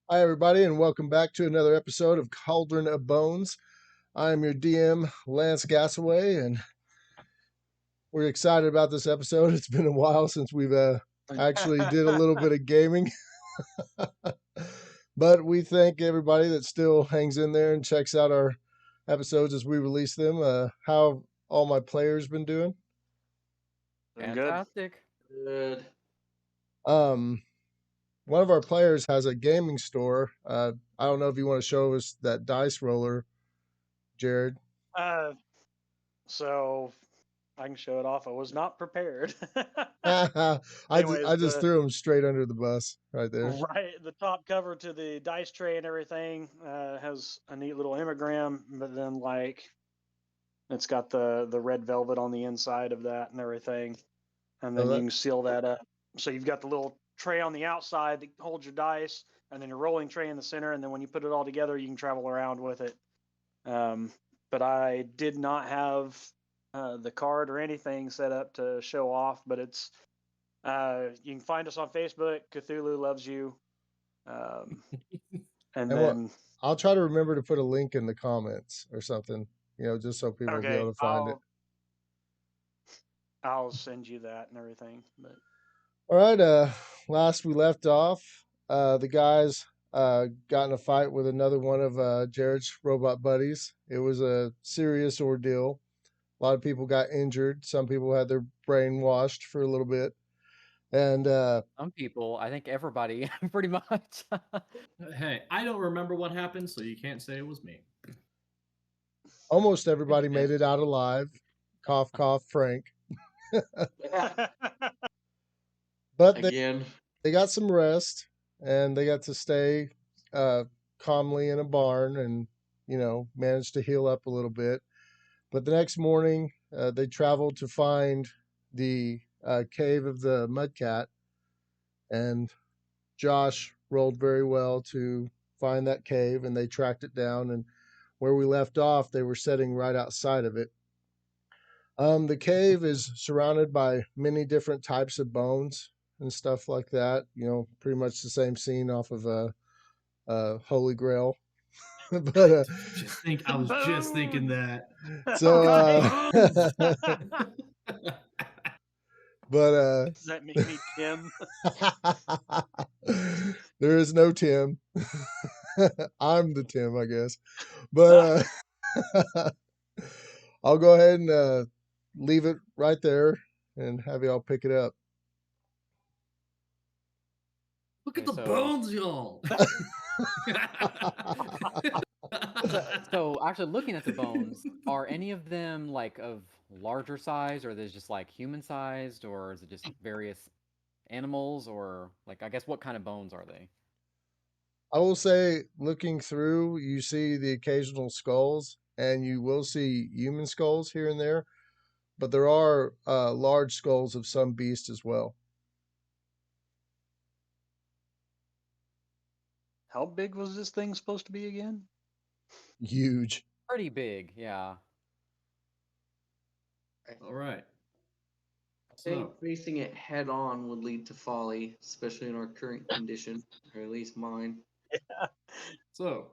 Hi, everybody, and welcome back to another episode of Cauldron of Bones. I am your DM, Lance Gassaway, and we're excited about this episode. It's been a while since we've actually did a little bit of gaming, but we thank everybody that still hangs in there and checks out our episodes as we release them. How have all my players been doing? Doing good. Fantastic. Good. Um, One of our players has a gaming store. I don't know if you want to show us that dice roller, Jared. Uh, so I can show it off. I was not prepared. I Anyways, just threw him straight under the bus right there. the top cover to the dice tray and everything has a neat little immogram, but then it's got the red velvet on the inside of that and everything, and then you can seal that up. So you've got the little tray on the outside that holds your dice, and then your rolling tray in the center, and then when you put it all together, you can travel around with it. But I did not have the card or anything set up to show off, but it's you can find us on Facebook. Cthulhu loves you, and then I'll try to remember to put a link in the comments or something, just so people will be able to find it. I'll send you that and everything. But all right, last we left off, the guys got in a fight with another one of Jared's robot buddies. It was a serious ordeal. A lot of people got injured. Some people had their brain washed for a little bit. And some people, I think everybody, pretty much. Hey, I don't remember what happened, so you can't say it was me. Almost everybody made it out alive. Cough, cough, Frank. But they got some rest, and they got to stay calmly in a barn and, managed to heal up a little bit. But the next morning, they traveled to find the cave of the Mudcat, and Josh rolled very well to find that cave, and they tracked it down. And where we left off, they were sitting right outside of it. The cave is surrounded by many different types of bones and stuff like that. Pretty much the same scene off of Holy Grail. But I was just thinking that. So, but does that make me Tim? There is no Tim. I'm the Tim, I guess. But I'll go ahead and leave it right there and have y'all pick it up. Look at the bones, y'all. So actually looking at the bones, are any of them like of larger size, or are they just like human sized, or is it just various animals, or like, I guess, what kind of bones are they? I will say, looking through, you see the occasional skulls, and you will see human skulls here and there, but there are large skulls of some beast as well. How big was this thing supposed to be again? Huge. Pretty big, yeah. All right. I think facing it head on would lead to folly, especially in our current condition, or at least mine. Yeah. So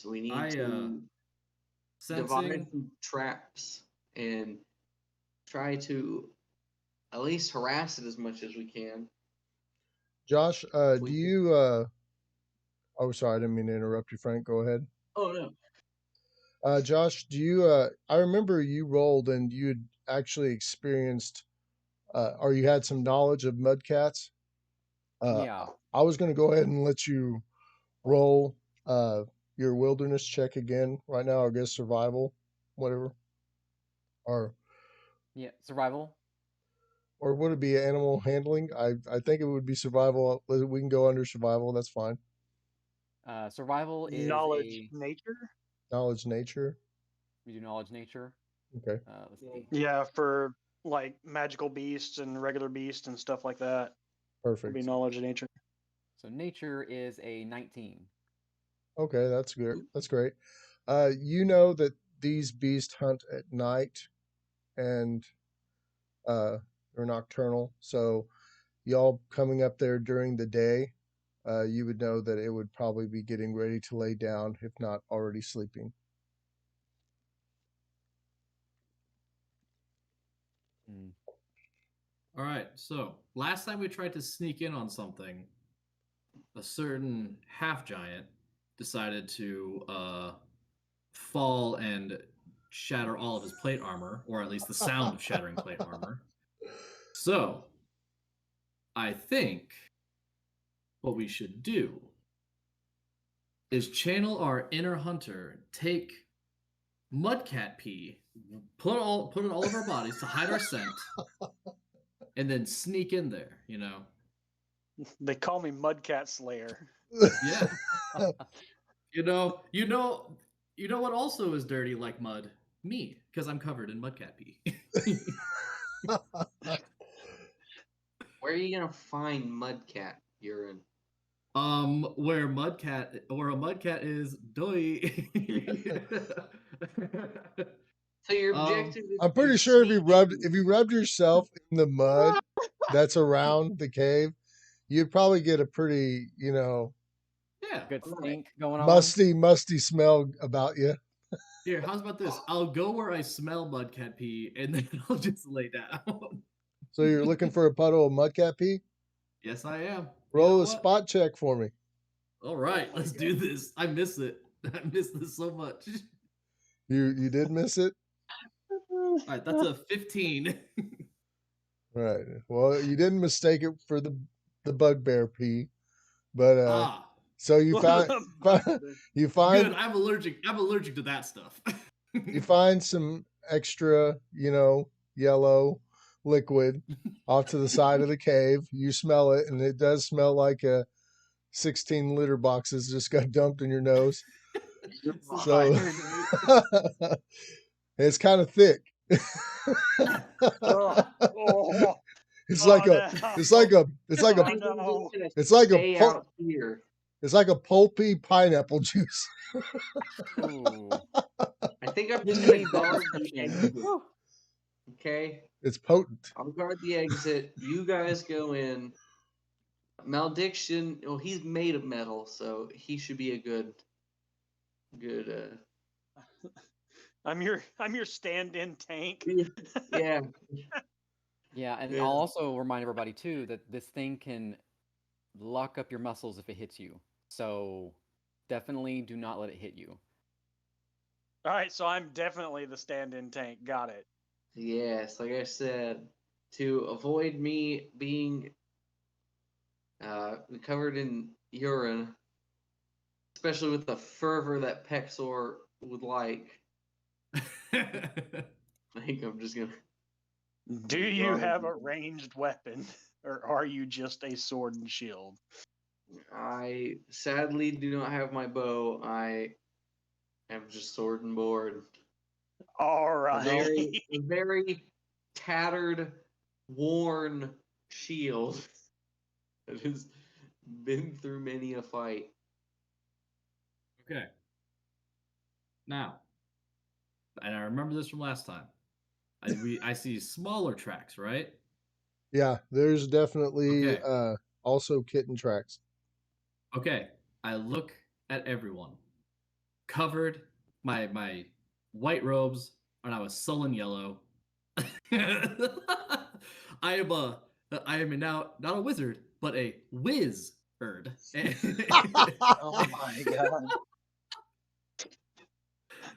we need to devise some traps and try to at least harass it as much as we can. Josh, do you oh, sorry, I didn't mean to interrupt you, Frank. Go ahead. Oh, no. Josh, do you I remember you rolled and you had actually experienced or you had some knowledge of mudcats. Yeah. I was going to go ahead and let you roll your wilderness check again right now, I guess survival, whatever. Or yeah, survival. Or would it be animal handling? I think it would be survival. We can go under survival. That's fine. Survival is knowledge nature. Knowledge nature. We do knowledge nature. Okay. Let's see. Yeah, for like magical beasts and regular beasts and stuff like that. Perfect. It'd be knowledge nature. So nature is a 19. Okay, that's good. That's great. You know that these beasts hunt at night, and they're nocturnal. So y'all coming up there during the day, you would know that it would probably be getting ready to lay down, if not already sleeping. All right, so last time we tried to sneak in on something, a certain half giant decided to fall and shatter all of his plate armor, or at least the sound of shattering plate armor. So, I think what we should do is channel our inner hunter, take mudcat pee, put it all over our bodies to hide our scent, and then sneak in there. They call me Mudcat Slayer. Yeah. you know what also is dirty like mud? Me, because I'm covered in mudcat pee. Where are you gonna find mudcat urine? Where a mudcat is, doy. So your objective is I'm pretty sure if you rubbed yourself in the mud that's around the cave, you'd probably get a pretty, Yeah. Good stink going on. musty smell about you. Here, how's about this? I'll go where I smell mudcat pee, and then I'll just lay down. So you're looking for a puddle of mudcat pee? Yes, I am. Roll a spot check for me. All right, let's do this. I miss it. I miss this so much. You did miss it? All right, that's a 15. Right. Well, you didn't mistake it for the bugbear pee, but so you find Good. I'm allergic to that stuff. You find some extra, yellow liquid off to the side of the cave. You smell it, and it does smell like 16 litter boxes just got dumped in your nose. So it's kind of thick. It's like a pulpy pineapple juice. I think I'm just gonna guard the exit. Okay. It's potent. I'll guard the exit. You guys go in. Malediction. Well, he's made of metal, so he should be a good. I'm your stand-in tank. Yeah. Yeah, and I'll also remind everybody too that this thing can lock up your muscles if it hits you. So definitely do not let it hit you. All right, so I'm definitely the stand-in tank. Got it. Yes, like I said, to avoid me being covered in urine, especially with the fervor that Pexor would like. I think I'm just gonna. Do you have a ranged weapon, or are you just a sword and shield? I sadly do not have my bow. I am just sword and board. All right. A very tattered, worn shield that has been through many a fight. Okay. Now, and I remember this from last time. I see smaller tracks, right? Yeah, there's definitely also kitten tracks. Okay, I look at everyone. Covered, my white robes are now a sullen yellow. I am now not a wizard, but a wizard. Oh my god!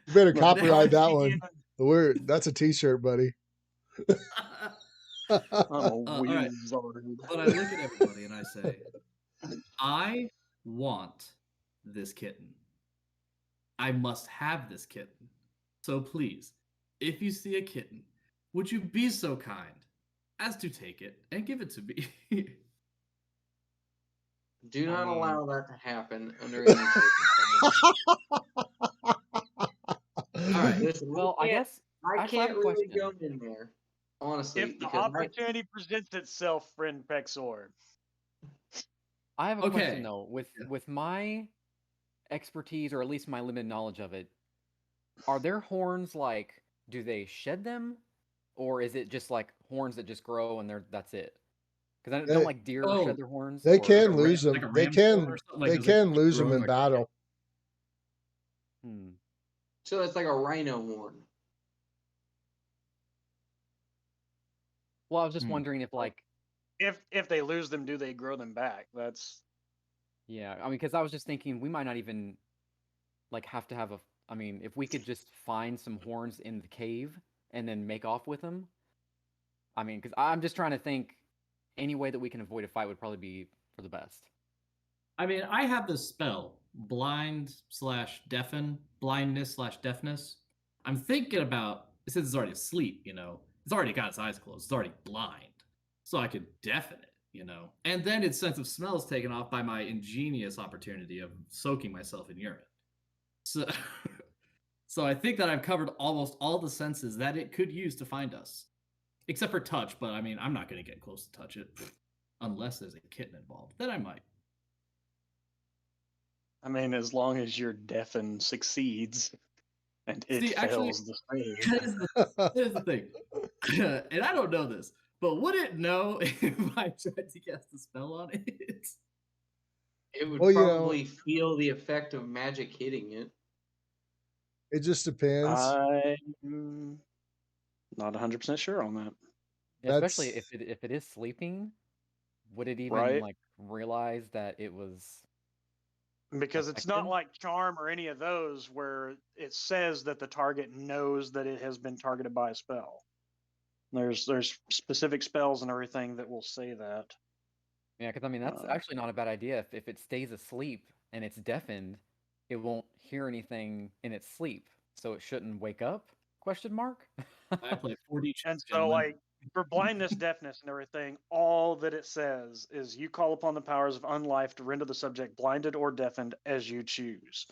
You better copyright that one. That's a T-shirt, buddy. I'm a all right. But I look at everybody and I say, I want this kitten. I must have this kitten. So please, if you see a kitten, would you be so kind as to take it and give it to me? Do not allow that to happen under any circumstances. All right. Listen, well, I guess I can't really go in there, honestly. If the opportunity presents itself, friend Pexor. I have a question though. With my expertise, or at least my limited knowledge of it, are their horns like? Do they shed them, or is it just like horns that just grow and that's it? Because don't like deer shed their horns. They or, can lose them. like a they ram's can. horn or something? Like, They does it can keep lose them growing in like battle. So it's like a rhino horn. Well, I was just wondering if like if they lose them, do they grow them back? That's yeah. I mean, because I was just thinking we might not even like have to have a. I mean, if we could just find some horns in the cave and then make off with them. I mean, because I'm just trying to think any way that we can avoid a fight would probably be for the best. I mean, I have this spell, blind/deafen, blindness/deafness. I'm thinking about, since it's already asleep, it's already got its eyes closed, it's already blind. So I could deafen it, And then its sense of smell is taken off by my ingenious opportunity of soaking myself in urine. So, so I think that I've covered almost all the senses that it could use to find us. Except for touch, but I mean, I'm not going to get close to touch it. Unless there's a kitten involved. Then I might. I mean, as long as your deafen succeeds and it fails the save. Here's the thing. And I don't know this, but would it know if I tried to cast a spell on it? It would probably feel the effect of magic hitting it. It just depends. I'm not 100% sure on that. Yeah, especially if it is sleeping, would it even like realize that it was? Because it's not like charm or any of those where it says that the target knows that it has been targeted by a spell. There's specific spells and everything that will say that. Yeah, because I mean that's actually not a bad idea. If it stays asleep and it's deafened, it won't hear anything in its sleep, so it shouldn't wake up? Question mark. I play 4D. And so, like for blindness, deafness, and everything, all that it says is you call upon the powers of unlife to render the subject blinded or deafened as you choose.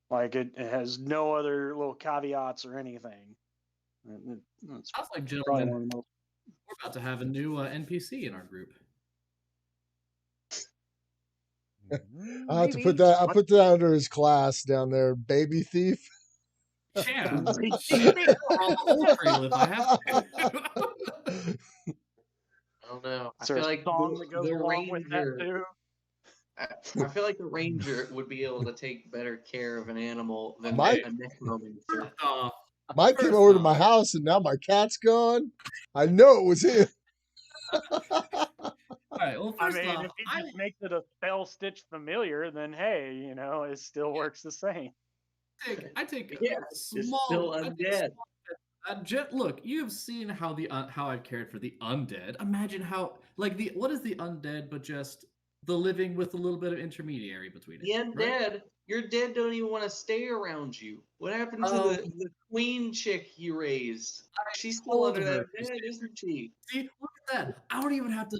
Like it has no other little caveats or anything. Sounds like, gentlemen, we're about to have a new NPC in our group. I'll have to put that. I'll put that under his class down there, baby thief. Yeah, I don't know. I feel like the ranger. I feel like the ranger would be able to take better care of an animal than a necromancer. Mike came over to my house and now my cat's gone. I know it was him. All right. Well, first off, if he just makes it a spell stitch familiar, then hey, it still works the same. I take it's still undead. Look, you have seen how I've cared for the undead. Imagine how what is the undead but just the living with a little bit of intermediary between it. The undead, right? Your dead don't even want to stay around you. What happened to the queen chick you raised? She's still under that bed, isn't she? See, look at that. I don't even have to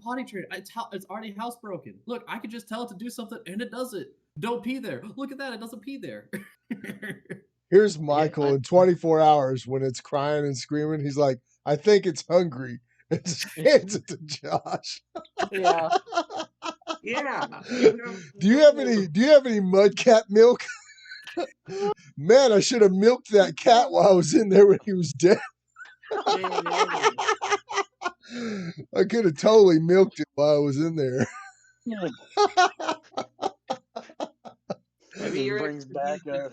potty train it. It's already housebroken. Look, I could just tell it to do something and it does it. Don't pee there. Look at that. It doesn't pee there. Here's Michael in 24 hours when it's crying and screaming. He's like, I think it's hungry. And just hands it to Josh. Yeah. Yeah. Do you have any mud cat milk? Man, I should have milked that cat while I was in there when he was dead. I could have totally milked it while I was in there. Maybe brings back a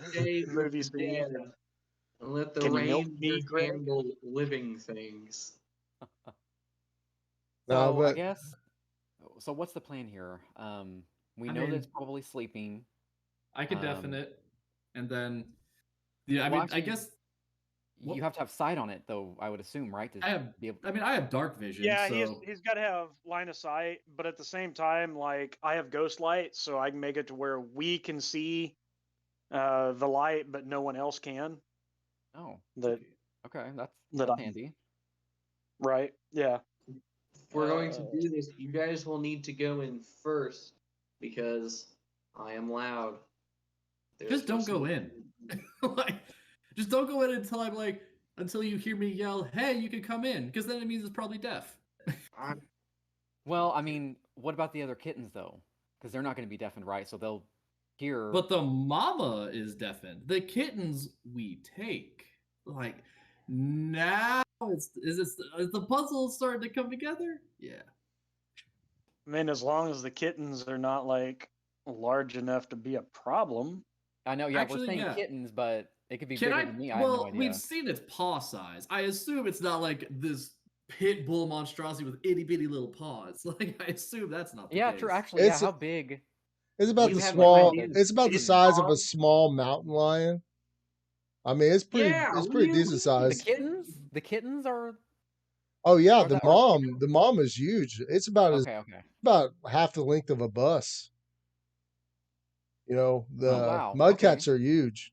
movie scene and let the ranger handle living things. So I guess. So what's the plan here? We know that it's probably sleeping. I could deafen it, and then I guess you have to have sight on it, though. I would assume, right? I have dark vision. Yeah, so... he's got to have line of sight, but at the same time, like I have ghost light, so I can make it to where we can see the light, but no one else can. Oh, okay, that's handy. Right? Yeah. If we're going to do this, you guys will need to go in first because I am loud. Just don't go in. Just don't go in until you hear me yell, "Hey, you can come in," because then it means it's probably deaf. Well, I mean, what about the other kittens though? Because they're not going to be deafened, right? So they'll hear. But the mama is deafened. The kittens we take. Now is the puzzle starting to come together? Yeah. I mean, as long as the kittens are not like large enough to be a problem. I know, yeah, Actually, we're saying yeah. kittens, but it could be Can bigger I? than me. I have no Well, idea. we've seen its paw size. I assume it's not like this pit bull monstrosity with itty bitty little paws. Like I assume that's not the Yeah, case. true. Actually, yeah. It's How big? it's Do about you the have Like, no how small. idea? big? It's about the Pit size of a paws? small mountain lion. I mean, it's pretty. Yeah, It's what do pretty you decent mean? The size. kittens? The kittens Oh yeah, are that? Are, the mom is huge. It's about okay, okay. about half the length of a bus. You know, Oh the wow. Okay. mudcats are huge.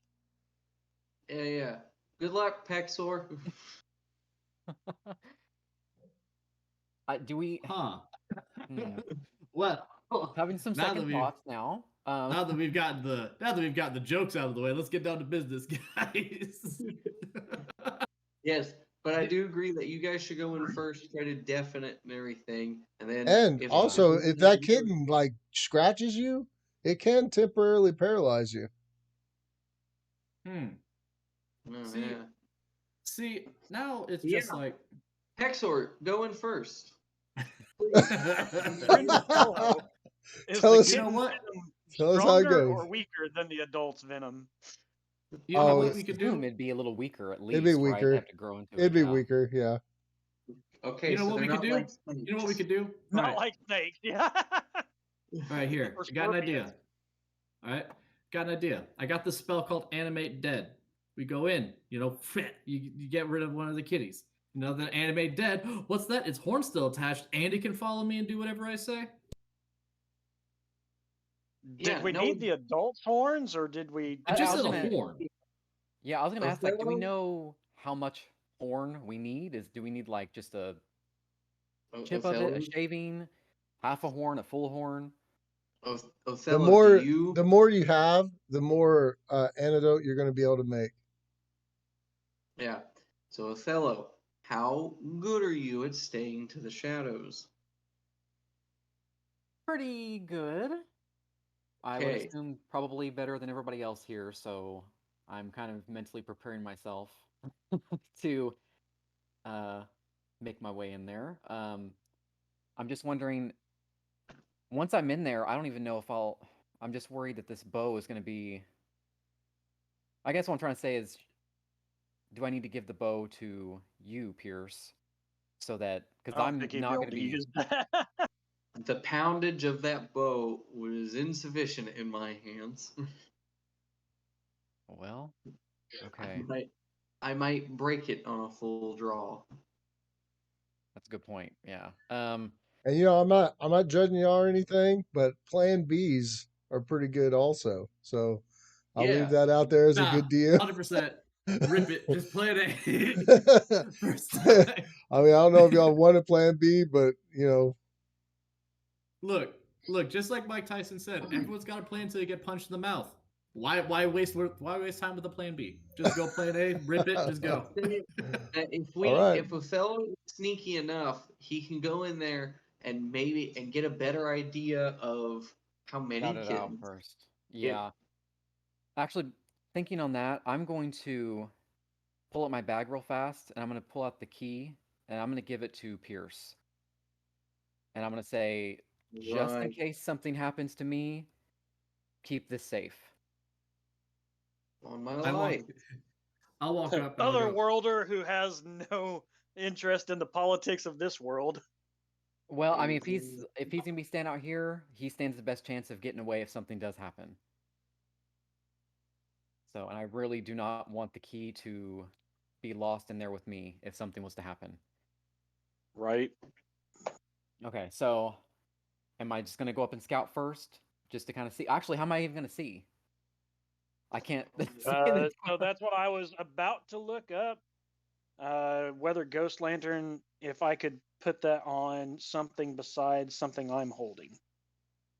Yeah, yeah. Good luck, Pexor. Do we? Huh. Hmm. Well, Having some now that second we've thoughts now. now that we've gotten the jokes out of the way, let's get down to business, guys. Yes, but I do agree that you guys should go in first, try to definite and everything, and then And if Yeah. also, if that kitten like scratches you, it can temporarily paralyze you. Hmm. Oh, See, yeah. see, now it's Yeah. just like Pexor, go in first. Hello. Is Tell the us- you know kitten what? venom Tell us how it stronger goes. or weaker than the adult's venom? You know I Oh, would what we could assume do? it'd be a little weaker at it'd be least, right? They weaker. have to grow into It'd it. be Yeah. weaker. Yeah. Okay, You know so what they're we could not do? like You know what we could do? Not Alright. like snakes. Yeah. Alright, here. Or I got an idea. scorpions. Alright? Got an idea. I got this spell called Animate Dead. We go in, you get rid of one of the kitties. You know, then Animate Dead. What's that? Its horn's still attached, and it can follow me and do whatever I say? Did we need the adult's horns, or did we? It just I was said a gonna- horn. Yeah, I was gonna ask, like, do we Othello? know how much horn we need? Do we need like just a chip of it, Othello? a shaving, half a horn, a full horn? The Othello, more do you? the more you have, the more antidote you're going to be able to make. Yeah. So Othello, how good are you at staying to the shadows? Pretty good. I would Okay. assume probably better than everybody else here, so I'm kind of mentally preparing myself to make my way in there. I'm just wondering, once I'm in there, I don't even know if I'm just worried that this bow is going to be. I guess what I'm trying to say is, do I need to give the bow to you, Pierce, so that because I don't I'm think he'd not be able going to to be. use that. The poundage of that bow was insufficient in my hands. Well, okay, I might break it on a full draw. that's a good point. Yeah. And you know, I'm not judging y'all or anything, but Plan Bs are pretty good also. So I'll leave that out there as a good deal. 100%. Rip it. Just play it. First time. I mean, I don't know if y'all want a Plan B, but you know, Look. Just like Mike Tyson said, everyone's got a plan until you get punched in the mouth. Why waste time with a Plan B? Just go Plan A, rip it, just go. If Othello is sneaky enough, he can go in there and get a better idea of how many Shout it out kittens. first. Yeah. Actually, thinking on that, I'm going to pull up my bag real fast, and I'm going to pull out the key, and I'm going to give it to Pierce. And I'm going to say, just in case something happens to me, keep this safe. On my life. I'll walk up. And Otherworlder who has no interest in the politics of this world. Well, I mean, if he's gonna be standing out here, he stands the best chance of getting away if something does happen. So, and I really do not want the key to be lost in there with me if something was to happen. Right. Okay, so am I just gonna go up and scout first, just to kind of see? Actually, how am I even gonna see? I can't. So that's what I was about to look up. Whether Ghost Lantern, if I could put that on something besides something I'm holding.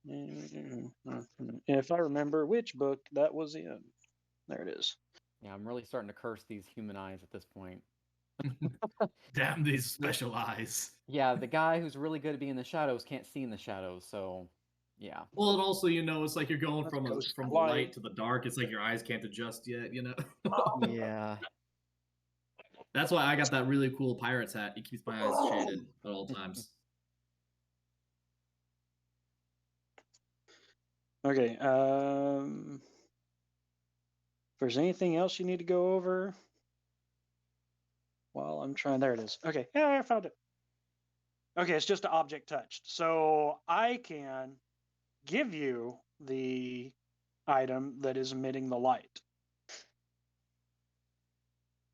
If I remember which book that was in. There it is. Yeah, I'm really starting to curse these human eyes at this point. Damn these special eyes. Yeah, the guy who's really good at being in the shadows can't see in the shadows, so yeah. Well, and also, it's like you're going from the light to the dark. It's like your eyes can't adjust yet, Yeah. That's why I got that really cool pirate's hat. It keeps my eyes shaded at all times. Okay. If there's anything else you need to go over while I'm trying, there it is. Okay. Yeah, I found it. Okay, it's just an object touched. So I can give you the item that is emitting the light.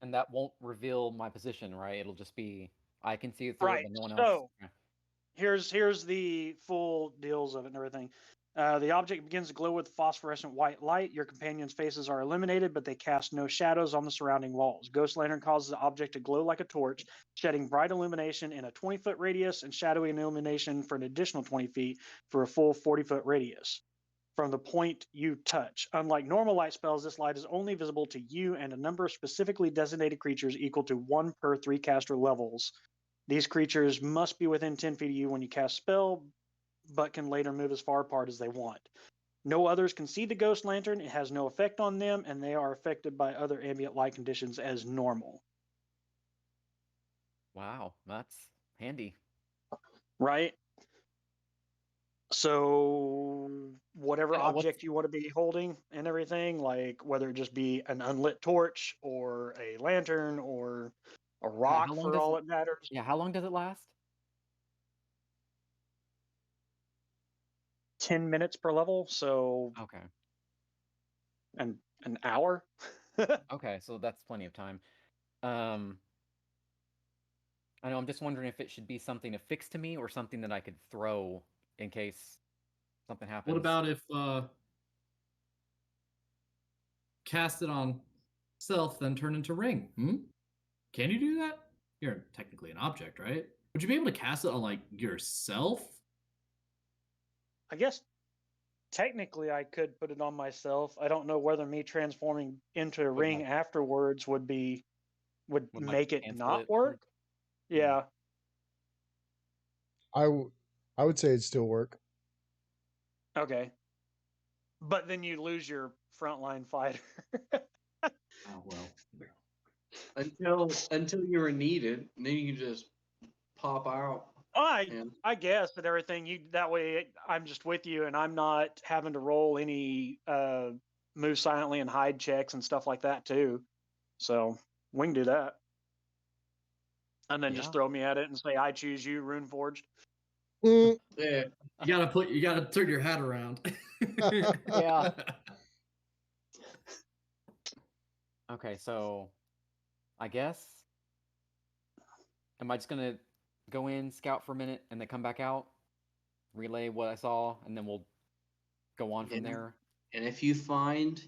And that won't reveal my position, right? It'll just be I can see it through it, but no one else. So here's the full deals of it and everything. The object begins to glow with phosphorescent white light. Your companion's faces are illuminated, but they cast no shadows on the surrounding walls. Ghost Lantern causes the object to glow like a torch, shedding bright illumination in a 20-foot radius and shadowy illumination for an additional 20 feet for a full 40-foot radius from the point you touch. Unlike normal light spells, this light is only visible to you and a number of specifically designated creatures equal to 1 per 3 caster levels. These creatures must be within 10 feet of you when you cast spell, but can later move as far apart as they want. No others can see the ghost lantern. It has no effect on them, and they are affected by other ambient light conditions as normal. Wow, that's handy. Right? So whatever object you want to be holding and everything, like whether it just be an unlit torch or a lantern or a rock for all it matters. Yeah, how long does it last? 10 minutes per level, so okay. An hour. Okay, so that's plenty of time. I know, I'm just wondering if it should be something affixed to me or something that I could throw in case something happens. What about if cast it on self, then turn into ring? Can you do that? You're technically an object, right? Would you be able to cast it on like yourself? I guess technically I could put it on myself. I don't know whether me transforming into a ring afterwards would make it not work. Yeah. I would say it'd still work. Okay. But then you lose your frontline fighter. Oh well. Until you were needed, and then you just pop out. I guess that everything that way I'm just with you and I'm not having to roll any move silently and hide checks and stuff like that too. So we can do that. And then just throw me at it and say I choose you, Runeforged. Yeah. You gotta turn your hat around. Yeah. Okay, so I guess am I just gonna go in, scout for a minute, and then come back out, relay what I saw, and then we'll go on from there? And if you find,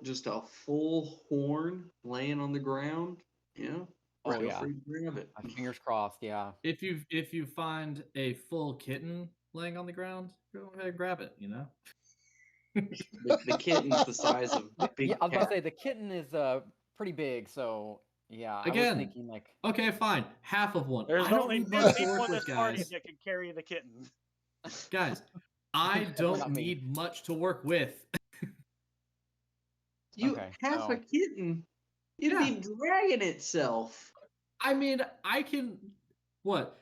just a full horn laying on the ground, feel free to grab it. Fingers crossed, yeah. If you find a full kitten laying on the ground, go ahead and grab it, The kitten's the size of a big I was about cat. to say the kitten is pretty big, so yeah. Again, I was thinking like okay, fine, half of one. There's only 2 people in this party that can carry the kitten. Guys, I don't need much to work with. Half a kitten. It'd be dragging itself. I mean, I can. What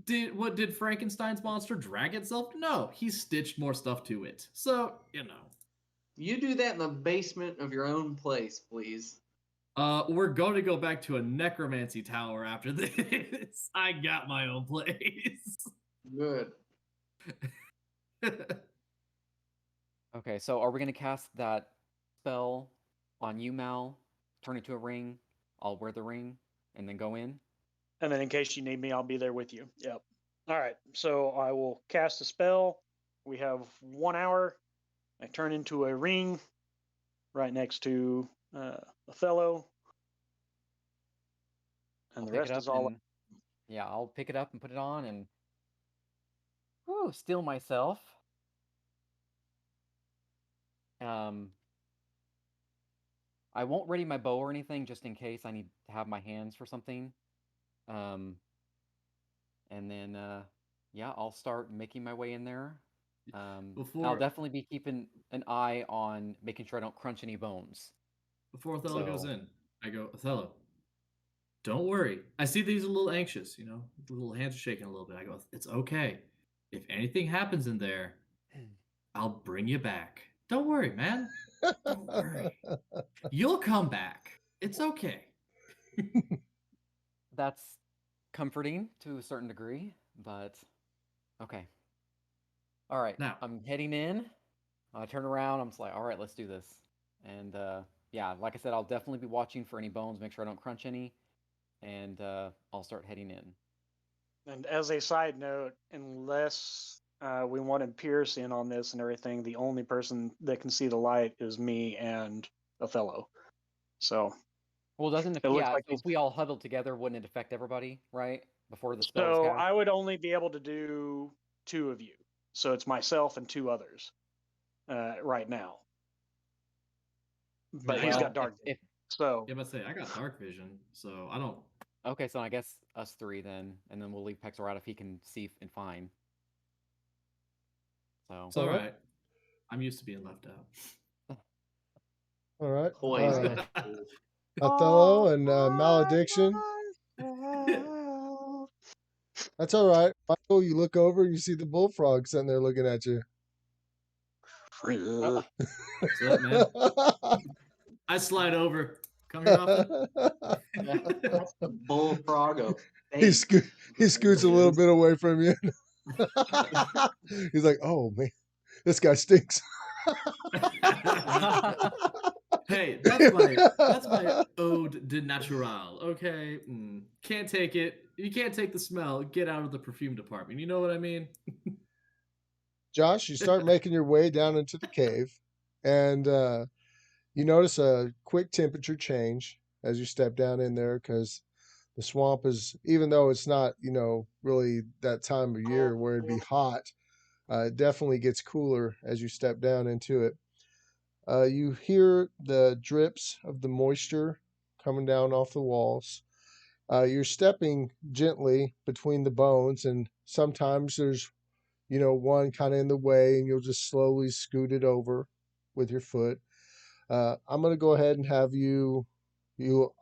did Frankenstein's monster drag itself? No, he stitched more stuff to it. So you do that in the basement of your own place, please. We're going to go back to a necromancy tower after this. I got my own place. Good. Okay, so are we gonna cast that spell on you, Mal? Turn it to a ring. I'll wear the ring and then go in. And then in case you need me, I'll be there with you. Yep. All right. So I will cast a spell. We have 1 hour. I turn into a ring right next to Othello. And the rest is all. Yeah, I'll pick it up and put it on and steal myself. I won't ready my bow or anything just in case I need to have my hands for something. And then I'll start making my way in there. I'll definitely be keeping an eye on making sure I don't crunch any bones. Before Othello goes in, I go, Othello, don't worry. I see that he's a little anxious, the little hands are shaking a little bit. I go, it's okay. If anything happens in there, I'll bring you back. Don't worry, man. Don't worry. You'll come back. It's okay. That's comforting to a certain degree, but okay. All right, Now, I'm heading in. I turn around. I'm just like, all right, let's do this. And yeah, like I said, I'll definitely be watching for any bones, make sure I don't crunch any, and I'll start heading in. And as a side note, unless we wanted Pierce in on this and everything, the only person that can see the light is me and Othello. So, well, doesn't it? It looks Yeah, like so if we all huddled together, wouldn't it affect everybody, right? Before the spell so was cast. I would only be able to do 2 of you. So it's myself and 2 others right now. But he's got dark vision. So yeah, but say I got dark vision, so I don't. Okay, so I guess us 3 then, and then we'll leave Pexel out if he can see and fine. So It's all right. I'm used to being left out. All right. Poison. Othello and Malediction. That's all right. Michael, you look over, you see the bullfrog sitting there looking at you. What's up, man? I slide over. Come here often. That's the bullfrog of he fate. scoots a little bit away from you. He's like, "Oh man, this guy stinks." Hey, that's my ode de natural. Okay, can't take it. You can't take the smell. Get out of the perfume department. You know what I mean? Josh, you start making your way down into the cave, and you notice a quick temperature change as you step down in there because the swamp is, even though it's not, really that time of year where it'd be hot, it definitely gets cooler as you step down into it. You hear the drips of the moisture coming down off the walls. You're stepping gently between the bones, and sometimes there's, one kind of in the way, and you'll just slowly scoot it over with your foot. I'm going to go ahead and have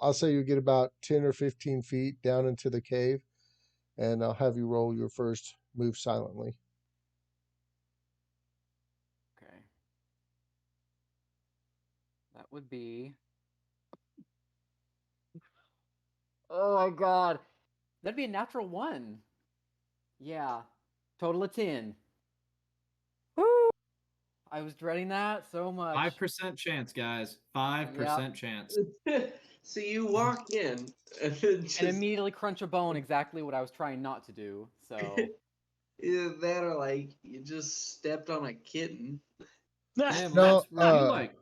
I'll say you get about 10 or 15 feet down into the cave, and I'll have you roll your first move silently. okay. That would be. Oh my god. That'd be a natural 1. Yeah. Total of 10. Woo! I was dreading that so much. 5% chance, guys. 5% chance. So you walk in and immediately crunch a bone, exactly what I was trying not to do. So either that or like you just stepped on a kitten. Damn, No, were you like?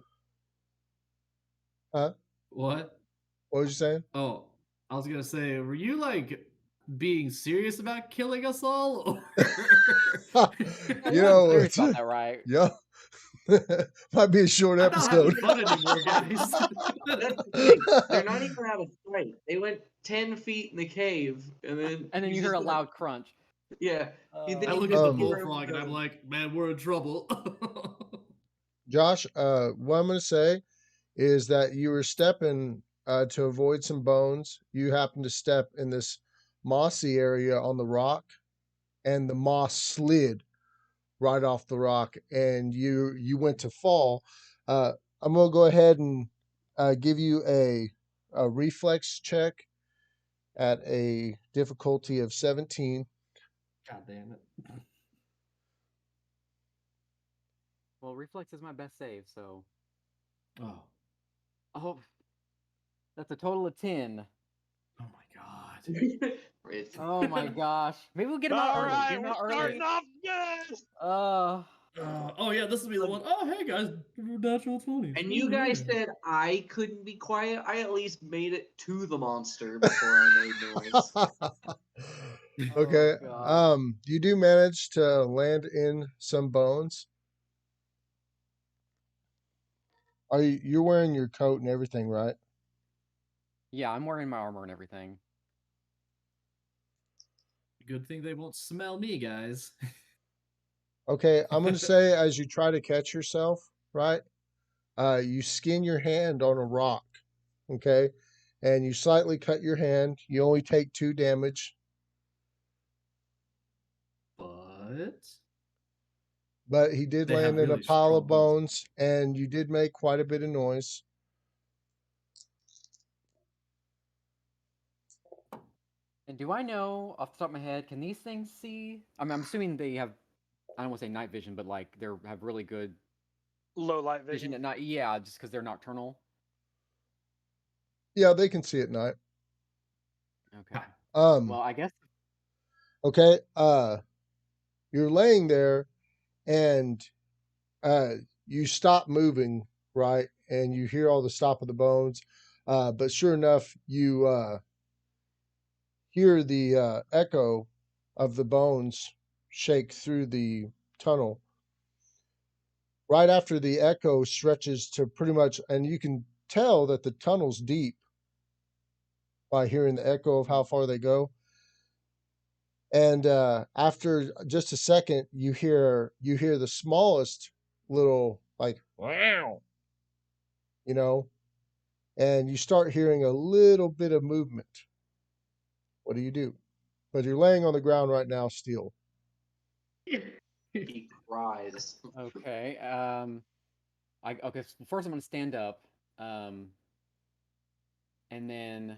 Huh? What? What was you saying? Oh, I was gonna say, were you like being serious about killing us all? serious about that, right? Yeah. Might be a short I'm not having episode. fun anymore, guys. That's the thing. They're not even out of sight. They went 10 feet in the cave, and then you hear a loud crunch. Yeah. I look at the bullfrog and I'm like, man, we're in trouble. Josh, what I'm going to say is that you were stepping to avoid some bones. You happened to step in this mossy area on the rock, and the moss slid right off the rock, and you went to fall. I'm going to go ahead and give you a reflex check at a difficulty of 17. God damn it. Well, reflex is my best save, so. Oh, that's a total of 10. Oh my god. Oh my gosh. Maybe we'll get him out early. Get him out early. Starting off good. Oh yeah, this will be the one. Oh hey guys, natural 20. And you guys said I couldn't be quiet. I at least made it to the monster before I made noise. Okay. Oh, You do manage to land in some bones. You're wearing your coat and everything, right? Yeah, I'm wearing my armor and everything. Good thing they won't smell me, guys. Okay, I'm going to say as you try to catch yourself, right? You skin your hand on a rock, okay? And you slightly cut your hand. You only take 2 damage. But but he did They land have in a really pile of strong bones. bones, and you did make quite a bit of noise. And do I know off the top of my head, can these things see? I mean, I'm assuming they have, I don't want to say night vision, but like they have really good Low light vision vision. at night. Yeah, just because they're nocturnal. Yeah, they can see at night. Okay. Um, Well, I guess. okay. You're laying there, and you stop moving, right? And you hear all the stop of the bones. But sure enough, you hear the echo of the bones shake through the tunnel. Right after the echo stretches to pretty much, and you can tell that the tunnel's deep by hearing the echo of how far they go. And after just a second, you hear the smallest little like wow, you know, and you start hearing a little bit of movement. What do you do? But you're laying on the ground right now, still. He cries. Okay. Okay. So first, I'm gonna stand up. And then,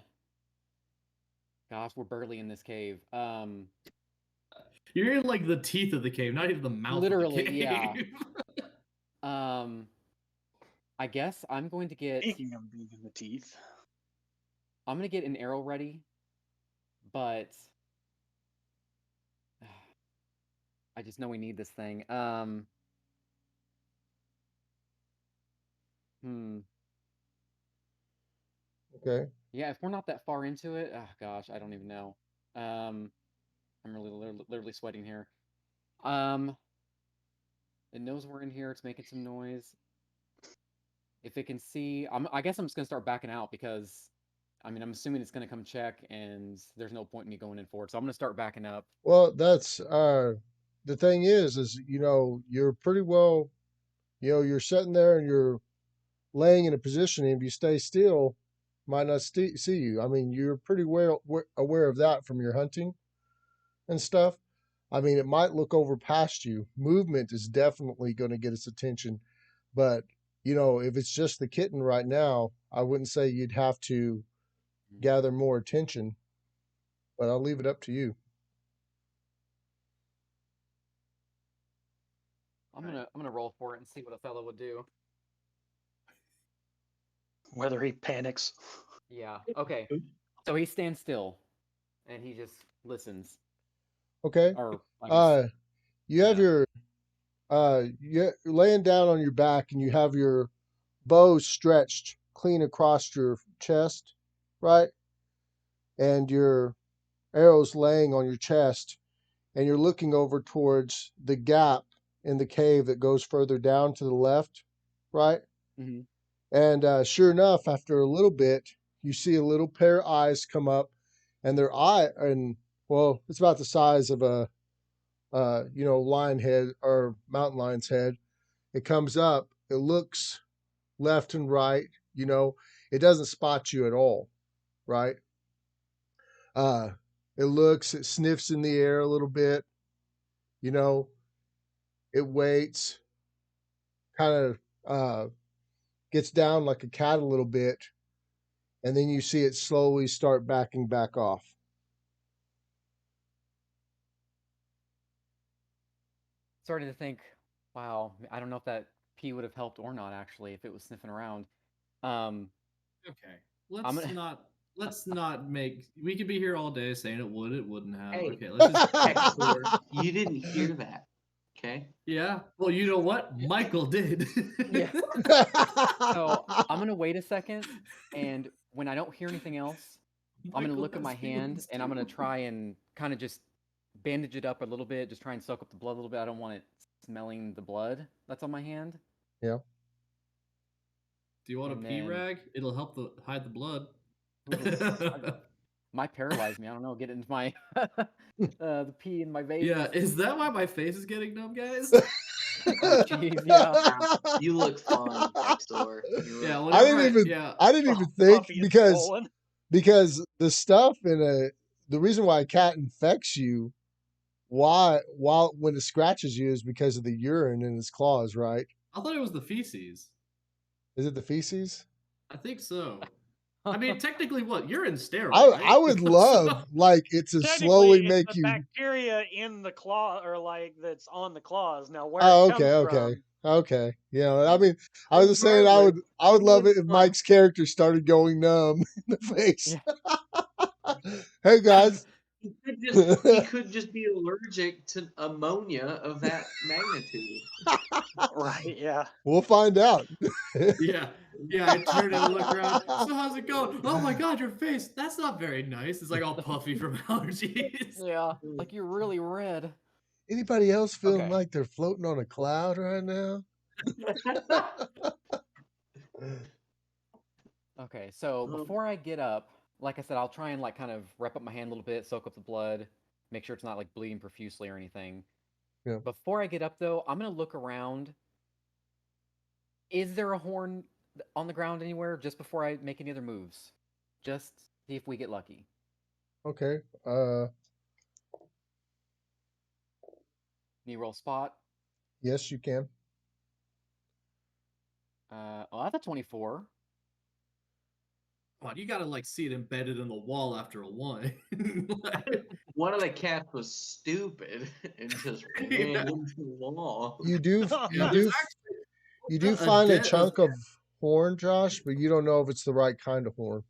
gosh, we're barely in this cave. You're in like the teeth of the cave, not even the mouth Literally, of the cave. yeah. I guess I'm going to get. Speaking of being in the teeth, I'm gonna get an arrow ready, but I just know we need this thing. Okay. Yeah, if we're not that far into it, oh gosh, I don't even know. I'm really literally sweating here. It knows we're in here. It's making some noise. If it can see, I guess I'm just gonna start backing out because, I mean, I'm assuming it's gonna come check, and there's no point in me going in for it. So I'm gonna start backing up. Well, that's the thing is you're pretty well, you're sitting there and you're laying in a position, and if you stay still, might not see you. I mean, you're pretty well aware of that from your hunting and stuff. I mean, it might look over past you. Movement is definitely going to get its attention, but if it's just the kitten right now, I wouldn't say you'd have to gather more attention. But I'll leave it up to you. I'm gonna roll for it and see what a fellow would do. whether he panics. Yeah. Okay. So he stands still, and he just listens. Okay. Or I guess, You have your you're laying down on your back, and you have your bow stretched clean across your chest, right? And your arrows laying on your chest, and you're looking over towards the gap in the cave that goes further down to the left, right? mm-hmm. And sure enough, after a little bit, you see a little pair of eyes come up, and well, it's about the size of a lion head or mountain lion's head. It comes up, it looks left and right, it doesn't spot you at all, right? It sniffs in the air a little bit, it waits, kind of gets down like a cat a little bit, and then you see it slowly start backing back off. Starting to think, wow, I don't know if that pee would have helped or not, actually, if it was sniffing around. Okay, let's not make. We could be here all day saying it wouldn't have. Hey, okay, let's just Hector, you didn't hear that, okay? Yeah. Well, you know what? Michael did. Yeah. So I'm gonna wait a second, and when I don't hear anything else, I'm gonna look at my hand, and I'm gonna try and kind of just bandage it up a little bit, just try and soak up the blood a little bit. I don't want it smelling the blood that's on my hand. Yeah. Do you want a pee rag? It'll help hide the blood. Might paralyze me. I don't know. Get it into my the pee in my veins. Yeah, is that why my face is getting numb, guys? Oh, geez, yeah. You look fine, Hector. Yeah, I didn't even think because the stuff the reason why a cat infects you when it scratches you is because of the urine in its claws, right? I thought it was the feces. Is it the feces? I think so. I mean, technically, what? Urine's sterile, right? I would love like it to slowly Technically, it's make the you. bacteria in the claw, or like that's on the claws. Now, where Oh, it okay, comes okay, from, okay. I mean, I was just saying Regardless, I would love it if it's fun. Mike's character started going numb in the face. Yeah. Hey guys. He could just be allergic to ammonia of that magnitude. right? Yeah. We'll find out. Yeah. I turn and look around. So how's it going? Oh my god, your face. That's not very nice. It's like all puffy from allergies. Yeah, like you're really red. Anybody else feeling Okay. like they're floating on a cloud right now? Okay, so before I get up, like I said, I'll try and like kind of wrap up my hand a little bit, soak up the blood, make sure it's not like bleeding profusely or anything. Yeah. Before I get up though, I'm gonna look around. Is there a horn on the ground anywhere just before I make any other moves? Just see if we get lucky. Okay. Knee roll spot. Yes, you can. Oh, that's a 24. Come on, you gotta like see it embedded in the wall after a 1. One of the cats was stupid and just ran into the wall. You do a find a dead- chunk of horn, Josh, but you don't know if it's the right kind of horn.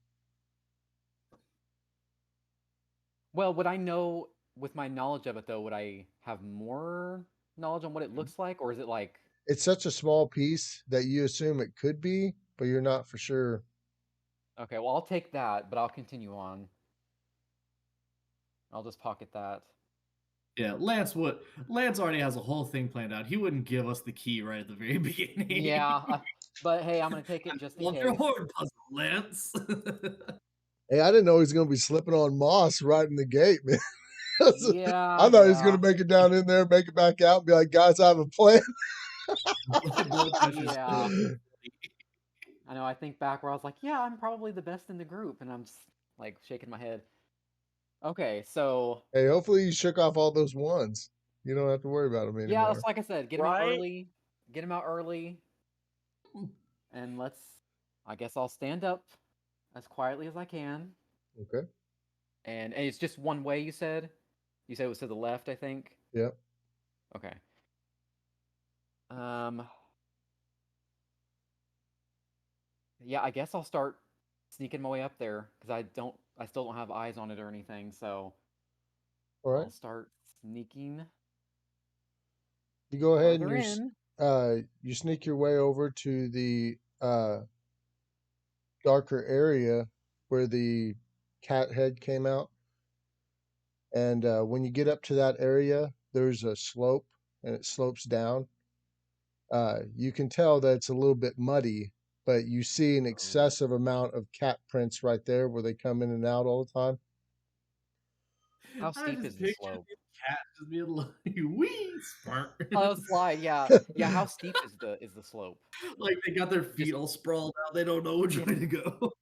Well, would I know with my knowledge of it though? Would I have more knowledge on what it looks like, or is it like? It's such a small piece that you assume it could be, but you're not for sure. Okay, well I'll take that, but I'll continue on. I'll just pocket that. Yeah, Lance already has a whole thing planned out. He wouldn't give us the key right at the very beginning. Yeah, but hey, I'm gonna take it just in Love case. your horn puzzle, Lance. Hey, I didn't know he was going to be slipping on moss right in the gate, man. Yeah, I thought he was yeah. going to make it down in there, make it back out, and be like, guys, I have a plan. Blood pressure's Yeah. I know. I think back where I was like, yeah, I'm probably the best in the group, and I'm just like shaking my head. Okay, so Hey, hopefully you shook off all those ones. You don't have to worry about them yeah, anymore. that's like I said, get him out early. Get him out early, and let's. I guess I'll stand up as quietly as I can. Okay. And it's just one way. You said. You said it was to the left, I think. Yep. Okay. Yeah, I guess I'll start sneaking my way up there because I still don't have eyes on it or anything. So All right. I'll start sneaking. You go ahead Further and you sneak your way over to the darker area where the cat head came out. And when you get up to that area, there's a slope and it slopes down. You can tell that it's a little bit muddy, but you see an excessive amount of cat prints right there where they come in and out all the time. How steep is the slope? Cat just being like, wee, spark. Oh, slide, yeah. Yeah, how steep is the slope? Like they got their feet all sprawled out. They don't know which way to go.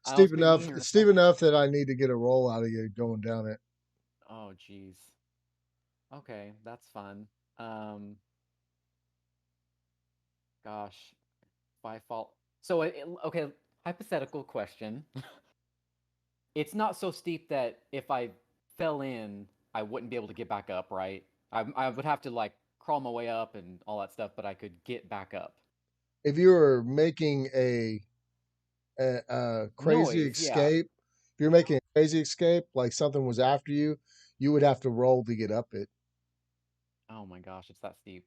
Steep enough that I need to get a roll out of you going down it. Oh, jeez. Okay, that's fun. Gosh, if I fall. So, okay, hypothetical question. It's not so steep that if I fell in, I wouldn't be able to get back up, right? I would have to like crawl my way up and all that stuff, but I could get back up. If you were making a crazy Noise, escape, if you're making a crazy escape, like something was after you, you would have to roll to get up it. Oh my gosh, it's that steep.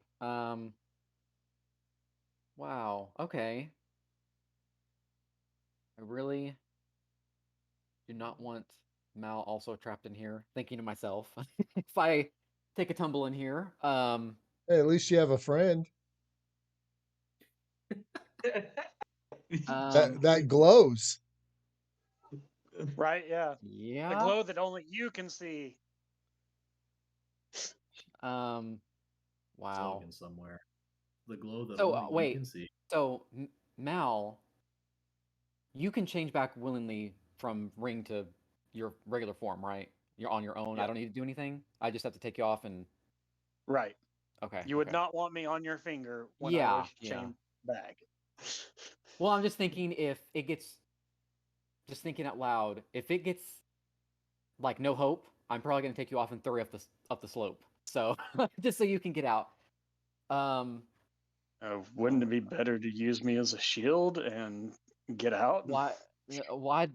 Wow. Okay. I really do not want Mal also trapped in here. Thinking to myself, if I take a tumble in here, Hey, at least you have a friend that glows. Right? Yeah. Yeah. The glow that only you can see. Wow. Somewhere. The glow that So only you can see. So Mal, you can change back willingly from ring to your regular form, right? You're on your own. I don't need to do anything. I just have to take you off and. Right. Okay. You would not want me on your finger when I Yeah, was chained back. Well, I'm just thinking if it gets. Just thinking out loud, if it gets like no hope, I'm probably gonna take you off and throw you up the slope. So just so you can get out. Wouldn't it be better to use me as a shield and get out? Why? Why?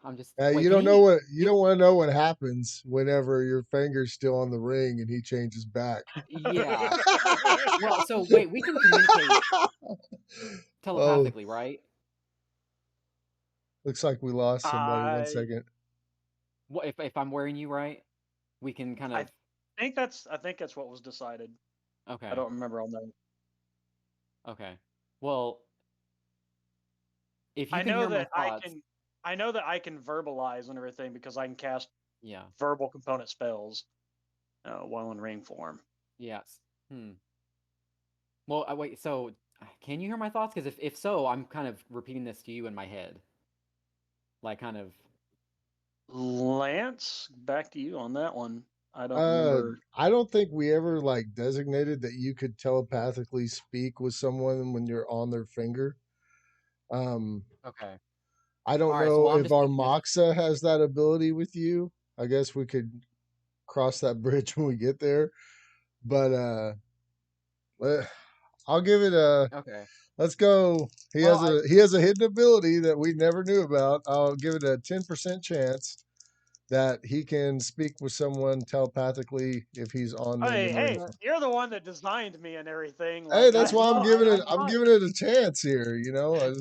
I'm just. You Wait, don't can know he? what you don't want to know what happens whenever your finger's still on the ring and he changes back. Yeah. Well, so wait, we can communicate Oh, telepathically, right? looks like we lost somebody. One I second. What if I'm wearing you right? We can kind I of. think that's what was decided. I Okay. don't remember all that. Okay. Well, if you I can know hear my that thoughts. I know that I can verbalize and everything because I can cast Yeah. verbal component spells while in ring form. Yes. Well, wait. So, can you hear my thoughts? Because if so, I'm kind of repeating this to you in my head, like kind of. Lance, back to you on that one. I don't remember. I don't think we ever like designated that you could telepathically speak with someone when you're on their finger. Okay. I don't All right. So, know well, I'm if just our thinking if. Moxa has that ability with you. I guess we could cross that bridge when we get there. But I'll give it a. Okay. Let's go. Well, I. He has a hidden ability that we never knew about. I'll give it a 10% chance that he can speak with someone telepathically if he's on them in ring. Hey, you're the one that designed me and everything. Hey, Like that's why I'm Well, giving it. I I'm thought giving it a chance here. You know,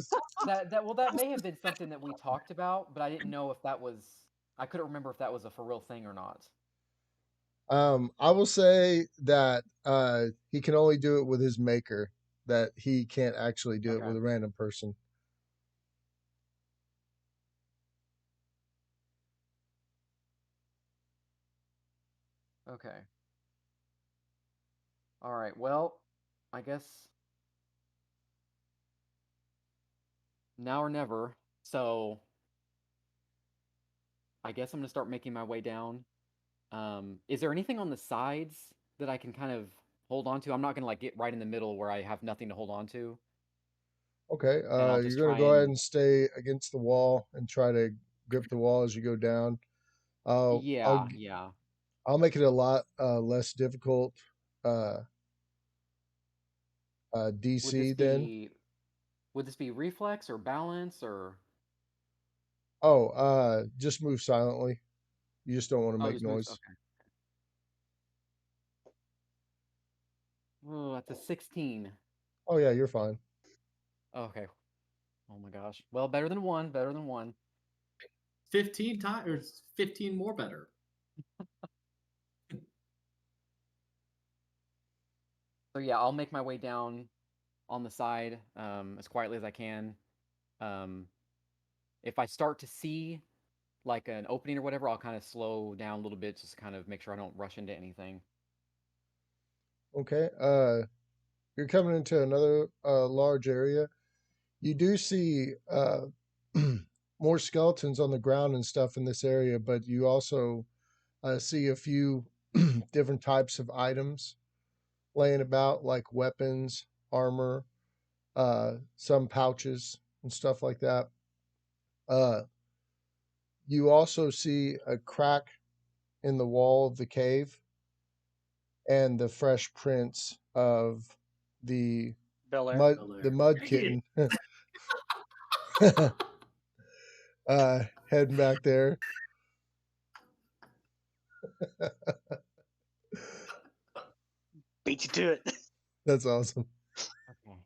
that may have been something that we talked about, but I didn't know if that was. I couldn't remember if that was a for real thing or not. I will say that he can only do it with his maker. That he can't actually do it Okay. with a random person. Okay. All right. Well, I guess now or never. So I guess I'm gonna start making my way down. Is there anything on the sides that I can kind of hold on to? I'm not gonna like get right in the middle where I have nothing to hold on to, Okay, and I'll you're just going to try go ahead and. and stay against the wall and try to grip the wall as you go down. I'll I'll Yeah, yeah. I'll make it a lot less difficult. Uh, Would DC this then. be would this be reflex or balance or Oh, just move silently. You just don't want to oh make just moves? noise. Okay. Oh, that's a 16. Oh yeah, you're fine. Okay. Oh my gosh. Well, better than one. Better than one. 15 times or 15 more better. So yeah, I'll make my way down on the side as quietly as I can. Um, if I start to see like an opening or whatever, I'll kind of slow down a little bit just to kind of make sure I don't rush into anything. Okay. You're coming into another large area. You do see more skeletons on the ground and stuff in this area, but you also see a few different types of items laying about, like weapons, armor, some pouches, and stuff like that. Uh, you also see a crack in the wall of the cave and the fresh prints of the Bel Air. the mud kitten heading back there. Beat you to it. That's awesome. Okay.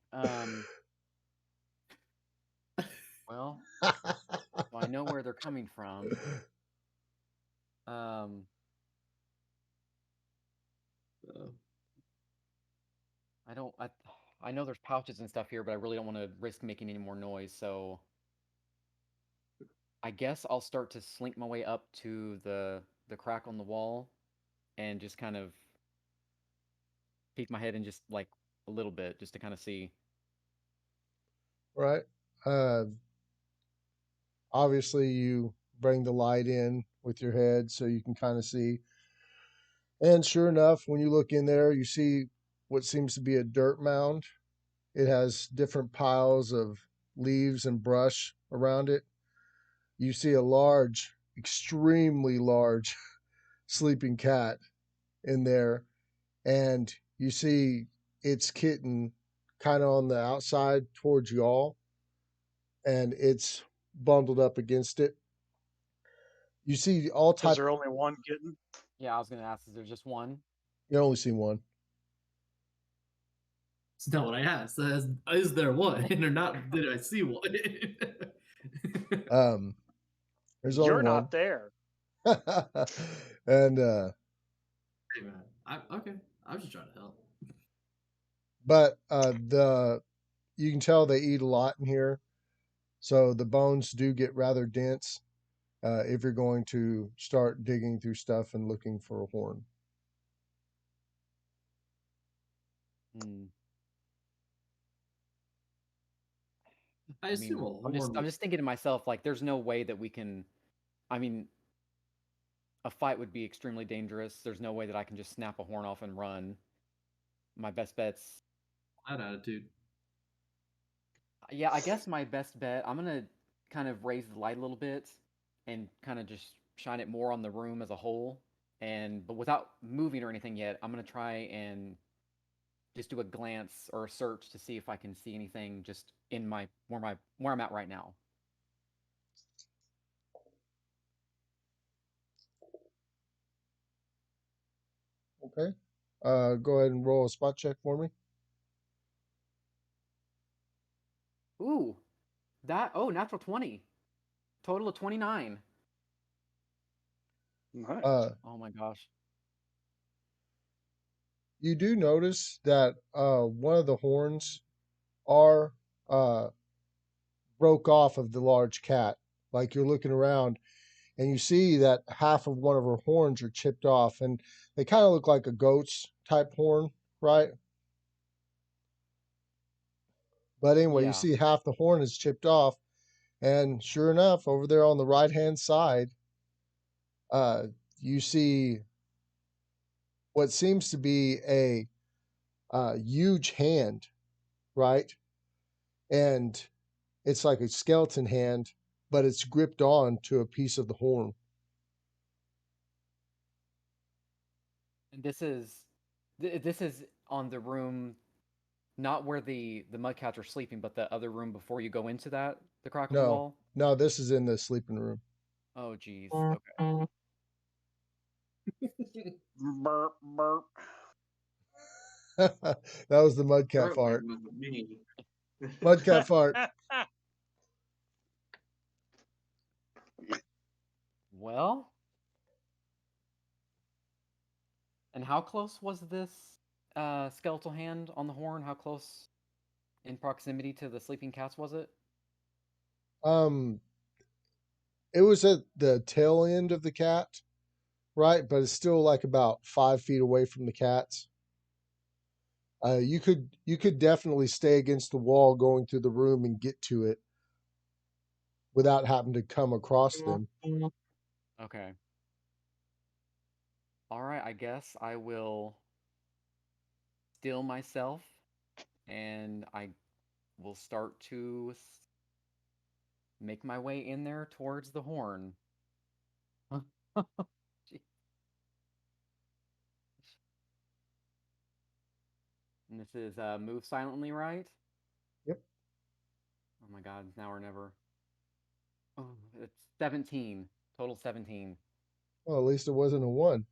Well, so I know where they're coming from. Um, I don't. I know there's pouches and stuff here, but I really don't want to risk making any more noise. So I guess I'll start to slink my way up to the crack on the wall, and just kind of peek my head in just like a little bit, just to kind of see. Right. Uh, Obviously, you bring the light in with your head so you can kind of see. And sure enough, when you look in there, you see what seems to be a dirt mound. It has different piles of leaves and brush around it. You see a large, extremely large sleeping cat in there, and you see its kitten kind of on the outside towards y'all, and it's bundled up against it. You see all Is type. there only one kitten? Yeah, I was gonna ask, is there just one? You only see one. It's not what I asked. Is there one? Or not? Did I see one? There's You're only one. not there. And Hey man, okay. I was just trying to help. but you can tell they eat a lot in here, so the bones do get rather dense if you're going to start digging through stuff and looking for a horn. Hmm. I assume a horn. I'm just thinking to myself, like, there's no way that we can. I mean, a fight would be extremely dangerous. There's no way that I can just snap a horn off and run. My best bet's. That attitude. Yeah, I guess my best bet. I'm gonna kind of raise the light a little bit and kind of just shine it more on the room as a whole. But without moving or anything yet, I'm gonna try and just do a glance or a search to see if I can see anything just in where I'm at right now. Okay. Go ahead and roll a spot check for me. Ooh, natural 20. Total of 29. Nice. Oh my gosh. You do notice that one of the horns are broke off of the large cat. Like you're looking around and you see that half of one of her horns are chipped off, and they kind of look like a goat's type horn, right? But anyway, you Yeah. see half the horn is chipped off, and sure enough, over there on the right hand side, uh, you see what seems to be a huge hand, right? And it's like a skeleton hand, but it's gripped on to a piece of the horn. And this is on the room, not where the mudcats are sleeping, but the other room before you go into the crack of the No, wall. no, this is in the sleeping room. Oh geez. Okay. Burp, burp. That was the mudcat fart. Mudcat fart. Well, and how close was this skeletal hand on the horn? How close in proximity to the sleeping cats was it? Um, it was at the tail end of the cat, right? But it's still like about 5 feet away from the cats. You could definitely stay against the wall going through the room and get to it without having to come across them. Okay. All right, I guess I will still myself and I will start to make my way in there towards the horn. And this is move silently, right? Yep. Oh my god, now or never. Oh, it's 17. Total 17. Well, at least it wasn't a one.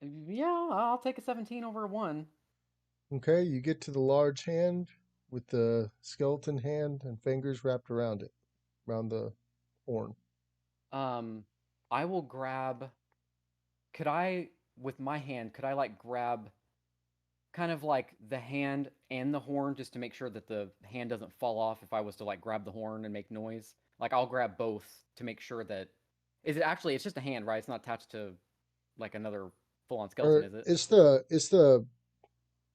Yeah, I'll take a 17 over a 1. Okay, you get to the large hand with the skeleton hand and fingers wrapped around it, around the horn. I will grab. Could I, with my hand, could I like grab kind of like the hand and the horn just to make sure that the hand doesn't fall off if I was to like grab the horn and make noise? Like I'll grab both to make sure that. Is it actually? It's just a hand, right? It's not attached to like another full-on skeleton, Or is it? it's the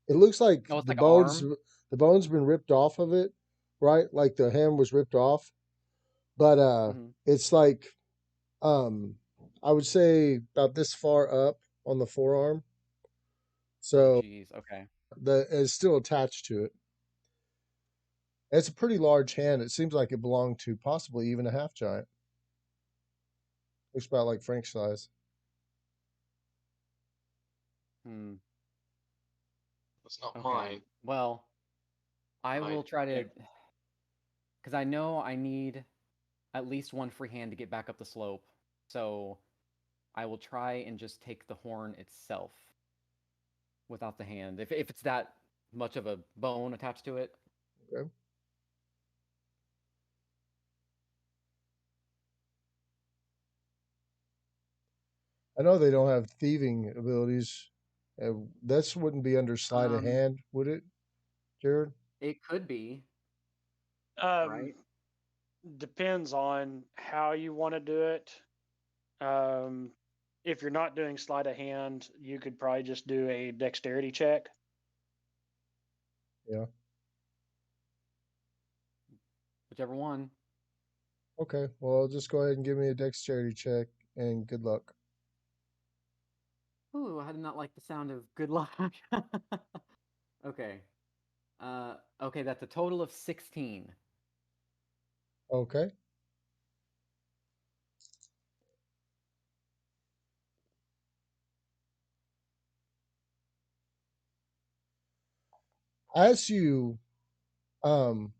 it looks like Oh, it's the like an bones arm. the bones been ripped off of it, right? Like the hand was ripped off, but Mhm. it's like I would say about this far up on the forearm. Oh, So geez. Okay. it's still attached to it. It's a pretty large hand. It seems like it belonged to possibly even a half giant. Looks about like Frank's size. Hmm. It's not Okay. mine. Well, I Mine. will try to, because I know I need at least one free hand to get back up the slope. So I will try and just take the horn itself without the hand. If it's that much of a bone attached to it. Okay. I know they don't have thieving abilities. This wouldn't be under sleight of hand, would it, Jared? It could be, Um, right? depends on how you want to do it. If you're not doing sleight of hand, you could probably just do a dexterity check. Yeah. Whichever one. Okay. Well, just go ahead and give me a dexterity check and good luck. Ooh, I did not like the sound of good luck. Okay. Okay, that's a total of 16. Okay. As you um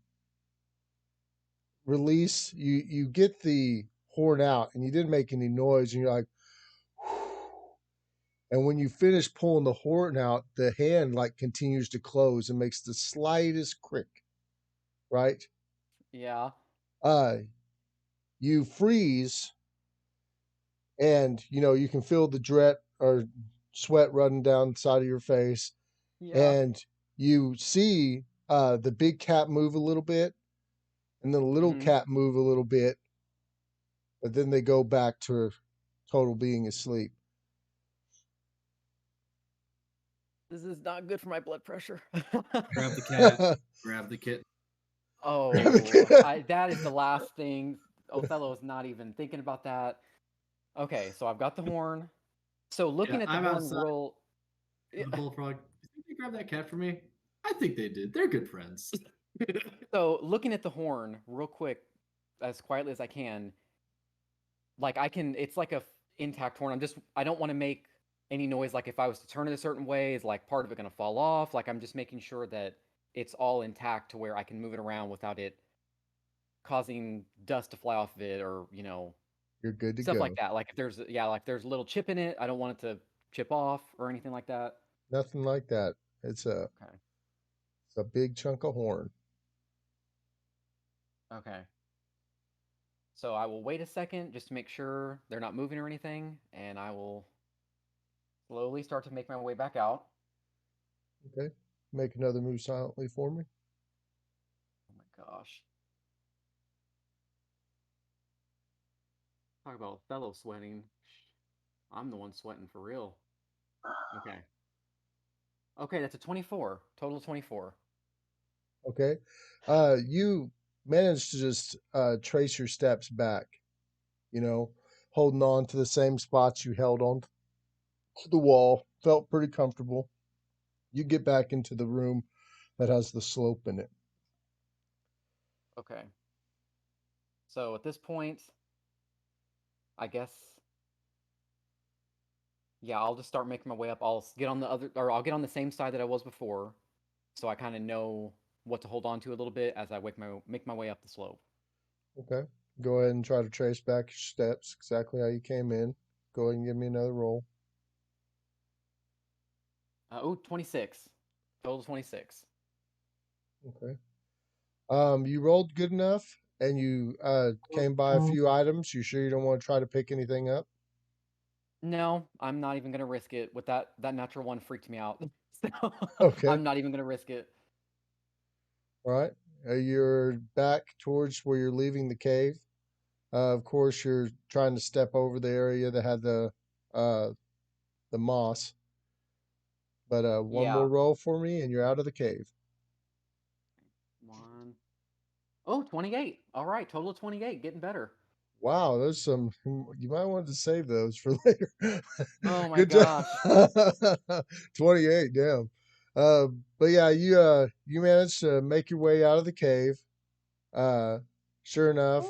release, you get the horn out and you didn't make any noise and you're like and when you finish pulling the horn out, the hand like continues to close and makes the slightest crick, right? Yeah. Uh you freeze and you can feel the dread or sweat running down the side of your face Yeah. and you see the big cat move a little bit and then the little Mm-hmm. cat move a little bit, but then they go back to total being asleep. This is not good for my blood pressure. Grab the cat. Grab the kitten. Oh, that is the last thing. Othello is not even thinking about that. Okay, so I've got the horn. So Yeah, looking at the I'm horn outside. real. The bullfrog. Did they grab that cat for me? I think they did. They're good friends. So looking at the horn real quick, as quietly as I can, like it's like a intact horn. I don't want to make any noise. Like if I was to turn it a certain way, is like part of it going to fall off? Like I'm just making sure that it's all intact to where I can move it around without it causing dust to fly off of it, or You're good to stuff go. like that. Like if there's a little chip in it, I don't want it to chip off or anything like that. Nothing like that. It's a Okay. it's a big chunk of horn. Okay. So I will wait a second just to make sure they're not moving or anything, and I will slowly start to make my way back out. Okay. Make another move silently for me. Oh my gosh. Talk about fellow sweating. I'm the one sweating for real. Okay. Okay, that's a 24. Total 24. Okay. You managed to just trace your steps back, you know, holding on to the same spots you held on to the wall. Felt pretty comfortable. You get back into the room that has the slope in it. Okay. So at this point, I guess, yeah, I'll just start making my way up. I'll get on the same side that I was before, so I kind of know what to hold on to a little bit as I make my way up the slope. Okay. Go ahead and try to trace back your steps exactly how you came in. Go ahead and give me another roll. 26. Total 26. Okay. You rolled good enough and you came by a few items. You sure you don't want to try to pick anything up? No, I'm not even gonna risk it. With that natural one freaked me out. So Okay. I'm not even gonna risk it. All right. You're back towards where you're leaving the cave. Of course, you're trying to step over the area that had uh, the moss. But one Yeah. more roll for me, and you're out of the cave. One. Oh, 28. All right, total of 28, getting better. Wow, there's some. You might want to save those for later. Oh my Good job. gosh. 28, damn. But yeah, you managed to make your way out of the cave. Sure enough,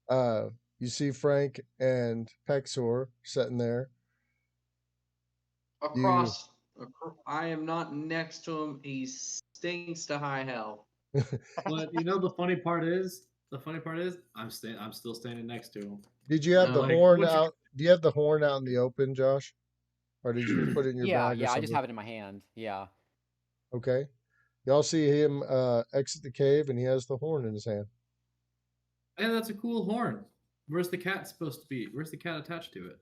uh, you see Frank and Pexor sitting there. Across, I am not next to him. He stinks to high hell. But you know the funny part is, I'm still standing next to him. Did you have the Like, horn out? Do you have the horn out in the open, Josh? Or did you put it in your Yeah, bag or yeah, I just something? have it in my hand. Yeah. Okay. Y'all see him exit the cave, and he has the horn in his hand. Hey, that's a cool horn. Where's the cat supposed to be? Where's the cat attached to it?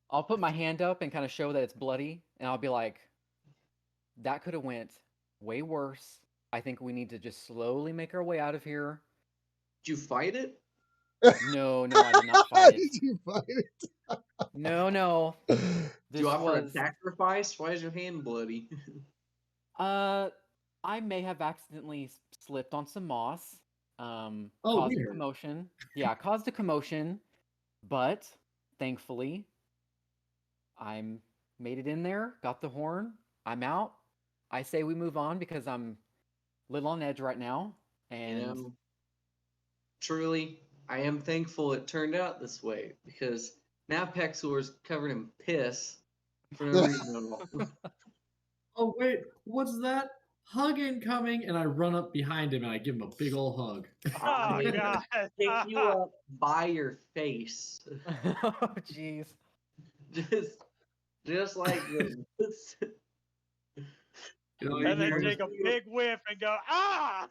I'll put my hand up and kind of show that it's bloody, and I'll be like, that could have went way worse. I think we need to just slowly make our way out of here. did you fight it? No, I did not fight it. Did you fight it? No. Did This you offer was a sacrifice? Why is your hand bloody? I may have accidentally slipped on some moss. Oh, Caused a weird. commotion. Yeah, caused a commotion, but thankfully I made it in there, got the horn. I'm out. I say we move on because I'm a little on edge right now. And You know, truly, I am thankful it turned out this way because now Pexor's covered in piss for no reason at all. Oh wait, what's that? Hug incoming, and I run up behind him and I give him a big old hug. Oh I God. pick you up by your face, oh jeez. just like this. You know, And then you're take a big whiff and go, ah!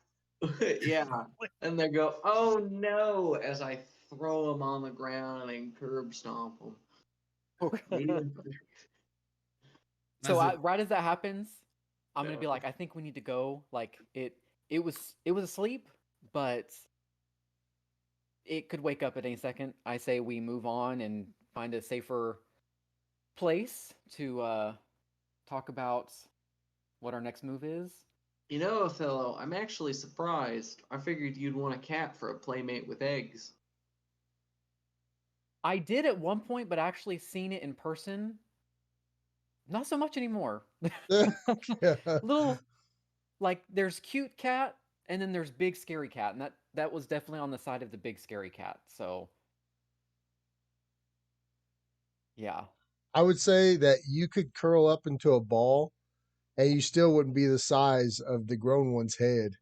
Yeah, and they go, "Oh no!" as I throw him on the ground and curb stomp him. So As right as that happens, I'm gonna be like, I think we need to go. Like it was asleep, but it could wake up at any second. I say we move on and find a safer place to talk about what our next move is. You know, Othello, I'm actually surprised. I figured you'd want a cat for a playmate with eggs. I did at one point, but actually seen it in person. Not so much anymore. Yeah. Little like there's cute cat and then there's big scary cat, and that was definitely on the side of the big scary cat. So yeah. I would say that you could curl up into a ball, and you still wouldn't be the size of the grown one's head.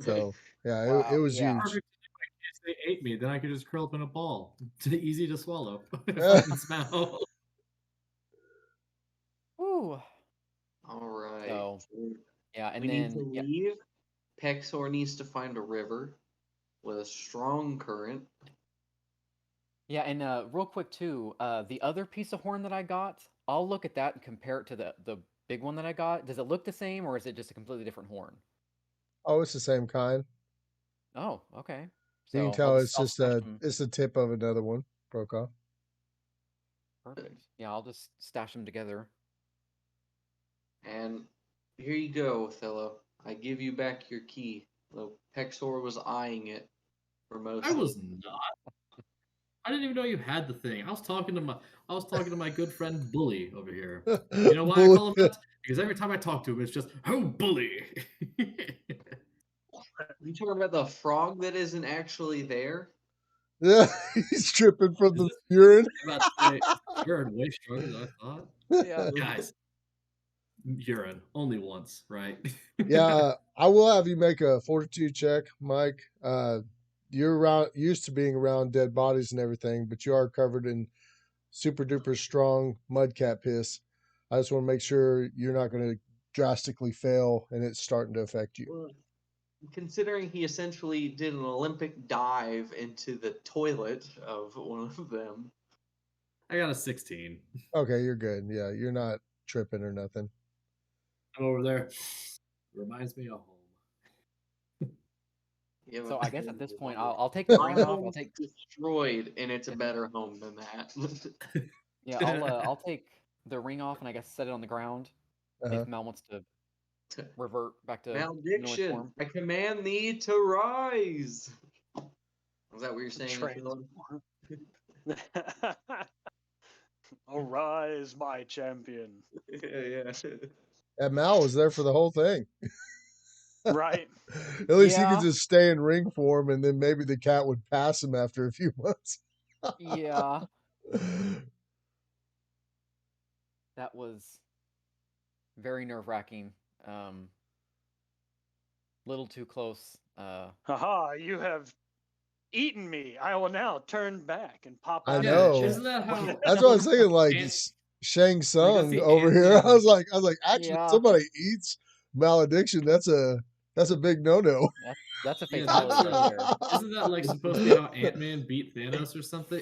So yeah, it Wow, was yeah. huge. perfect. If they ate me, then I could just curl up in a ball. It's easy to swallow. Smell. Ooh. All right. So yeah, and we need then to yeah, leave. Pexor needs to find a river with a strong current. yeah, and real quick too, the other piece of horn that I got, I'll look at that and compare it to the big one that I got. Does it look the same or is it just a completely different horn? Oh, it's the same kind. Oh, okay. You can So tell it's I'll just stash them. it's the tip of another one broke off. Perfect. Yeah, I'll just stash them together. And here you go, Othello. I give you back your key. Though Pexor was eyeing it for most I of was not. I didn't even know you had the thing. I was talking to my good friend Bully over here. You know why I call him that? Because every time I talk to him, it's just, "Oh, Bully." You talking about the frog that isn't actually there? Yeah, he's tripping from Is the this- urine. I'm about to say, urine way stronger than I thought. Yeah. Guys, urine only once, right? Yeah, I will have you make a fortitude check, Mike. You're around used to being around dead bodies and everything, but you are covered in super duper strong mud cat piss. I just want to make sure you're not going to drastically fail and it's starting to affect you. Well, considering he essentially did an Olympic dive into the toilet of one of them. I got a 16. Okay, you're good. Yeah, you're not tripping or nothing. I'm over there. Reminds me of home. Yeah, So but I guess at this point, I'll take the my ring off. I'll home's take destroyed, and it's a better home than that. yeah, I'll take the ring off and I guess set it on the ground Uh-huh. if Mel wants to revert back to Malediction! form. I command thee to rise. Is that what you're saying? Arise, my champion. Yeah. And Mal was there for the whole thing. Right. At least he Yeah. could just stay in ring form, and then maybe the cat would pass him after a few months. Yeah. That was very nerve-wracking. Little too close. Haha, you have eaten me. I will now turn back and pop I out. know. Isn't that how? That's what I was thinking. Like Shang Tsung the over here. Ant-Man. I was like, actually, Yeah. somebody eats malediction. That's a big no. That's a Yeah, fatality right there. Isn't that like supposed to be how Ant-Man beat Thanos or something?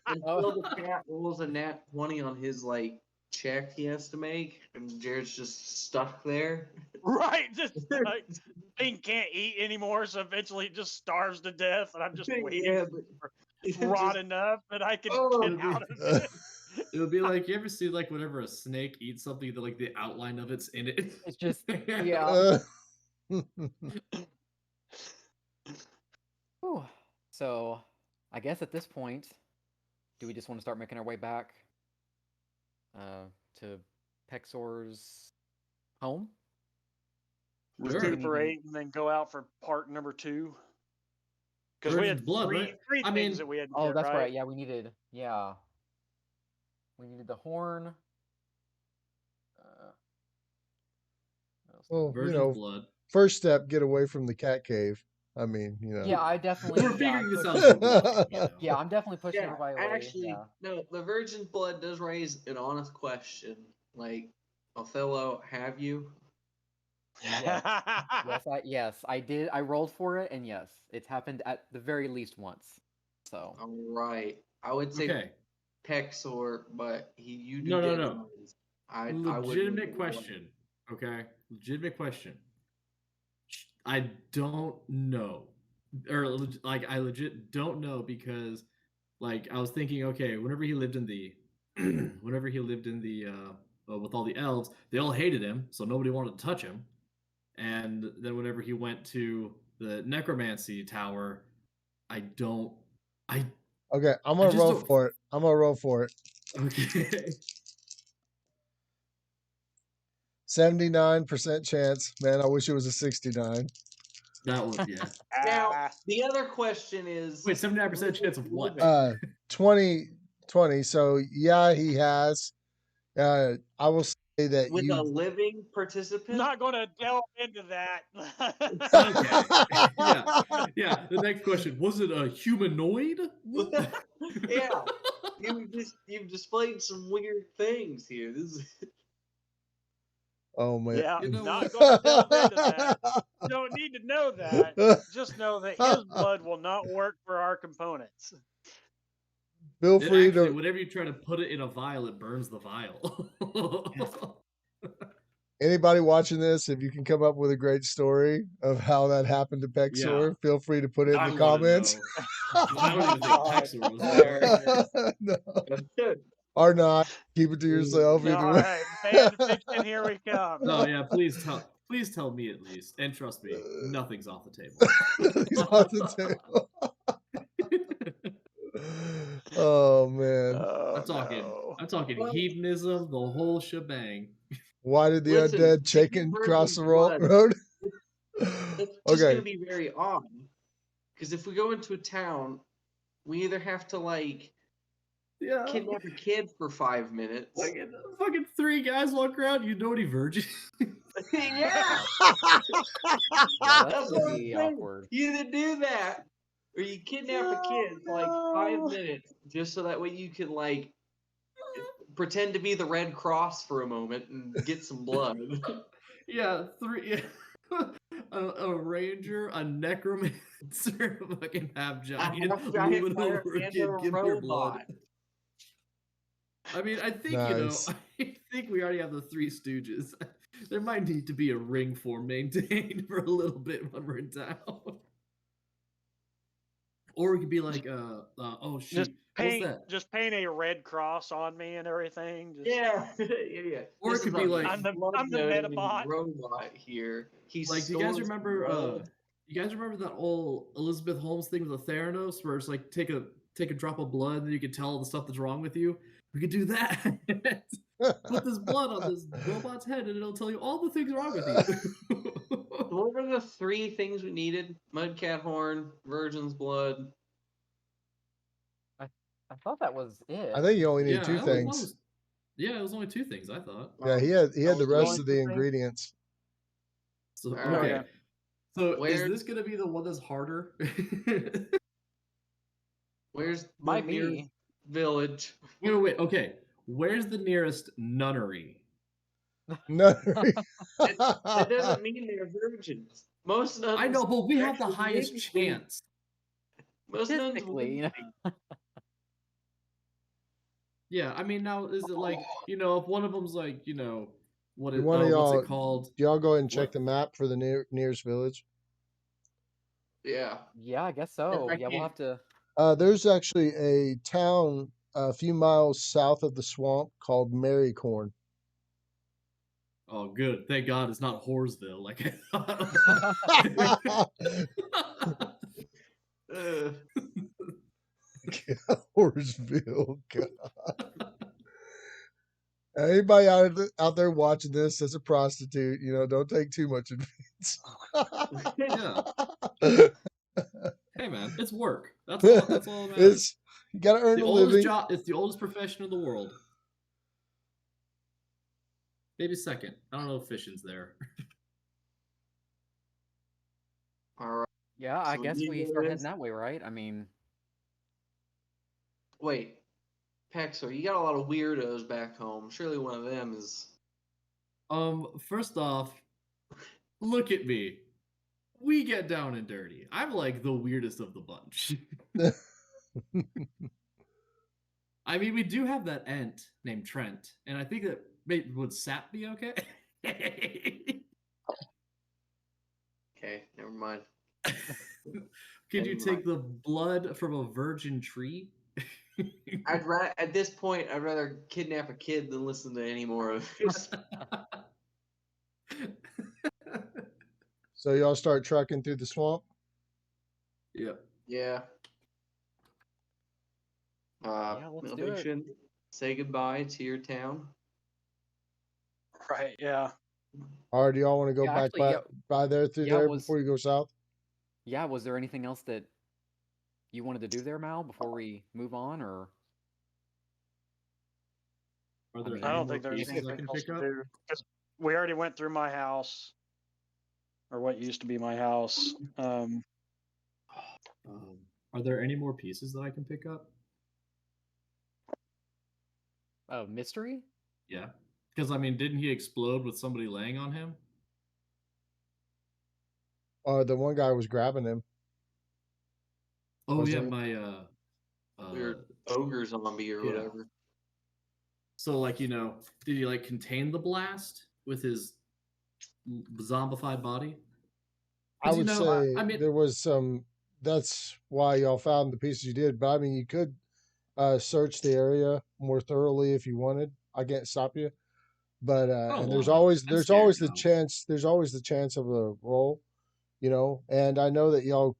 Until the cat rolls a nat 20 on his like check he has to make, and Jared's just stuck there. Right, just like thing can't eat anymore, so eventually it just starves to death, and I'm just waiting for rot enough that I can get out of it. It would be like, you ever see like whenever a snake eats something that like the outline of it's in it? It's just yeah. Whew. So I guess at this point, do we just want to start making our way back to Pexor's home? Recuperate and then go out for part number 2. Because we had blood, three things that we had to Oh, get, that's right. Yeah, we needed the horn. Well, Virgin blood. First step, get away from the cat cave. I mean, Yeah, I definitely. We're figuring this out. Yeah, I'm definitely pushing everybody away. Actually, no, the virgin blood does raise an honest question. Like, Othello, have you? Yes, I did. I rolled for it, and yes, it's happened at the very least once. So. All right, I would say Pexor, but you do. No. Legitimate question. Okay, legitimate question. I don't know, or like I legit don't know because, like, I was thinking, okay, whenever he lived in the, with all the elves, they all hated him, so nobody wanted to touch him. And then whenever he went to the necromancy tower, Okay, I'm gonna roll for it. Okay. 79% chance. Man, I wish it was a 69. That was, yeah. Now, the other question is... Wait, 79% chance of what? 20. So, yeah, he has. I will say that with a living participant? Not going to delve into that. Okay. Yeah. The next question, was it a humanoid? Yeah. You've displayed some weird things here. This is... Oh man. Yeah, not going to delve into that. You don't need to know that. Just know that his blood will not work for our components. Feel free to. Whenever you try to put it in a vial, it burns the vial. Anybody watching this, if you can come up with a great story of how that happened to Pexor, feel free to put it in the comments. I don't even think Pexor was there. No. Or not. Keep it to yourself. All right, fan fiction, here we come. No, yeah, please tell me at least. And trust me, nothing's off the table. Nothing's off the table. Oh man. I'm talking hedonism, the whole shebang. Why did the undead chicken cross the road? It's just going to be very odd. Because if we go into a town, we either have to, like, kidnap a kid for 5 minutes. Like, fucking 3 guys walk around, you know any virgins? Yeah! That would be awkward. You either do that, or you kidnap a kid for, like, 5 minutes, just so that way you can, like, pretend to be the Red Cross for a moment and get some blood. Yeah, 3. Yeah. A ranger, a necromancer, a fucking half-giant, moving over a kid, give your blood. I mean, I think, I think we already have the 3 Stooges. There might need to be a ring form maintained for a little bit when we're in town. Or it could be like, oh shoot, what's that? Just paint a red cross on me and everything. Just... Yeah, yeah. Or it could be like, I'm the Metabot robot here. He's like, do you guys remember? You guys remember that old Elizabeth Holmes thing with the Theranos, where it's like take a drop of blood, and then you can tell the stuff that's wrong with you. We could do that. Put this blood on this robot's head, and it'll tell you all the things wrong with you. What were the 3 things we needed? Mudcat horn, virgin's blood. I thought that was it. I think you only need 2 things. Yeah, it was only 2 things, I thought. Yeah, he had the rest of the ingredients. So, okay. So is this gonna be the one that's harder? Where's the nearest village? Wait. Okay, where's the nearest nunnery? Nunnery. That doesn't mean they're virgins. Most nuns. I know, but we have the highest chance. Most nuns. Yeah, I mean, now is it like, if one of them's like, what's it called? Do y'all go ahead and check the map for the nearest village? Yeah. Yeah, I guess so. Yeah, we'll have to. There's actually a town a few miles south of the swamp called Marycorn. Oh, good. Thank God it's not Horseville. Like Horseville, God. Anybody out there watching this as a prostitute, don't take too much advance. Yeah. Hey man, it's work. That's all that matters. You gotta earn a living. It's the oldest profession in the world. Maybe second. I don't know if fishing's there. All right. Yeah, I guess we start heading that way, right? I mean, wait, Pexor, you got a lot of weirdos back home. Surely one of them is. First off, look at me. We get down and dirty. I'm like the weirdest of the bunch. I mean, we do have that ent named Trent, and I think that would Sap be okay? Okay, never mind. Could you take the blood from a virgin tree? At this point, I'd rather kidnap a kid than listen to any more of this. So y'all start trucking through the swamp? Yep. Yeah. Let's do it. Say goodbye to your town. Right, yeah. Or do y'all want to go back by there through there before you go south? Yeah, was there anything else that you wanted to do there, Mal, before we move on, or? Are there I don't think there's anything else to do. Because we already went through my house, or what used to be my house. Are there any more pieces that I can pick up? Oh, mystery? Yeah. Because, I mean, didn't he explode with somebody laying on him? The one guy was grabbing him. Oh, yeah, my... weird ogre zombie or whatever. So, like, did he, like, contain the blast with his zombified body? I would say there was some... That's why y'all found the pieces you did. But, I mean, you could search the area more thoroughly if you wanted. I can't stop you. But and there's always the chance of a roll, and I know that y'all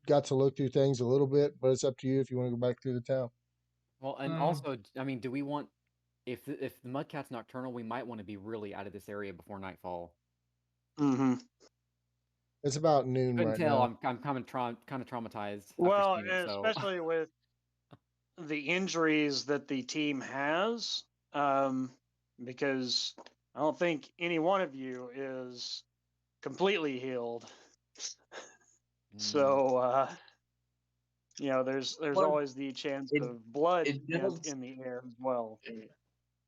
got to look through things a little bit, but it's up to you if you want to go back through the town. Well, and also, I mean, do we want, if the Mudcat's nocturnal, we might want to be really out of this area before nightfall. Mm-hmm. It's about noon right now. I'm kind of traumatized. Well, especially with the injuries that the team has, because I don't think any one of you is completely healed. So, there's always the chance of blood in the air as well.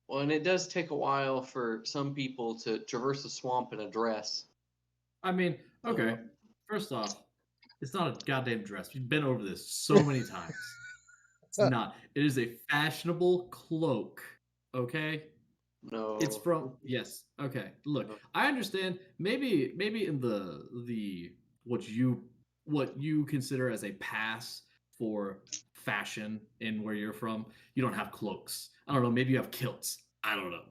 Well, and it does take a while for some people to traverse the swamp in a dress. I mean, okay. First off, it's not a goddamn dress. We've been over this so many times. It's not. It is a fashionable cloak. Okay? No. It's from yes. Okay. Look, I understand. Maybe in the what you consider as a pass for fashion in where you're from. You don't have cloaks. I don't know. Maybe you have kilts. I don't know.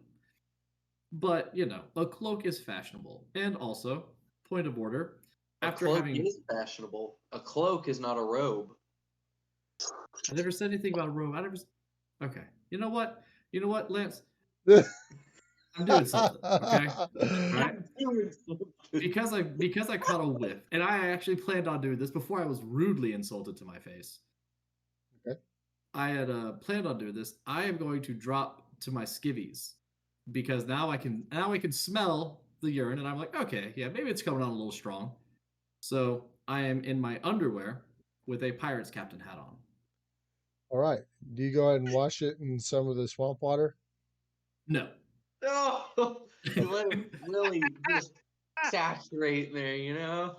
But a cloak is fashionable, and also point of order. A cloak is fashionable. A cloak is not a robe. I never said anything about a robe. Okay. You know what, Lance? I'm doing something. Okay. Right. Because I caught a whiff, and I actually planned on doing this before I was rudely insulted to my face. Okay. I had planned on doing this. I am going to drop to my skivvies because now I can smell the urine, and I'm like, okay, yeah, maybe it's coming on a little strong. So I am in my underwear with a pirate's captain hat on. All right. Do you go ahead and wash it in some of the swamp water? No. Oh, you let it really just saturate there,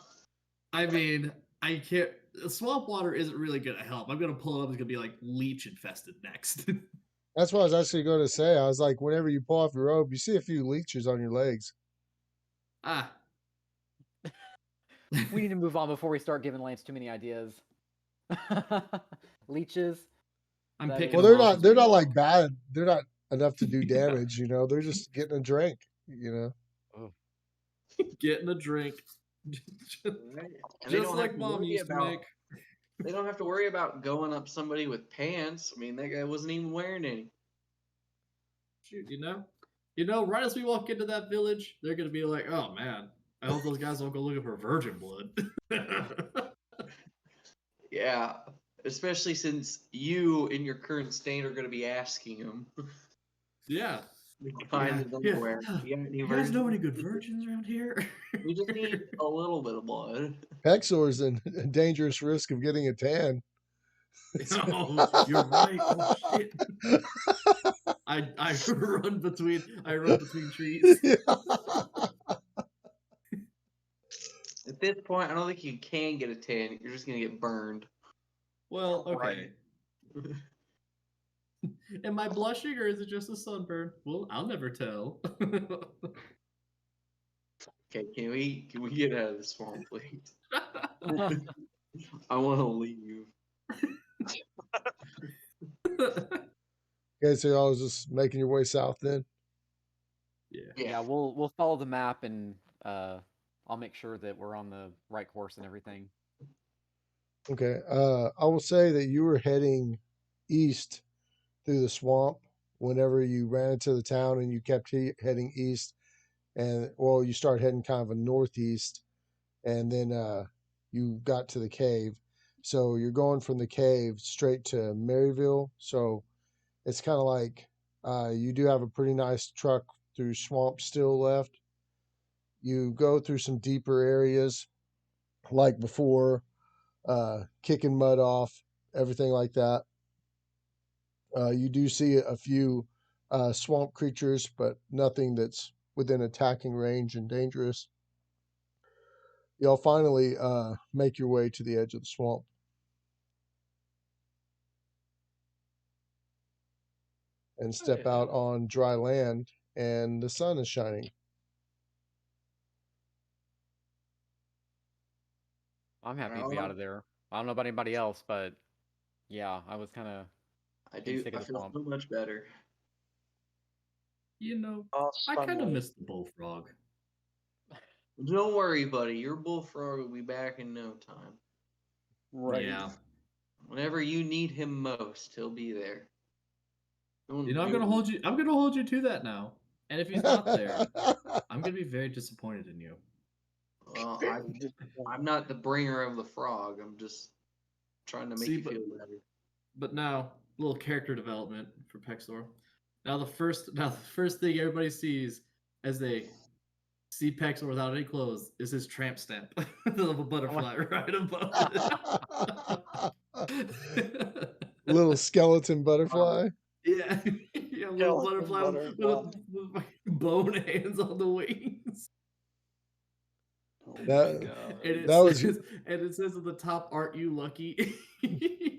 I mean, I can't. Swamp water isn't really going to help. I'm going to pull it up. It's going to be like leech infested next. That's what I was actually going to say. I was like, whenever you pull off your robe, you see a few leeches on your legs. We need to move on before we start giving Lance too many ideas. Leeches. I'm picking. Well, they're not like bad. They're not enough to do damage. They're just getting a drink. Getting a drink. Just like Mom used to make. They don't have to worry about going up somebody with pants. I mean, that guy wasn't even wearing any. Shoot, right as we walk into that village, they're gonna be like, "Oh man, I hope those guys don't go looking for virgin blood." Yeah, especially since you, in your current state, are going to be asking them. Yeah. Underwear. You guys know any good virgins around here? We just need a little bit of blood. Pexor's in dangerous risk of getting a tan. Oh, you're right. Oh shit. I run between trees. Yeah. At this point, I don't think you can get a tan. You're just gonna get burned. Well, okay. Right. Am I blushing or is it just a sunburn? Well, I'll never tell. Okay, can we get out of the swamp, please? I want to leave. Okay, so y'all was just making your way south then? Yeah. We'll follow the map, and I'll make sure that we're on the right course and everything. Okay. I will say that you were heading east through the swamp whenever you ran into the town, and you kept heading east, and you start heading kind of a northeast, and then you got to the cave. So you're going from the cave straight to Maryville. So it's kind of like you do have a pretty nice truck through swamp still left. You go through some deeper areas like before, kicking mud off, everything like that. You do see a few swamp creatures, but nothing that's within attacking range and dangerous. Y'all finally make your way to the edge of the swamp. And step out on dry land, and the sun is shining. I'm happy to be out of there. I don't know about anybody else, but yeah, I was kind of. I feel so much better. I kind of miss the bullfrog. Don't worry, buddy. Your bullfrog will be back in no time. Right. Yeah. Whenever you need him most, he'll be there. I'm gonna hold you. I'm gonna hold you to that now. And if he's not there, I'm gonna be very disappointed in you. Well, I'm not the bringer of the frog. I'm just trying to make you feel better. But now, a little character development for Pexor. Now the first thing everybody sees as they see Pexor without any clothes is his tramp stamp. The little butterfly right above it. Little skeleton butterfly. Yeah, little butterfly with bone hands on the wings. And it says at the top, "Aren't you lucky?"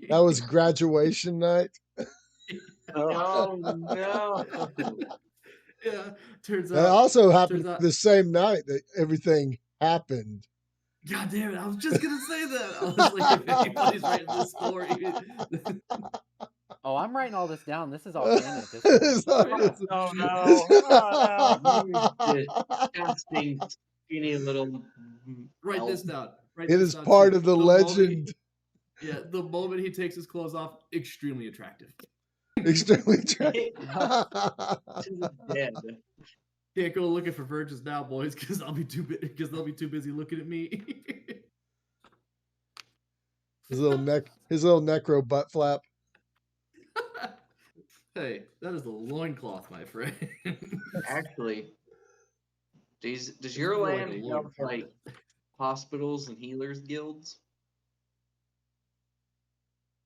That was graduation night. Oh no! Yeah, turns out. That also happened the same night that everything happened. God damn it! I was just gonna say that. I was like, if anybody's writing this story, Oh, I'm writing all this down. This is all canon at this point. Oh no! Oh no! Disgusting, skinny little. write this down. Write It this is down part too. of the moment legend. the moment he takes his clothes off, extremely attractive. Extremely attractive. To the dead. Can't go looking for virgins now, boys, because they'll be too busy looking at me. His little necro butt flap. Hey, that is the loincloth, my friend. Actually, does It's your more land like a have loincloth. like hospitals and healers guilds?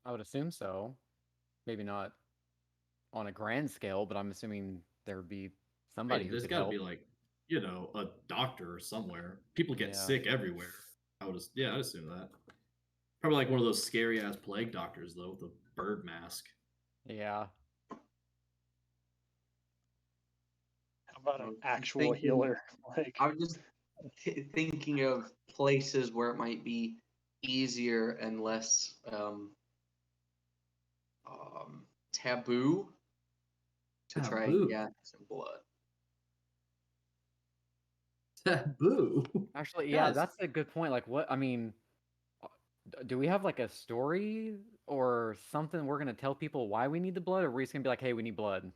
I would assume so. Maybe not on a grand scale, but I'm assuming there would be somebody who There's could got to help. be like, a doctor somewhere. People get sick everywhere. I'd assume that. Probably like one of those scary ass plague doctors though, with the bird mask. Yeah. How about an actual healer? Like, I was just thinking of places where it might be easier and less taboo to try and get some blood. Taboo. Actually, yeah, Yes. that's a good point. Like, what? I mean, do we have like a story or something we're gonna tell people why we need the blood, or are we just gonna be like, hey, we need blood?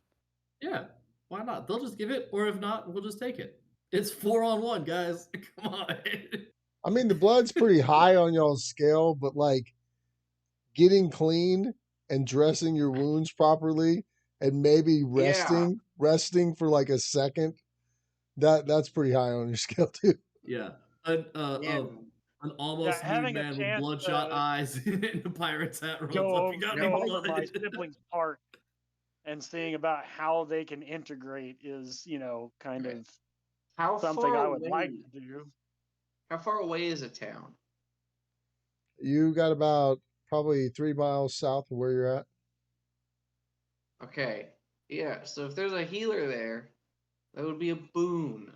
Yeah, why not? They'll just give it, or if not, we'll just take it. It's 4-on-1, guys. Come on. I mean, the blood's pretty high on y'all's scale, but like getting clean and dressing your wounds properly and maybe resting for like a second, that's pretty high on your scale too. Yeah. An almost nude having a man with chance bloodshot to eyes and a pirate's hat rolls go up. You got go any over my blood? siblings' part and seeing about how they can integrate is, kind of How something far I would like away? to do. How far away is a town? You got about probably 3 miles south of where you're at. Okay. Yeah, so if there's a healer there, that would be a boon.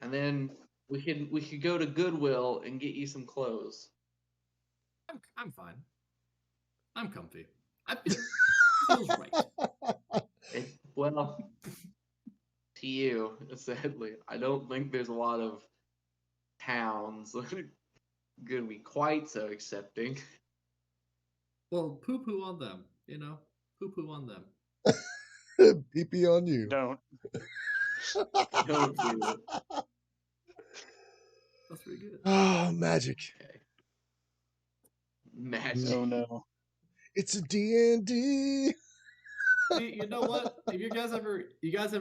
And then we could go to Goodwill and get you some clothes. I'm fine. I'm comfy. It feels right. Well, to you, sadly, I don't think there's a lot of towns that are gonna be quite so accepting. Well, poo-poo on them, Poo-poo on them. PP on you. Don't. Don't do it. That's pretty good. Oh, magic. Okay. Magic. Oh no. It's a D&D. See, you know what? Have you guys ever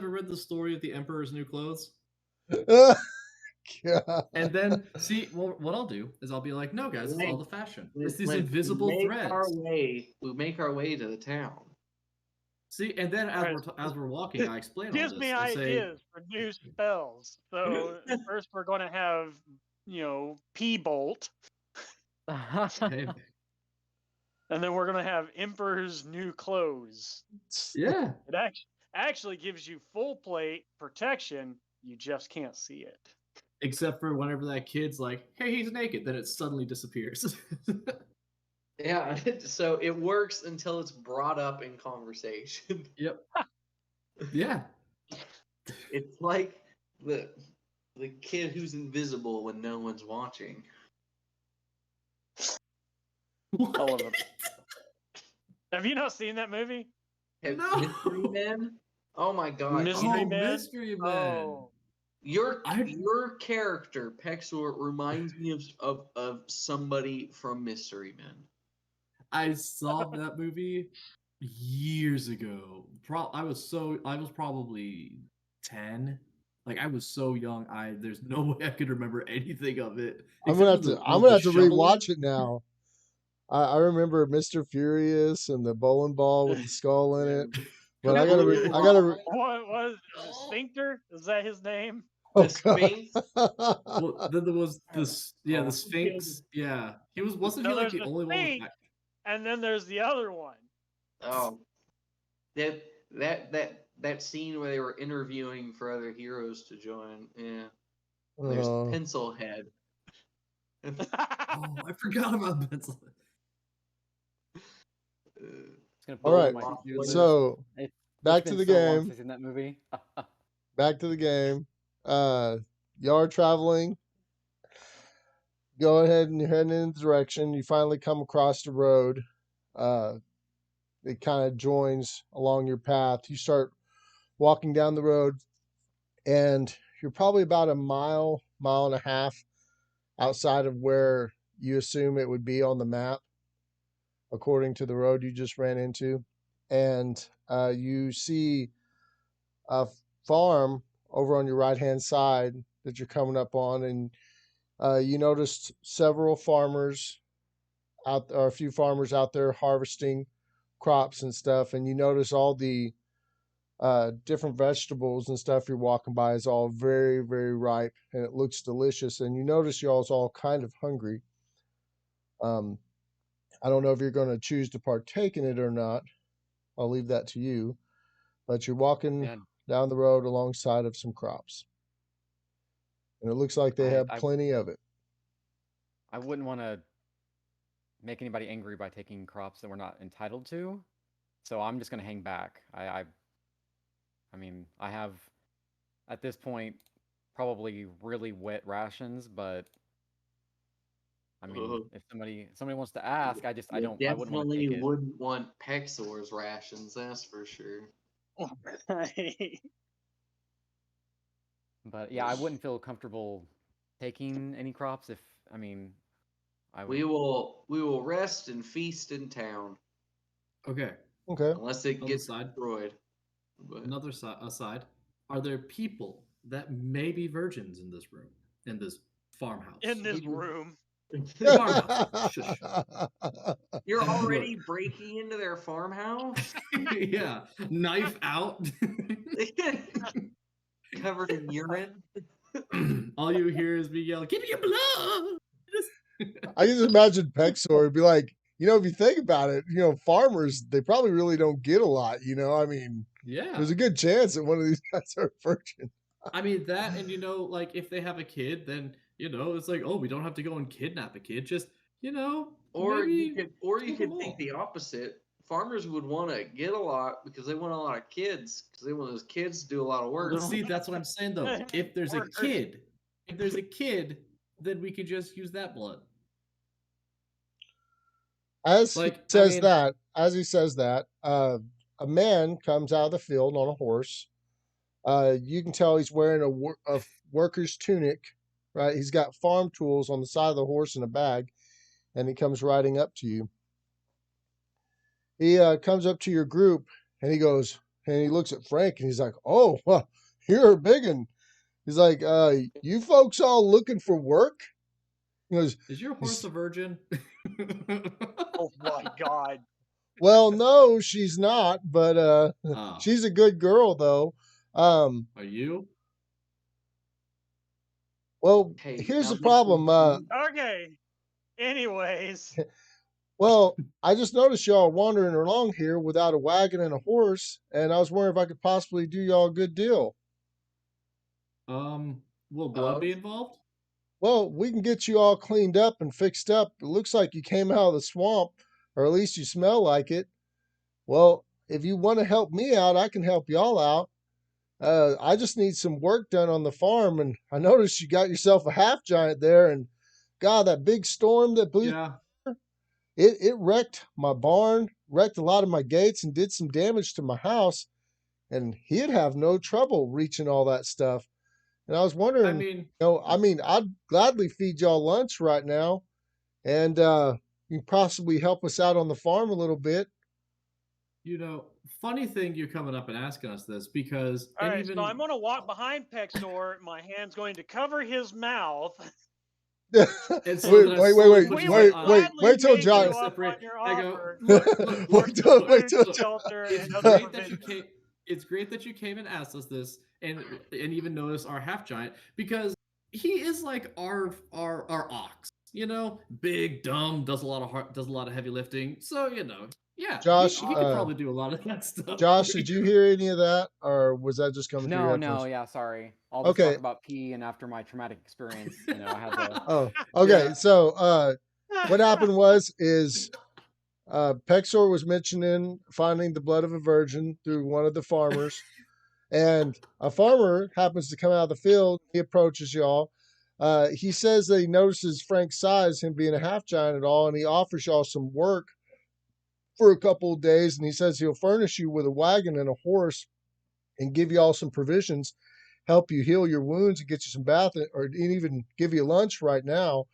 read the story of the Emperor's New Clothes? God. And then see, well, what I'll do is I'll be like, no, guys, it's all the fashion. It's these Like, invisible we threads. make our way to the town. See, and then as we're walking, I explain all this. Gives me I say, ideas for new spells. So first we're going to have, P-Bolt, hey, and then we're going to have Emperor's New Clothes. yeah, It actually gives you full plate protection. You just can't see it. except for whenever that kid's like, hey, he's naked, then it suddenly disappears. Yeah, so it works until it's brought up in conversation. Yep. Yeah. It's like the kid who's invisible when no one's watching. What? I love it. Have you not seen that movie? No. Mystery Men? Oh my god. Mystery Man? Mystery Man. Oh. Your character, Pexor, reminds me of somebody from Mystery Men. I saw that movie years ago. I was probably 10. Like I was so young. There's no way I could remember anything of it. I'm gonna have to rewatch it now. I remember Mr. Furious and the bowling ball with the skull in it. But I gotta What was Sphincter? Is that his name? The Sphinx? Well, then there was this, the Sphinx. Yeah, wasn't he like the only one with that? And then there's the other one. Oh, that scene where they were interviewing for other heroes to join. Yeah. There's Pencil Head. Oh, I forgot about Pencil Head. All right, so back to the game. Since I've seen that movie. Back to the game. Y'all are traveling. Go ahead and you're heading in the direction. You finally come across the road. It kind of joins along your path. You start walking down the road, and you're probably about a mile and a half outside of where you assume it would be on the map, according to the road you just ran into. And you see a farm over on your right hand side that you're coming up on, and you noticed several farmers out, or a few farmers out there harvesting crops and stuff, and you notice all the different vegetables and stuff you're walking by is all very, very ripe, and it looks delicious. And you notice y'all's all kind of hungry. I don't know if you're going to choose to partake in it or not. I'll leave that to you. But you're walking down the road alongside of some crops, and it looks like they have plenty of it. I wouldn't want to make anybody angry by taking crops that we're not entitled to, so I'm just going to hang back. I mean, I have, at this point, probably really wet rations, but I mean, if somebody wants to ask, I wouldn't want to take it. Definitely wouldn't want Pexor's rations, that's for sure. But yeah, I wouldn't feel comfortable taking any crops if, I mean, we will rest and feast in town. Okay. Unless it gets destroyed. Another aside, are there people that may be virgins in this room, in this farmhouse? In this room. Farmhouse. Shush. You're already breaking into their farmhouse? Yeah. Knife out. Covered in urine. All you hear is me yell, "Give me your blood!" I can just imagine Pexor would be like, if you think about it, farmers, they probably really don't get a lot, I mean, there's a good chance that one of these guys are virgin. I mean, that, and like, if they have a kid, then, it's like, oh, we don't have to go and kidnap a kid, just, Or you could think the opposite. Farmers would want to get a lot because they want a lot of kids, because they want those kids to do a lot of work. See, that's what I'm saying, though. If there's a kid, then we could just use that blood. As he says that, a man comes out of the field on a horse. You can tell he's wearing a worker's tunic, right? He's got farm tools on the side of the horse in a bag, and he comes riding up to you. He comes up to your group, and he goes, and he looks at Frank, and he's like, "Oh, well, you're a big one." He's like, "You folks all looking for work?" He goes, "Is your horse a virgin?" Oh my God. Well, no, she's not, but she's a good girl, though. Are you? Well, here's the problem. Okay. Anyways. Well, I just noticed y'all wandering along here without a wagon and a horse, and I was wondering if I could possibly do y'all a good deal. Will blood be involved? Well, we can get you all cleaned up and fixed up. It looks like you came out of the swamp, or at least you smell like it. Well, if you want to help me out, I can help y'all out. I just need some work done on the farm, and I noticed you got yourself a half giant there, and God, that big storm that blew, it wrecked my barn, wrecked a lot of my gates, and did some damage to my house, and he'd have no trouble reaching all that stuff. And I was wondering, I'd gladly feed y'all lunch right now, and you can possibly help us out on the farm a little bit. Funny thing you're coming up and asking us this, because... All right, so I'm going to walk behind Pexor. My hand's going to cover his mouth. Wait till John... It's great that you came and asked us this, and even noticed our half giant, because he is like our ox. big, dumb, does a lot of heavy lifting. So yeah, Josh, he could probably do a lot of that stuff. Josh, did you hear any of that, or was that just coming through your headphones? No, yeah, sorry. All this Okay. talk about pee, and after my traumatic experience, I had to. Oh, okay. Yeah. So, what happened was Pexor was mentioning finding the blood of a virgin through one of the farmers, and a farmer happens to come out of the field. He approaches y'all. He says that he notices Frank's size, him being a half giant at all, and he offers y'all some work for a couple of days. And he says he'll furnish you with a wagon and a horse and give you all some provisions, help you heal your wounds and get you some bath, or even give you lunch right now.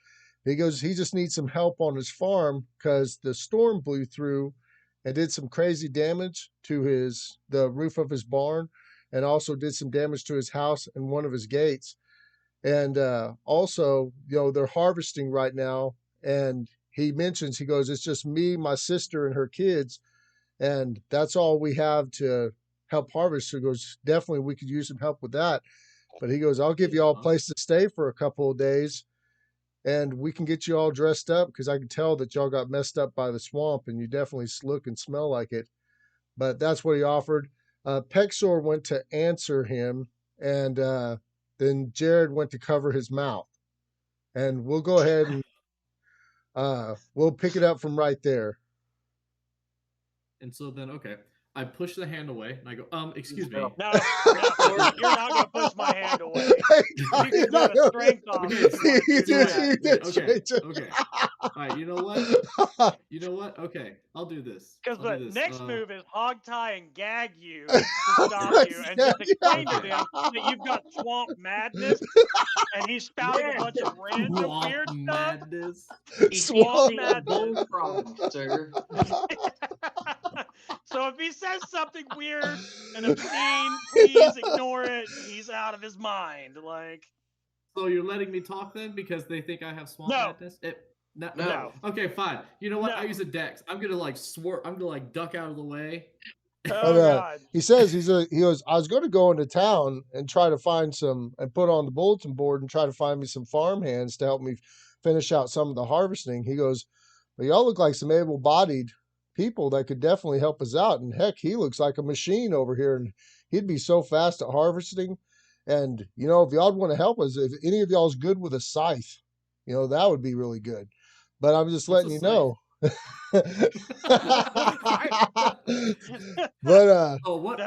He goes, he just needs some help on his farm because the storm blew through and did some crazy damage to the roof of his barn, and also did some damage to his house and one of his gates. And also, they're harvesting right now. And he goes, it's just me, my sister, and her kids, and that's all we have to help harvest. So he goes, definitely we could use some help with that. But he goes, I'll give you all a place to stay for a couple of days, and we can get you all dressed up because I can tell that y'all got messed up by the swamp, and you definitely look and smell like it. But that's what he offered. Pexor went to answer him, and then Jared went to cover his mouth. And we'll go ahead and we'll pick it up from right there. And so then, okay, I push the hand away and I go, excuse me. No, you're not going to push my hand away. You can go to strength off. Okay. All right, you know what? Okay, I'll do this. Because the next move is hog tie and gag you to stop you, and just explain to them that you've got swamp madness, and he's spouting a bunch of random weird madness. Swamp madness. Sir. So if he says something weird and obscene, please ignore it. He's out of his mind. So you're letting me talk then because they think I have swamp madness? No. Okay, fine. You know what? I use a dex. I'm gonna swerve. I'm gonna duck out of the way. Oh God. He says he goes, I was going to go into town and try to find some and put on the bulletin board and try to find me some farm hands to help me finish out some of the harvesting. He goes, well, y'all look like some able-bodied people that could definitely help us out. And heck, he looks like a machine over here, and he'd be so fast at harvesting. And if y'all want to help us, if any of y'all's good with a scythe, that would be really good. But I'm just letting you know. But what?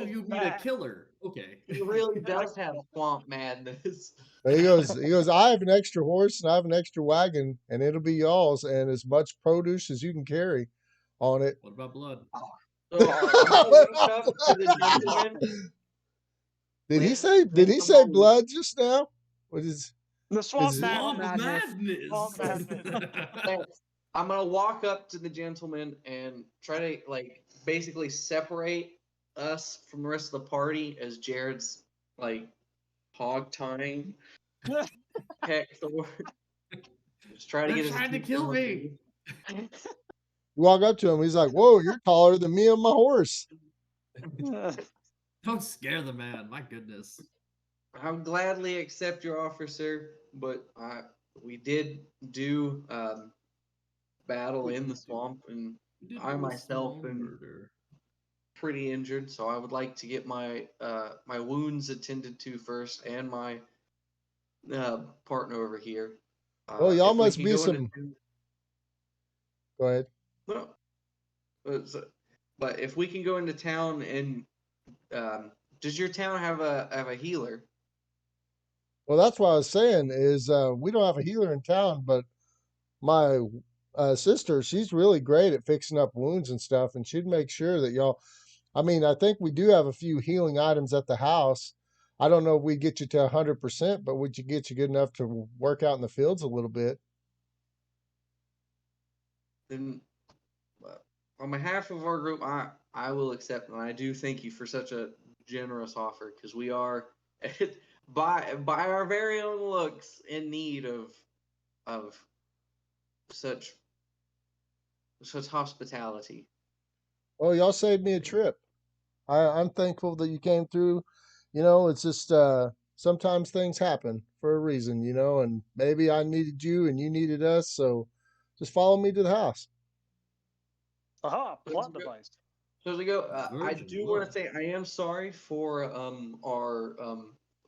You mean a killer? Okay. He really does have swamp madness. He goes, I have an extra horse and I have an extra wagon, and it'll be y'all's, and as much produce as you can carry on it. What about blood? Did he say blood just now? What is the swamp madness? I'm gonna walk up to the gentleman and try to basically separate us from the rest of the party as Jared's hog tying Hector. Just try to get trying to kill me. You walk up to him, he's like, whoa, you're taller than me on my horse. Don't scare the man, my goodness. I'll gladly accept your offer, sir, but we did do battle in the swamp, and I myself am pretty injured, so I would like to get my my wounds attended to first, and my partner over here. Well, y'all must be some. Go ahead. No, but if we can go into town, and does your town have a healer? Well, that's what I was saying is we don't have a healer in town, but my sister, she's really great at fixing up wounds and stuff, and she'd make sure that y'all. I mean, I think we do have a few healing items at the house. I don't know if we get you to 100%, but would you get you good enough to work out in the fields a little bit? Then, on behalf of our group, I will accept, and I do thank you for such a generous offer, because we are, by our very own looks, in need of such hospitality. Well, y'all saved me a trip. I'm thankful that you came through. It's just sometimes things happen for a reason, and maybe I needed you and you needed us, so just follow me to the house. Aha, plot device. So as we go, I Virgin do want blood. to say I am sorry for our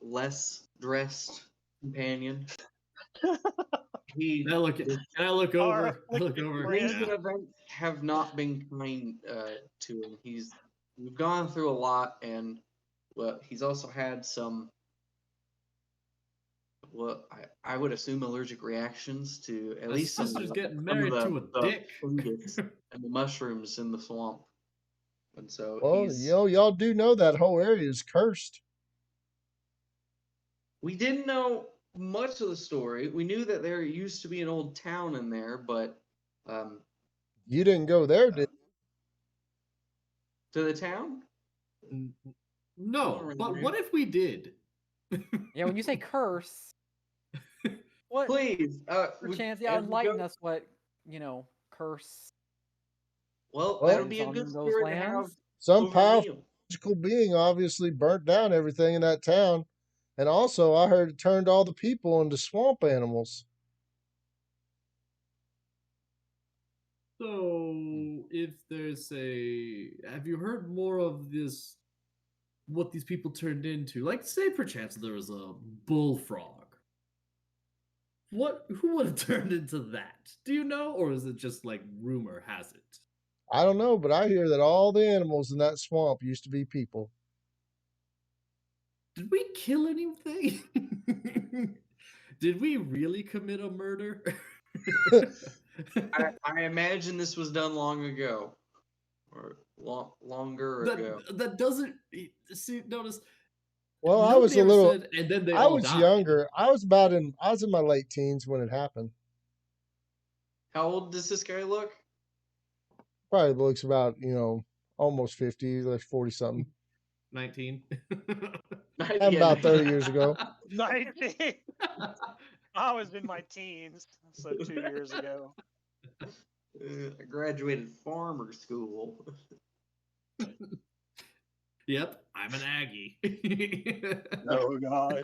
less dressed companion. He Can I look? Can I look Our over? I look over. friend. recent Yeah. events have not been kind to him. We've gone through a lot, and he's also had some I would assume allergic reactions to at My least sister's getting some of married to a the dick. fungus and the mushrooms in the swamp, and so Well, y'all do know that whole area is cursed. we didn't know much of the story. We knew that there used to be an old town in there, but You didn't go there, did to the town? No, but what if we did? Yeah, when you say curse, what Please, perchance? as Yeah, we enlighten go- us. What curse Well, Well, that'll is be a on good those story to have lands? some over a powerful meal. magical being obviously burnt down everything in that town. And also, I heard it turned all the people into swamp animals. So, if there's have you heard more of this? What these people turned into? Like, say, perchance there was a bullfrog. Who would have turned into that? Do you know, or is it just like rumor has it? I don't know, but I hear that all the animals in that swamp used to be people. Did we kill anything? Did we really commit a murder? I imagine this was done long ago, or longer ago. that doesn't see. Notice Well, nobody ever said, and then they I all was died. younger. I was in my late teens when it happened. How old does this guy look? Probably looks about, almost 50, like 40 something. 19. About 30 years ago. 19. I was in my teens, so 2 years ago. I graduated farmer school. Yep, I'm an Aggie. Oh God!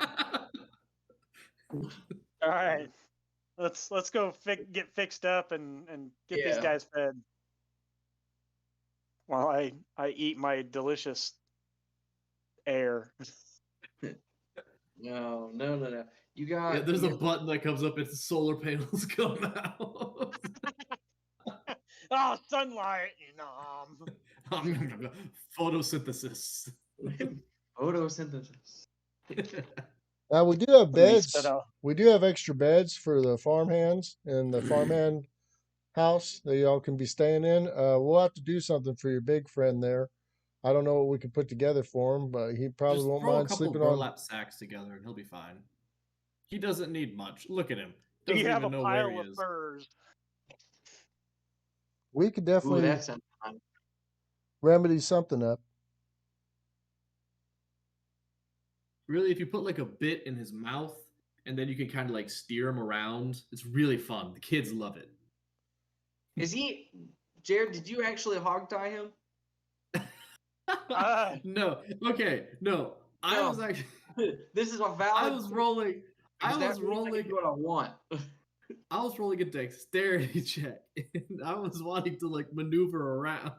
All right, let's go get fixed up and get these guys fed while I eat my delicious air. No. You Yeah, got. there's a button that comes up and solar panels come out. Oh, sunlight! Photosynthesis. Photosynthesis. Now we do have beds. We do have extra beds for the farmhands in the farmhand house that y'all can be staying in. We'll have to do something for your big friend there. I don't know what we can put together for him, but he probably Just won't throw a mind couple sleeping on. burlap sacks together and he'll be fine. He doesn't need much. Look at him. Do Doesn't you have a even know where he pile of is. furs? We could Ooh, definitely that sounds fun. remedy something up. Really, if you put like a bit in his mouth and then you can kind of like steer him around, it's really fun. The kids love it. Is he, Jared? Did you actually hog tie him? No. Okay. No. I was actually. This is a valid. I was rolling. I was rolling. What I want. I was rolling a dexterity check, and I was wanting to like maneuver around.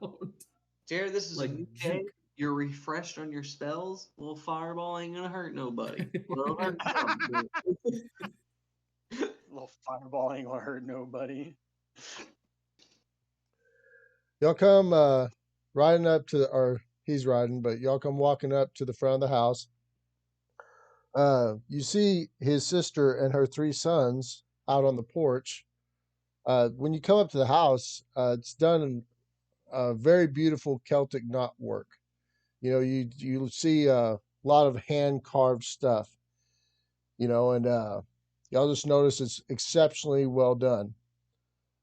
Jared, this is Like a new day. You're refreshed on your spells. A little fireball ain't gonna hurt nobody. Well, it'll hurt some, but- Little fireball ain't gonna hurt nobody. Y'all come riding up to, or he's riding, but y'all come walking up to the front of the house. You see his sister and her 3 sons out on the porch. When you come up to the house, it's done in very beautiful Celtic knotwork. You see a lot of hand carved stuff. And y'all just notice it's exceptionally well done.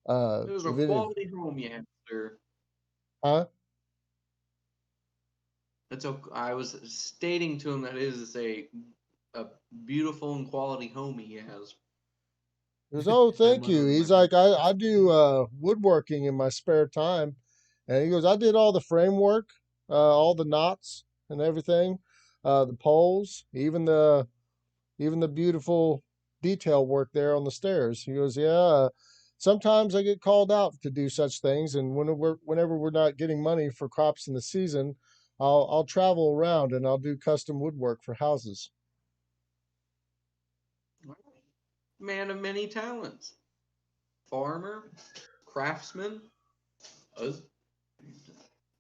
It was a quality home you had, sir. Huh? That's okay. I was stating to him that it is a beautiful and quality home he has. He goes, oh, thank you. He's like, I do woodworking in my spare time. And he goes, I did all the framework, all the knots and everything, the poles, even the even the beautiful detail work there on the stairs. He goes, yeah, sometimes I get called out to do such things, and whenever we're not getting money for crops in the season, I'll travel around and I'll do custom woodwork for houses. Man of many talents. Farmer, craftsman. You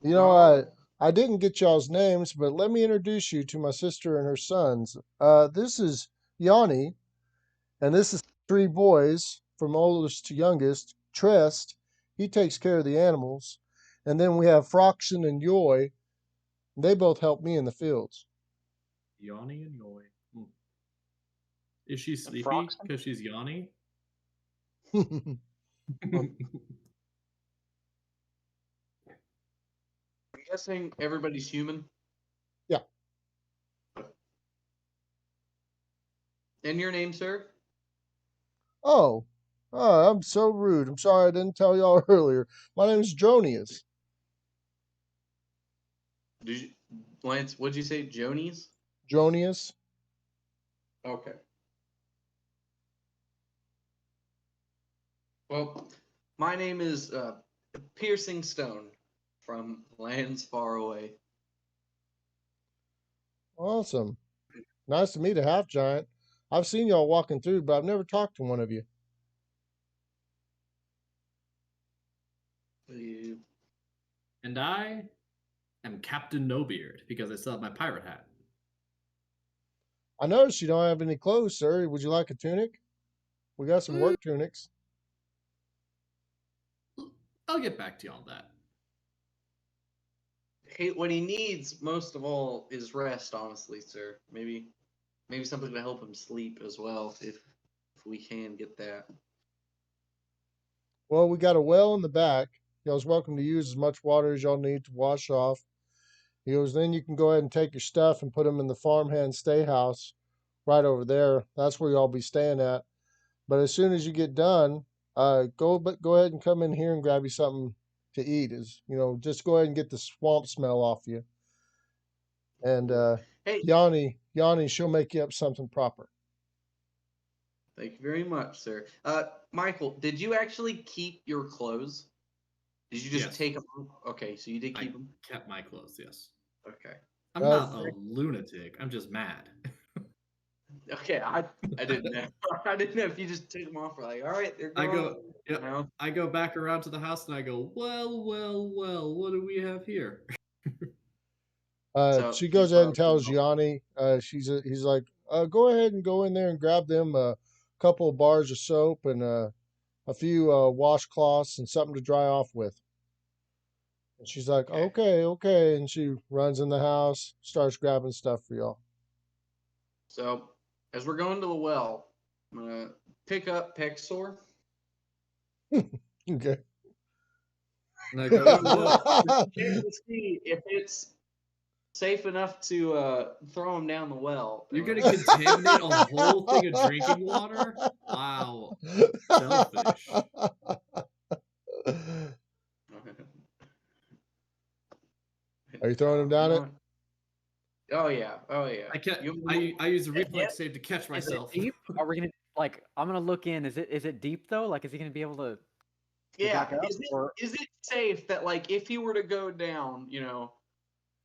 know, I didn't get y'all's names, but let me introduce you to my sister and her sons. This is Yanni, and this is 3 boys from oldest to youngest. Trest, he takes care of the animals. And then we have Froxen and Yoy. They both help me in the fields. Yanni and Yoy. Is she sleepy because she's Yanni? I'm guessing everybody's human. Yeah. And your name, sir? Oh, I'm so rude. I'm sorry I didn't tell y'all earlier. My name is Jonius. Lance, what'd you say? Jonies? Jonius. Okay. Well, my name is Piercing Stone from lands far away. Awesome. Nice to meet a half giant. I've seen y'all walking through, but I've never talked to one of you. And I am Captain No Beard because I still have my pirate hat. I noticed you don't have any clothes, sir. Would you like a tunic? We got some work tunics. I'll get back to you on that. Hey, what he needs most of all is rest, honestly, sir. Maybe something to help him sleep as well, if we can get that. Well, we got a well in the back. Y'all's welcome to use as much water as y'all need to wash off. He goes, then you can go ahead and take your stuff and put them in the farmhand stay house right over there. That's where y'all be staying at. But as soon as you get done, go ahead and come in here and grab you something to eat. Just go ahead and get the swamp smell off you. And Hey, Yanni, she'll make you up something proper. thank you very much, sir. Michael, did you actually keep your clothes? Did you just take them? Okay, so you did keep them? Kept my clothes, yes. Okay. I'm not a lunatic. I'm just mad. Okay, I didn't know. I didn't know if you just took them off. Like, all right, they're gone. I go back around to the house and I go, well, what do we have here? She goes ahead and tells Yanni, he's like, go ahead and go in there and grab them a couple of bars of soap and a few washcloths and something to dry off with. And she's like, okay. And she runs in the house, starts grabbing stuff for y'all. So, as we're going to the well, I'm going to pick up Pexor. Okay. And I go, check to see if it's safe enough to throw him down the well. You're going to contaminate a whole thing of drinking water? Wow. Selfish. Are you throwing him down it? Oh yeah. I use a reflex save to catch myself. Is it deep? Are we gonna I'm gonna look in. Is it deep though? Like, is he gonna be able to? Yeah. Back up, is it safe that if he were to go down,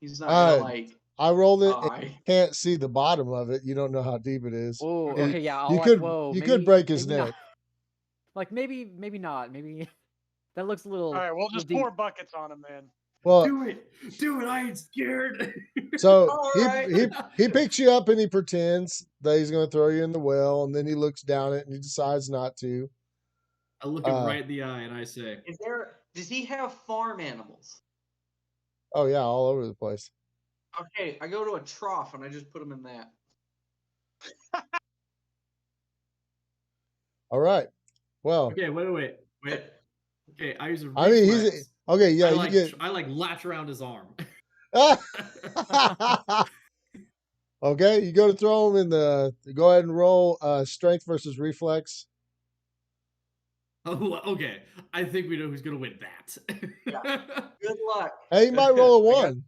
he's not gonna I rolled it. And can't see the bottom of it. You don't know how deep it is. Oh, okay, yeah. You could break his neck. Maybe not. Maybe that looks a little. All right, we'll just pour buckets on him, man. Well, do it. I ain't scared. So he picks you up and he pretends that he's going to throw you in the well, and then he looks down it and he decides not to. I look him right in the eye and I say, does he have farm animals? Oh yeah, all over the place. Okay, I go to a trough and I just put him in that. All right. Well. Okay, wait. Okay, I use a reflex. I mean, he's okay. Yeah, I latch around his arm. Okay, you go to throw him in the. Go ahead and roll strength versus reflex. Oh, okay. I think we know who's gonna win that. Yeah. Good luck. Hey, you might roll a 1.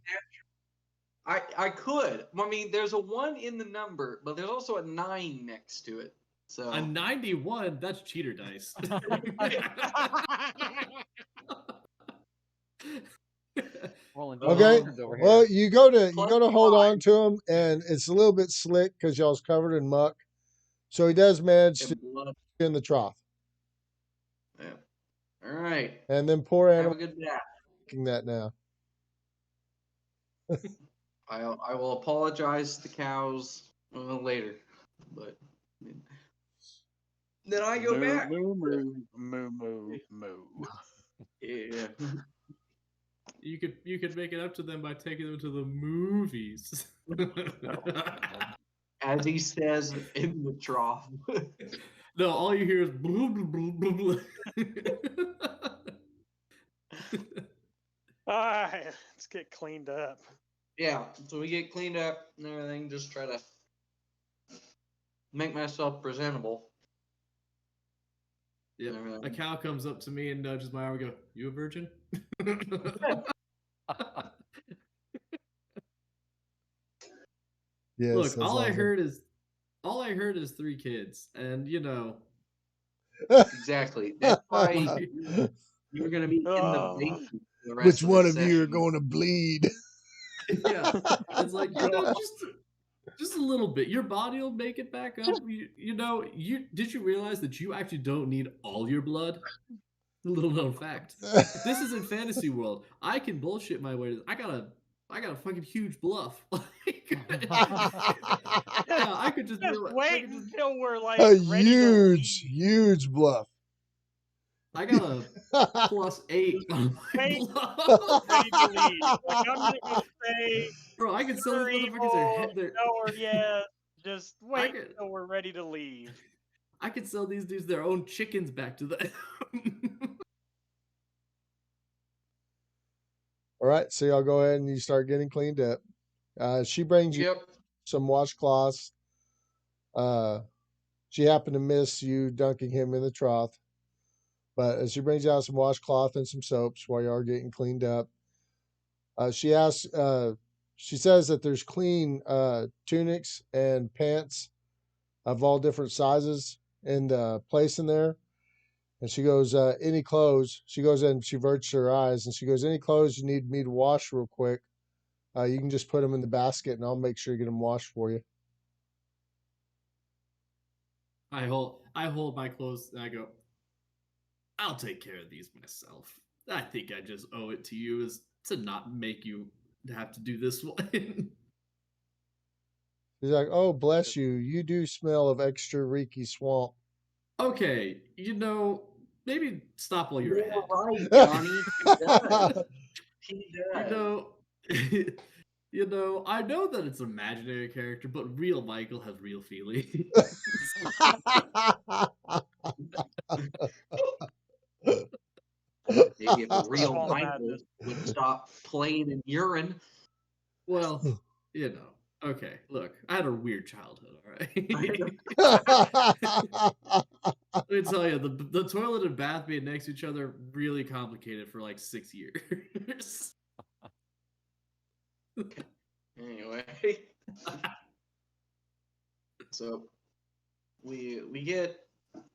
I could. I mean, there's a 1 in the number, but there's also a 9 next to it. So A 91, that's cheater dice. Okay. Well, you go to Plus hold 5. on to him, and it's a little bit slick because y'all's covered in muck. So he does manage to And blood. get in the trough, Yeah. All right. and then poor Have animal a good bath. making that now. I will apologize to the cows later, but then I go back. Moo, moo, moo, moo. Yeah. You could make it up to them by taking them to the movies. As he says in the trough. No, all you hear is blah, blah, blah, blah, All right, let's get cleaned up. Yeah, so we get cleaned up and everything, just try to make myself presentable. Yeah, a cow comes up to me and nudges my arm and go, "You a virgin?" Yes. Look, all I heard is 3 kids, and you know. Exactly. That's why you're going to be in the basement for the rest Which of one this of you are session. going to bleed? Yeah, it's like, you know, just a little bit. Your body will make it back up. Did you realize that you actually don't need all your blood? Little known fact. This is in fantasy world. I can bullshit my way to. I got a fucking huge bluff. Yeah, I could just be Just like, wait until we're like A ready to leave. huge bluff. I got a +8 on my Wait. bluff. Ready to leave. Like, I'm not gonna say Bro, I can sell you're these motherfuckers evil, their no or yes. Just wait could- until we're ready to leave. I could sell these dudes their own chickens back to them. All right, so y'all go ahead and you start getting cleaned up. She brings you Yep. some washcloths. She happened to miss you dunking him in the trough, but she brings out some washcloth and some soaps while you are getting cleaned up. She asks. She says that there's clean tunics and pants of all different sizes in the place in there. And she goes, any clothes? She goes in and she averts her eyes and she goes, any clothes you need me to wash real quick? You can just put them in the basket and I'll make sure to get them washed for you. I hold my clothes and I go, I'll take care of these myself. I think I just owe it to you is to not make you have to do this one. She's like, oh, bless you. You do smell of extra reeky swamp. Okay, maybe stop while you're You're ahead. right, Johnny. He does. He does. I know that it's an imaginary character, but real Michael has real feelings. Maybe if a real Swamp Michael madness. would stop playing in urine. Well, okay, look, I had a weird childhood, all right? Let me tell you, the toilet and bath being next to each other really complicated for like 6 years. Anyway, so we get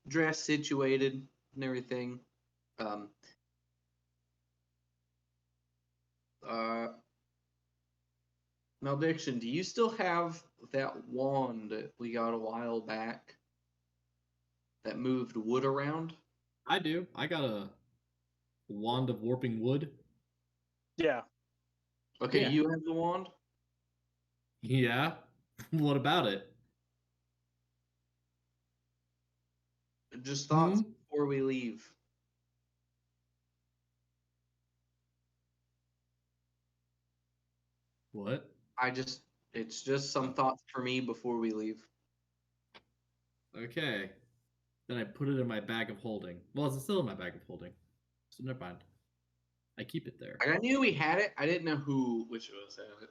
dressed, situated, and everything. Malediction, do you still have that wand that we got a while back that moved wood around? I do. I got a wand of warping wood. Yeah. Okay, Yeah. you have the wand? Yeah. What about it? Just thoughts before we leave. What? It's just some thoughts for me before we leave. Okay. Then I put it in my bag of holding. Well, it's still in my bag of holding. So never mind. I keep it there. I knew we had it. I didn't know which of us had it.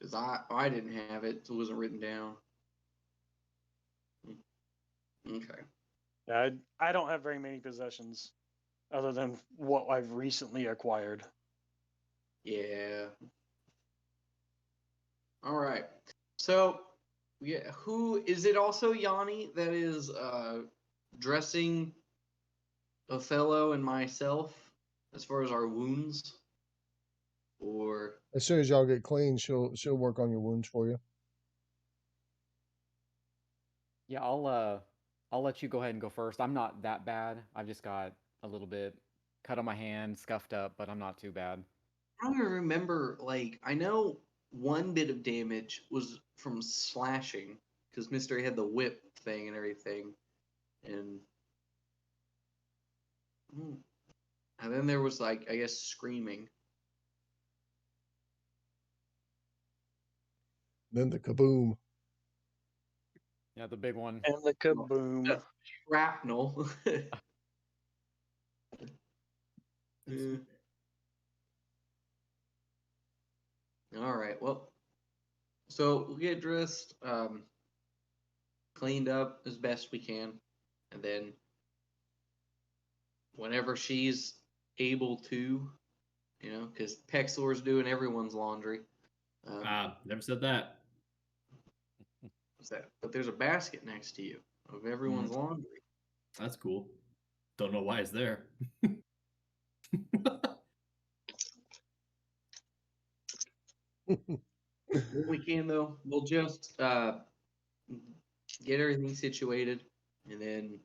Because I didn't have it, so it wasn't written down. Okay. I don't have very many possessions other than what I've recently acquired. Yeah. All right. So, yeah, who is it? Also Yanni that is dressing Othello and myself as far as our wounds, or As soon as y'all get clean, she'll work on your wounds for you. Yeah, I'll let you go ahead and go first. I'm not that bad. I've just got a little bit cut on my hand, scuffed up, but I'm not too bad. I don't even remember. Like, I know one bit of damage was from slashing because Mystery had the whip thing and everything, and and then there was like I guess screaming. Then the kaboom. Yeah, the big one. And the kaboom. Shrapnel. All right. Well, so we'll get dressed, cleaned up as best we can, and then whenever she's able to, because Pexlor's doing everyone's laundry. Never said that. What's that? But there's a basket next to you of everyone's laundry. That's cool. Don't know why it's there. When we can, though, we'll just get everything situated and then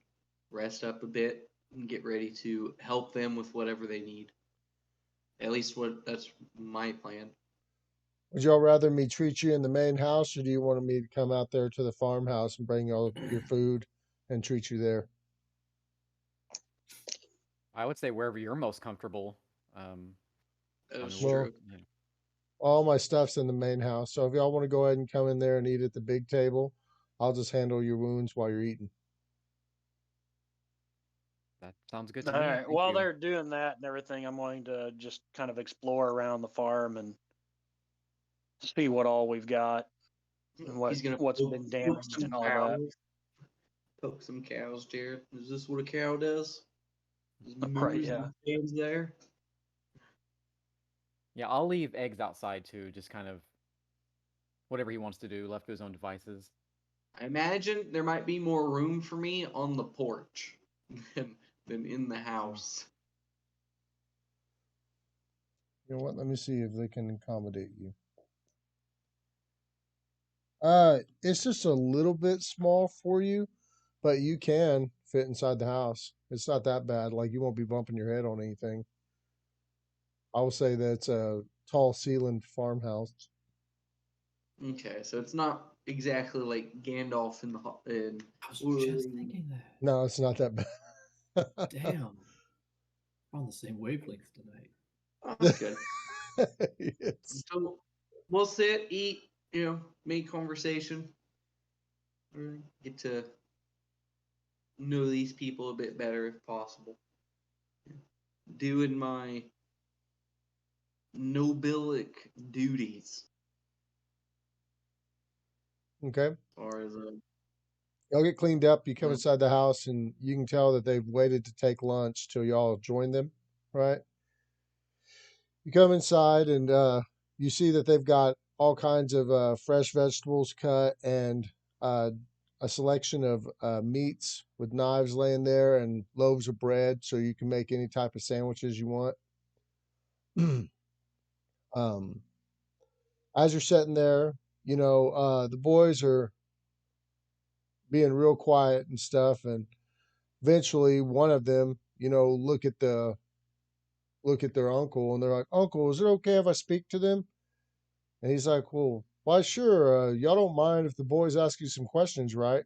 rest up a bit and get ready to help them with whatever they need. At least that's my plan. Would y'all rather me treat you in the main house, or do you want me to come out there to the farmhouse and bring all your food and treat you there? I would say wherever you're most comfortable. That's Well, true. Yeah. all my stuff's in the main house, so if y'all want to go ahead and come in there and eat at the big table, I'll just handle your wounds while you're eating. That sounds good to All me. right. Thank While you. they're doing that and everything, I'm going to just kind of explore around the farm and see what all we've got and He's gonna what's poke been damaged some and all cows. that. Poke some cows, Jared. Is this what a cow does? Just Right, moves yeah. and stands there. Yeah, I'll leave eggs outside too, just kind of whatever he wants to do, left to his own devices. I imagine there might be more room for me on the porch than in the house. You know what? Let me see if they can accommodate you. It's just a little bit small for you, but you can fit inside the house. It's not that bad. Like you won't be bumping your head on anything. I will say that's a tall ceilinged farmhouse. Okay, so it's not exactly like Gandalf in I was just thinking that. No, it's not that bad. Damn. We're on the same wavelength tonight. Oh, that's good. It's, So we'll sit, eat, make conversation, get to know these people a bit better if possible. Doing my nobilic duties. okay. As far as Y'all get cleaned up. You come Yeah. inside the house, and you can tell that they've waited to take lunch till y'all join them, right? You come inside, and you see that they've got all kinds of fresh vegetables cut and uh, a selection of meats with knives laying there and loaves of bread, so you can make any type of sandwiches you want. um, as you're sitting there, the boys are being real quiet and stuff, and eventually one of them, look at their uncle, and they're like, "Uncle, is it okay if I speak to them?" And he's like, "Well, why, sure. Y'all don't mind if the boys ask you some questions, right?"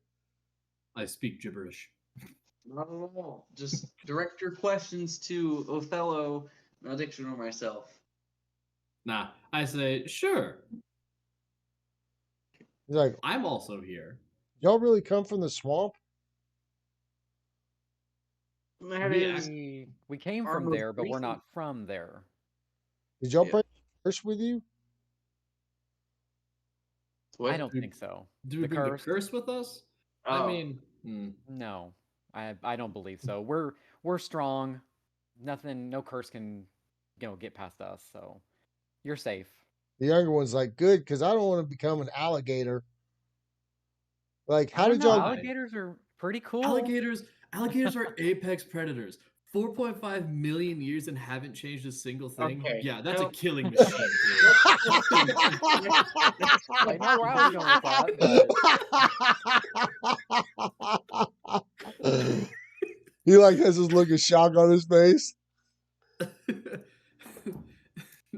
I speak gibberish. Not at all. Just direct your questions to Othello, not Dictionary or myself. Nah, I say, sure. He's like, I'm also here. "Y'all really come from the swamp?" That We is We came our from most there, but we're recent. not from there. Did y'all Yeah. bring a curse with you? What? I don't think so. Do we The bring the curse? curse with us? Oh. I mean, No, I don't believe so. We're strong. Nothing, no curse can, get past us. So you're safe. The younger one's like, good, because I don't want to become an alligator. Like, I how don't did know. y'all? Alligators are pretty cool. Alligators are apex predators. 4.5 million years and haven't changed a single thing. Okay, Yeah, that's no. a killing machine, dude. Like, not where I was going with that, but He like has this look of shock on his face.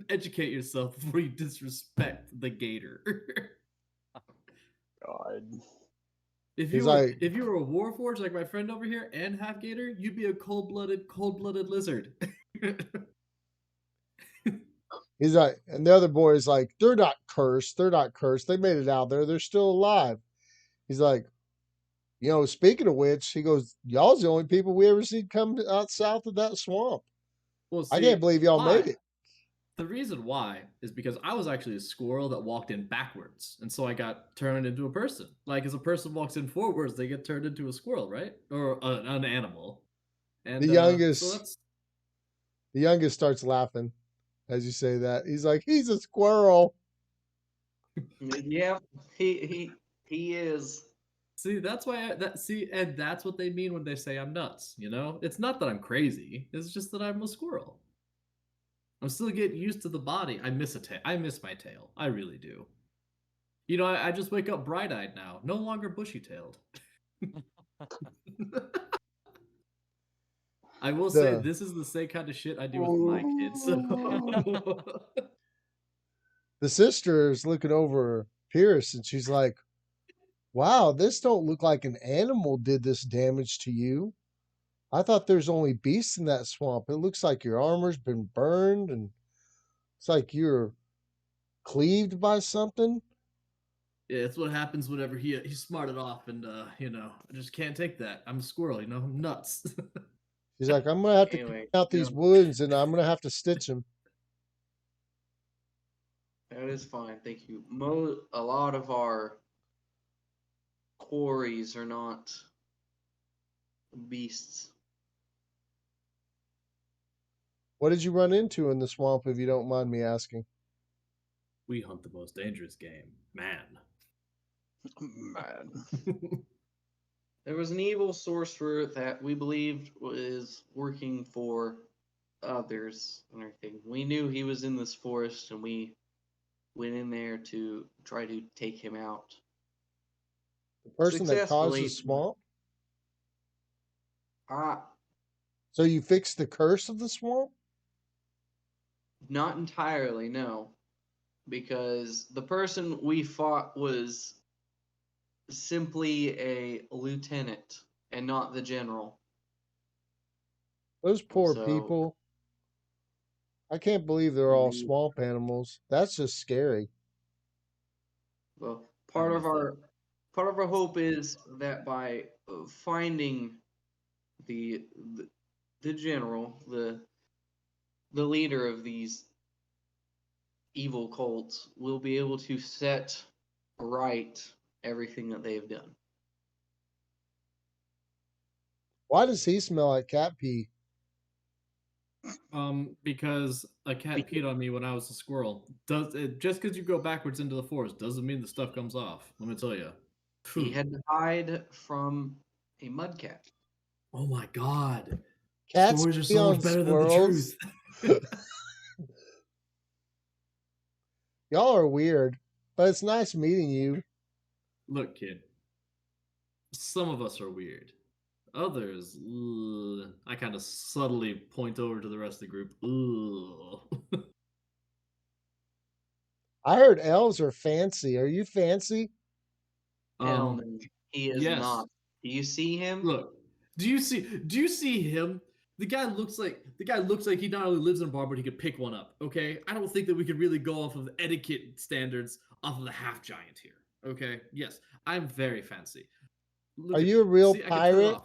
Educate yourself before you disrespect the gator. God. If He's you were like- if you were a warforged like my friend over here and half gator, you'd be a cold-blooded lizard. He's like, and the other boy is like, they're not cursed. They're not cursed. They made it out there. They're still alive. He's like, you know, speaking of which, he goes, y'all's the only people we ever seen come out south of that swamp. Well, I see, can't believe y'all why? made it. The reason why is because I was actually a squirrel that walked in backwards, and so I got turned into a person. Like, as a person walks in forwards, they get turned into a squirrel, right? Or an animal. And The youngest, so that's the youngest starts laughing as you say that. He's like, he's a squirrel. Yeah, he is. see, that's why and that's what they mean when they say I'm nuts. You know, it's not that I'm crazy; it's just that I'm a squirrel. I'm still getting used to the body. I miss I miss my tail. I really do. You know, I just wake up bright-eyed now, no longer bushy-tailed. I will say this is the same kind of shit I do with my kids. So. The sister is looking over Pierce and she's like, wow, this don't look like an animal did this damage to you. I thought there's only beasts in that swamp. It looks like your armor's been burned and it's like you're cleaved by something. Yeah, it's what happens whenever he smarted off, and you know, I just can't take that. I'm a squirrel, you know, I'm nuts. She's like, I'm gonna have to Anyway, clean out these wounds and I'm gonna have to stitch them. that is fine, thank you. A lot of our quarries are not beasts. What did you run into in the swamp, if you don't mind me asking? We hunt the most dangerous game, man. Man. There was an evil sorcerer that we believed was working for others and everything. We knew he was in this forest, and we went in there to try to take him out. The person that caused Successfully. the swamp? Ah, So you fixed the curse of the swamp? not entirely, no. Because the person we fought was simply a lieutenant and not the general. Those poor So- people. I can't believe they're all swamp animals. That's just scary. Well, I part of miss that. our hope is that by finding the general, the leader of these evil cults, we'll be able to set right everything that they've done. Why does he smell like cat pee? Because a cat peed on me when I was a squirrel. Just because you go backwards into the forest doesn't mean the stuff comes off. Let me tell you. He had to hide from a mudcat. Oh my god. Cats Stories are pee so on much better than the squirrels? truth. Y'all are weird, but it's nice meeting you. Look, kid. Some of us are weird. Others, I kind of subtly point over to the rest of the group. Ugh. I heard elves are fancy. Are you fancy? Hell no, he is yes. not. Do you see him? Look, do you see him? The guy looks like he not only lives in a bar, but he could pick one up. Okay, I don't think that we could really go off of etiquette standards off of the half giant here. Okay, yes, I'm very fancy. Are you a real I can turn it pirate? off.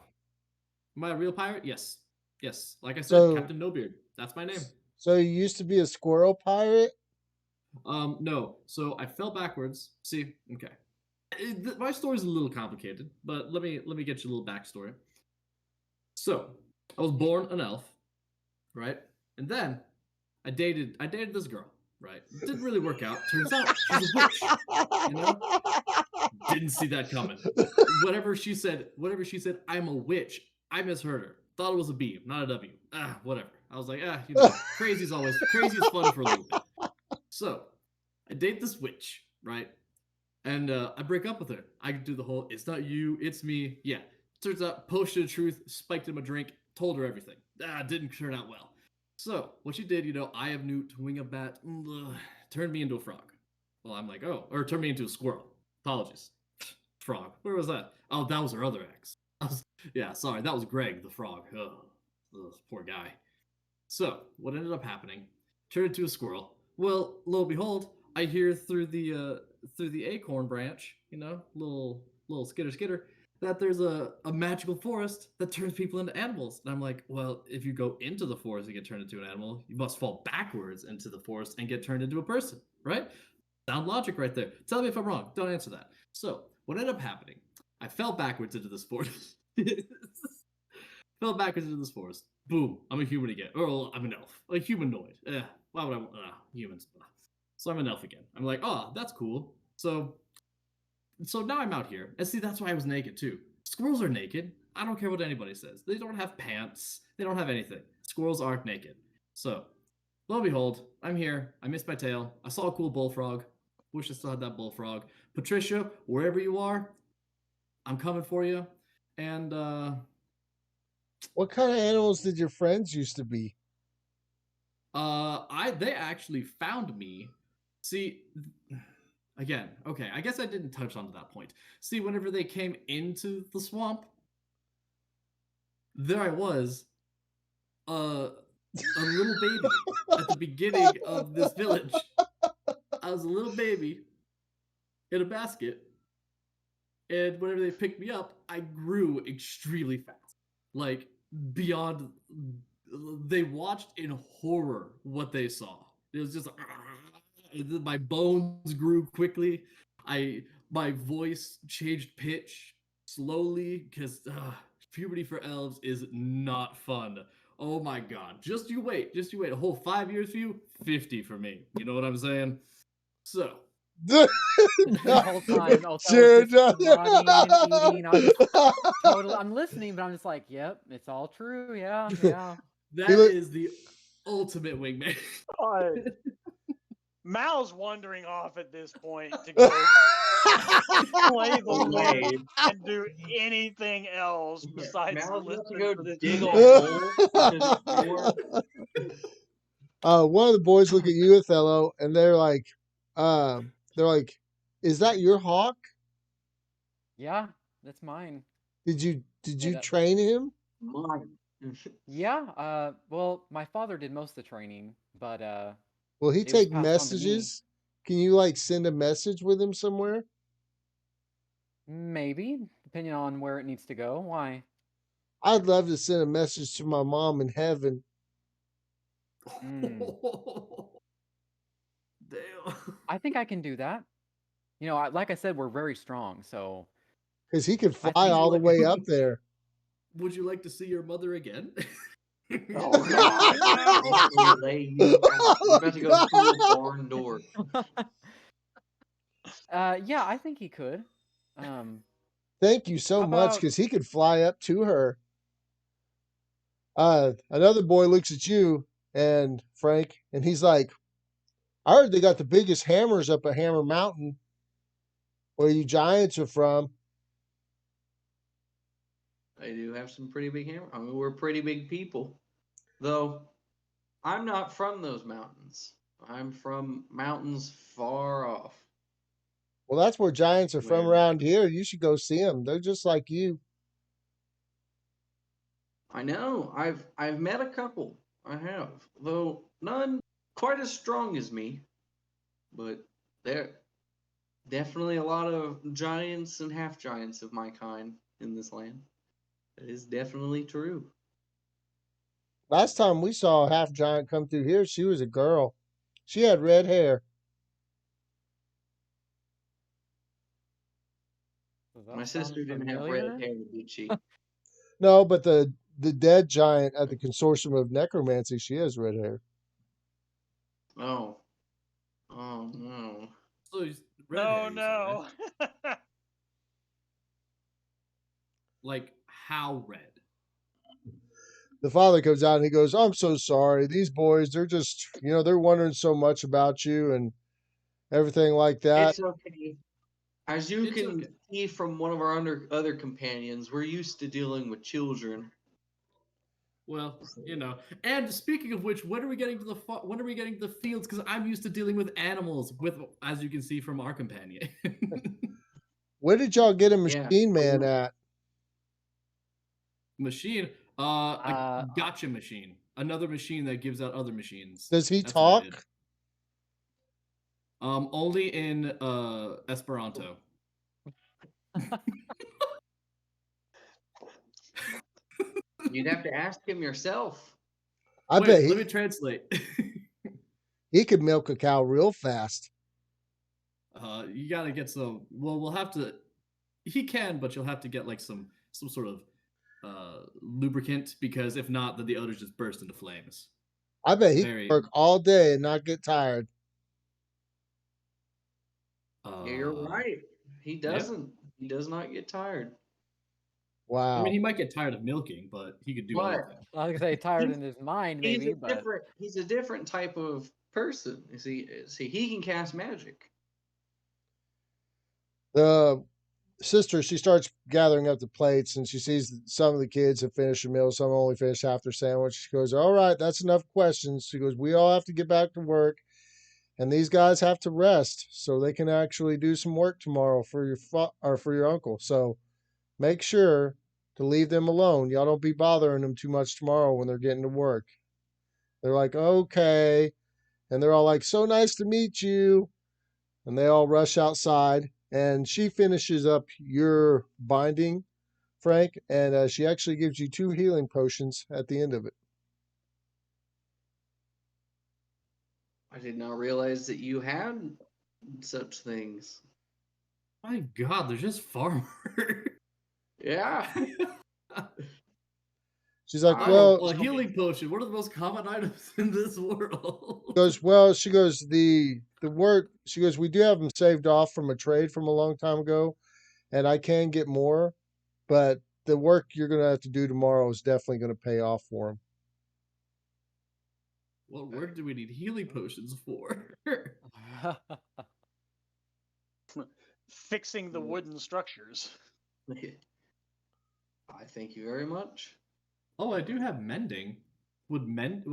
Am I a real pirate? Yes, yes. Like I said, So- Captain No Beard. That's my name. So you used to be a squirrel pirate? No. So I fell backwards. See, okay. My story's a little complicated, but let me get you a little backstory. So I was born an elf, right? And then I dated this girl. right? Didn't really work out. Turns out she's a witch. You know? Didn't see that coming. Whatever she said, I'm a witch. I misheard her. Thought it was a B, not a W. Whatever. I was like, crazy is fun for a little bit. So, I date this witch, right? And I break up with her. I do the whole, it's not you, it's me. Yeah. Turns out, potion of truth, spiked in my drink, told her everything. Didn't turn out well. So, what she did, I have Newt, wing of bat, turned me into a frog. Well, I'm like, or turned me into a squirrel. Apologies. Frog. Where was that? Oh, that was her other ex. Sorry, that was Greg, the frog. Poor guy. So, what ended up happening? Turned into a squirrel. Well, lo and behold, I hear through the acorn branch, little skitter, that there's a magical forest that turns people into animals. And I'm like, well, if you go into the forest and get turned into an animal, you must fall backwards into the forest and get turned into a person, right? Sound logic right there. Tell me if I'm wrong. Don't answer that. So, what ended up happening? I fell backwards into this forest. Fell backwards into this forest. Boom. I'm a human again. Or I'm an elf. A humanoid. Why would I want humans? So I'm an elf again. I'm like, oh, that's cool. So now I'm out here. And see, that's why I was naked too. Squirrels are naked. I don't care what anybody says. They don't have pants. They don't have anything. Squirrels aren't naked. So, lo and behold, I'm here. I missed my tail. I saw a cool bullfrog. Wish I still had that bullfrog. Patricia, wherever you are, I'm coming for you. And what kind of animals did your friends used to be? They actually found me. See, again, okay, I guess I didn't touch on that point. See, whenever they came into the swamp, there I was, a little baby at the beginning of this village. I was a little baby in a basket, and whenever they picked me up, I grew extremely fast, like beyond. They watched in horror what they saw. It was just my bones grew quickly. My voice changed pitch slowly because puberty for elves is not fun. Oh my god! Just you wait. A whole 5 years for you, 50 for me. You know what I'm saying? So. The whole time, running and eating. I'm listening, but I'm just like, yep, it's all true. Yeah. That is the ultimate wingman. Mal's wandering off at this point to go play the Lord and do anything else besides listen to to this. Dig a hole. One of the boys look at you, Othello, and they're like, "Is that your hawk?" Yeah, that's mine. Did you train him? Mine. Yeah. Well, my father did most of the training, but will he take messages? Can you send a message with him somewhere? Maybe, depending on where it needs to go. Why? I'd love to send a message to my mom in heaven. Damn. I think I can do that. Like I said, we're very strong, so. Because he could fly all the way up there. Would you like to see your mother again? Oh God! You're about to go through a barn door. Yeah, I think he could. Thank you so much, because he could fly up to her. Another boy looks at you and Frank, and he's like, "I heard they got the biggest hammers up at Hammer Mountain, where you giants are from." They do have some pretty big hammers. I mean, we're pretty big people. Though, I'm not from those mountains. I'm from mountains far off. Well, that's where giants are from around here. You should go see them. They're just like you. I know. I've met a couple. I have. Though none quite as strong as me. But there definitely a lot of giants and half giants of my kind in this land. That is definitely true. Last time we saw a half giant come through here, she was a girl. She had red hair. My sister didn't have red hair, did she? No, but the dead giant at the Consortium of Necromancy, she has red hair. Oh. Oh no. So he's red Oh hair, you said, right? no. Like how red? The father comes out and he goes, "I'm so sorry. These boys, they're just, they're wondering so much about you and everything like that." It's okay. As you It's can okay. see from one of our other companions, we're used to dealing with children. Well, And speaking of which, when are we getting to when are we getting to the fields? Because I'm used to dealing with animals, as you can see from our companion. Where did y'all get a Yeah. machine man at? Machine, a gotcha machine, another machine that gives out other machines. Does he That's what I did. talk? Only in Esperanto. You'd have to ask him yourself. I Wait, bet let me translate. he could milk a cow real fast. You gotta get some. Well, we'll have to. He can, but you'll have to get like some sort of lubricant, because if not, then the others just burst into flames. I bet he Very. could work all day and not get tired. Yeah, you're right. He Yeah. doesn't. He does not get tired. I mean, Wow. he might get tired of milking, but he could do But other things. I was gonna say tired in his mind, maybe, but he's a different type of person. You see, he can cast magic. The sister, she starts gathering up the plates and she sees that some of the kids have finished a meal, some only finished half their sandwich. She goes, "All right, that's enough questions." She goes, "We all have to get back to work, and these guys have to rest so they can actually do some work tomorrow for or for your uncle. So make sure to leave them alone. Y'all don't be bothering them too much tomorrow when they're getting to work." They're like, "Okay." And they're all like, "So nice to meet you." And they all rush outside. And she finishes up your binding, Frank, and she actually gives you 2 healing potions at the end of it. I did not realize that you had such things. My God, they're just farmers. Yeah. She's like, Oh, "Well," a healing potion. One of the most common items in this world. she goes, the work, she goes, "We do have them saved off from a trade from a long time ago, and I can get more, but the work you're going to have to do tomorrow is definitely going to pay off for them." What work do we need healing potions for? Fixing the wooden structures. I thank you very much. Oh, I do have mending. Would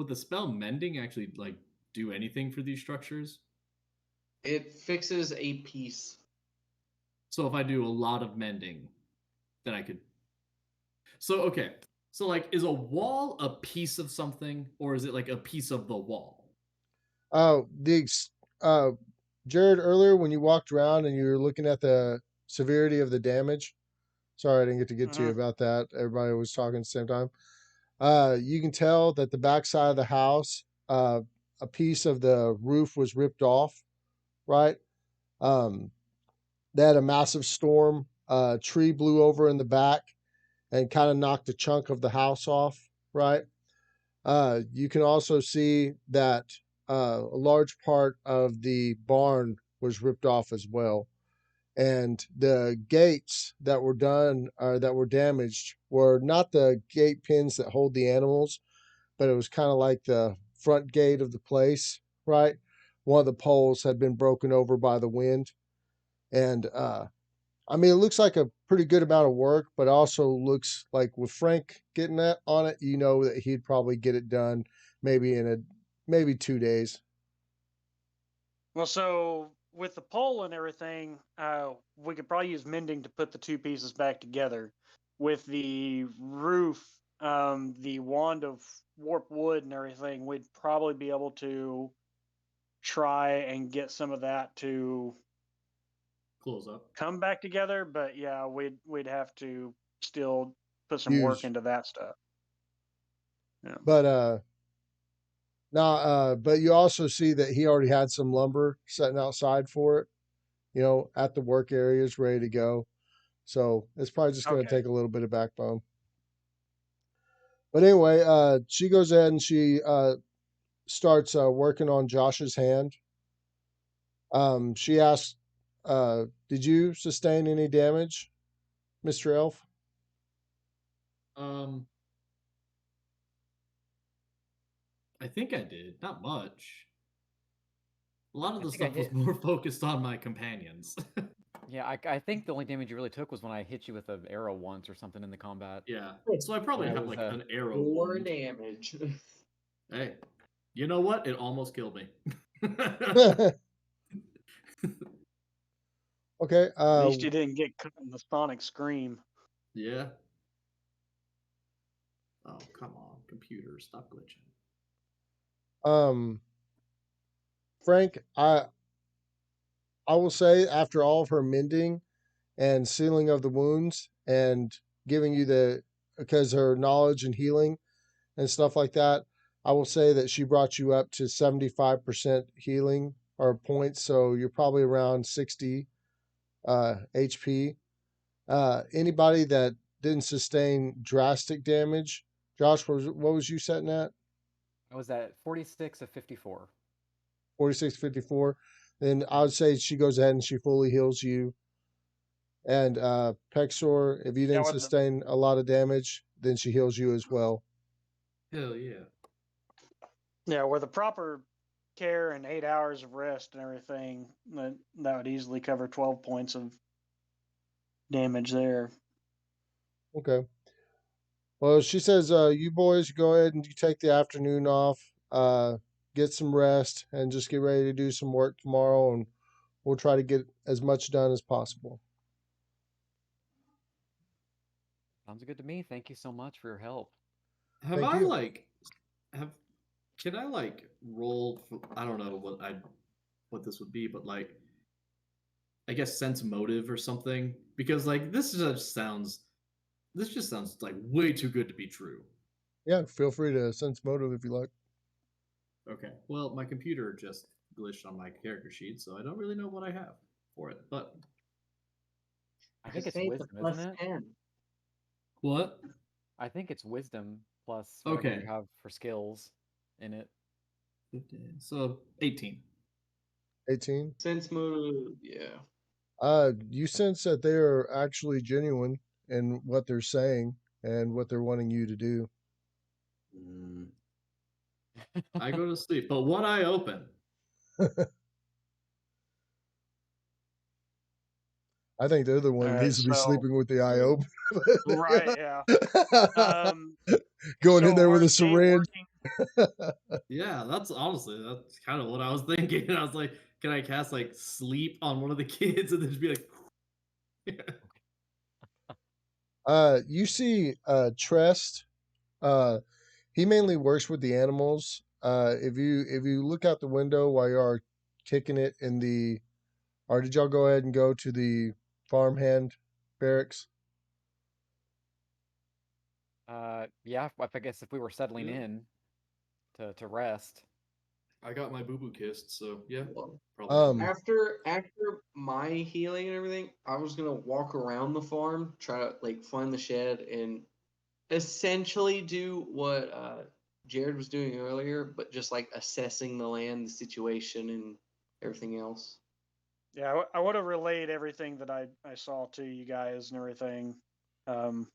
the spell mending actually like do anything for these structures? It fixes a piece. So if I do a lot of mending, then I could. So okay. So like, is a wall a piece of something, or is it like a piece of the wall? Oh, uh, Jared, earlier when you walked around and you were looking at the severity of the damage, sorry, I didn't get to get to you about that. Everybody was talking at the same time. You can tell that the backside of the house, a piece of the roof was ripped off, right? Um, they had a massive storm. A tree blew over in the back and kind of knocked a chunk of the house off, right? You can also see that a large part of the barn was ripped off as well. And the gates that were done that were damaged were not the gate pins that hold the animals, but it was kind of like the front gate of the place, right? One of the poles had been broken over by the wind. And I mean, it looks like a pretty good amount of work, but also looks like with Frank getting that on it, you know that he'd probably get it done maybe in maybe 2 days. Well, so with the pole and everything, we could probably use mending to put the two pieces back together. With the roof, the wand of warp wood and everything, we'd probably be able to try and get some of that to Close up. come back together. But yeah, we'd have to still put some work Use, into that stuff. Yeah. but now, but you also see that he already had some lumber setting outside for it, at the work areas ready to go. So it's probably just going to Okay. take a little bit of backbone. But anyway, she goes ahead and she starts working on Josh's hand, She asked, "Did you sustain any damage, Mr. Elf?" Um, I think I did. Not much. A lot of I the think I stuff was hit. more focused on my companions. Yeah, I think the only damage you really took was when I hit you with an arrow once or something in the combat. Yeah. So I probably But it have was like an arrow 4 wound. damage. Hey, you know what? It almost killed me. Okay. At least you didn't get caught in the sonic scream. Yeah. Oh, come on, computer, stop glitching. Um, Frank, I will say after all of her mending and sealing of the wounds and giving you the because her knowledge and healing and stuff like that, I will say that she brought you up to 75% healing or points, so you're probably around 60 HP. Anybody that didn't sustain drastic damage, Josh, what was you setting at? I was at 46 of 54. 4654. Then I would say she goes ahead and she fully heals you. And Pexor, if you Yeah, didn't with the sustain a lot of damage, then she heals you as well. Hell yeah. yeah, with the proper care and 8 hours of rest and everything, that would easily cover 12 points of damage there. Okay. Well, she says, you boys go ahead and you take the afternoon off, get some rest, and just get ready to do some work tomorrow, and we'll try to get as much done as possible. Sounds good to me. Thank you so much for your help. Have Thank I you. like have can I like roll for, I don't know what this would be, but like I guess sense motive or something because like this just sounds like way too good to be true. Yeah, feel free to sense motive if you like. Okay. Well, my computer just glitched on my character sheet, so I don't really know what I have for it. But I I think it's say it's a wisdom, isn't it? +10. what? I think it's wisdom plus whatever you Okay. have for skills in it. 15. So 18. 18. Sense mode, yeah. You sense that they are actually genuine in what they're saying and what they're wanting you to do. Mm. I go to sleep, but what I open. I think they're the one All that right, needs to be so sleeping with the eye Same. open. right, yeah. Going in So there with a hard game syringe. working. Yeah, that's kind of what I was thinking. I was like, can I cast like sleep on one of the kids and then just be like, You see Trest. He mainly works with the animals. If you look out the window while you are kicking it in the, or did y'all go ahead and go to the farmhand barracks? Yeah, I guess if we were settling yeah, in to rest. I got my boo boo kissed, so yeah, Well, probably not. Um, after my healing and everything, I was gonna walk around the farm, try to like find the shed, and essentially do what Jared was doing earlier, but just like assessing the land, the situation, and everything else. Yeah, I would have relayed everything that I saw to you guys and everything. Um,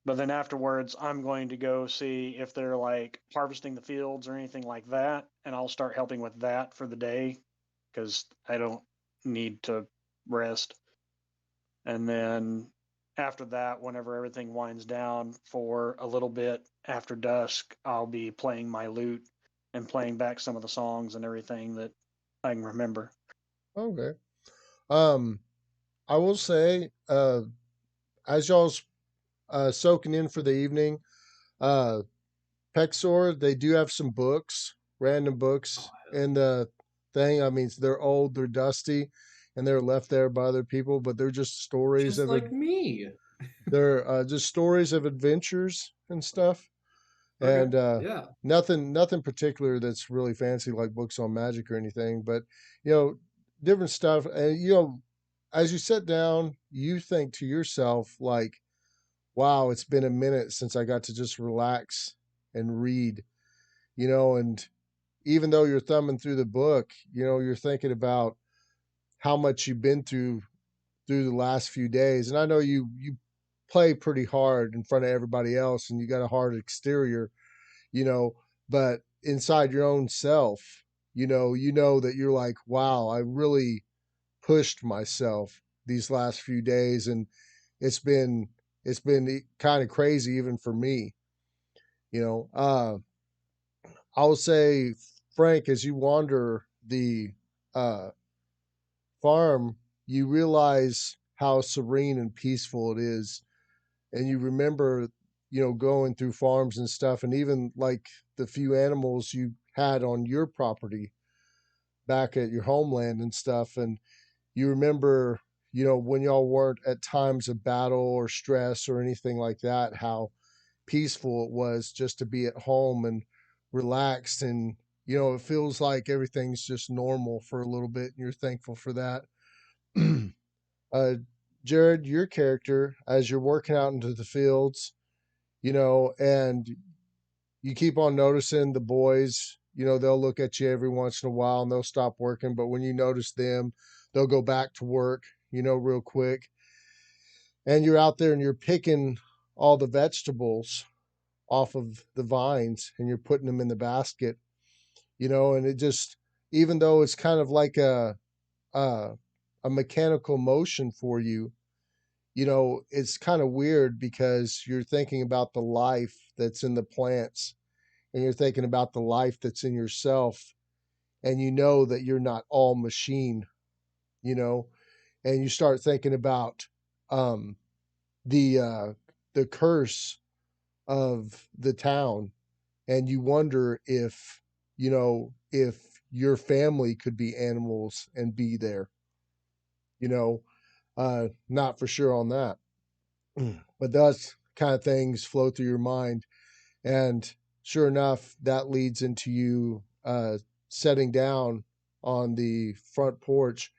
but then afterwards, I'm going to go see if they're like harvesting the fields or anything like that, and I'll start helping with that for the day because I don't need to rest. And then after that, whenever everything winds down for a little bit after dusk, I'll be playing my lute and playing back some of the songs and everything that I can remember. okay. Um, I will say, as y'all's soaking in for the evening, uh, Pexor, they do have some books, random Oh, books hell in yeah. the thing. I mean, they're old, they're dusty, and they're left there by other people, but they're just stories Just of it. like me. They're just stories of adventures and stuff, Okay. and Yeah. nothing particular that's really fancy like books on magic or anything. But you know, different stuff. And as you sit down, you think to yourself like, "Wow, it's been a minute since I got to just relax and read." And even though you're thumbing through the book, you're thinking about how much you've been through the last few days. And I know you play pretty hard in front of everybody else, and you got a hard exterior, you know, but inside your own self, you know that you're like, wow, I really pushed myself these last few days, and it's been it's been kind of crazy even for me, you know. I will say, Frank, as you wander the uh, farm, you realize how serene and peaceful it is, and you remember, going through farms and stuff, and even like the few animals you had on your property back at your homeland and stuff, and you remember, when y'all weren't at times of battle or stress or anything like that, how peaceful it was just to be at home and relaxed, and it feels like everything's just normal for a little bit, and you're thankful for that. uh, Jared, your character, as you're working out into the fields, and you keep on noticing the boys, they'll look at you every once in a while and they'll stop working. But when you notice them, they'll go back to work, real quick. And you're out there and you're picking all the vegetables off of the vines and you're putting them in the basket, and it just, even though it's kind of like a, a mechanical motion for you, it's kind of weird because you're thinking about the life that's in the plants, and you're thinking about the life that's in yourself, and you know that you're not all machine, you know and you start thinking about um the uh the curse of the town, and you wonder if your family could be animals and be there, you know not for sure on that. But those kind of things flow through your mind. And sure enough, that leads into you setting down on the front porch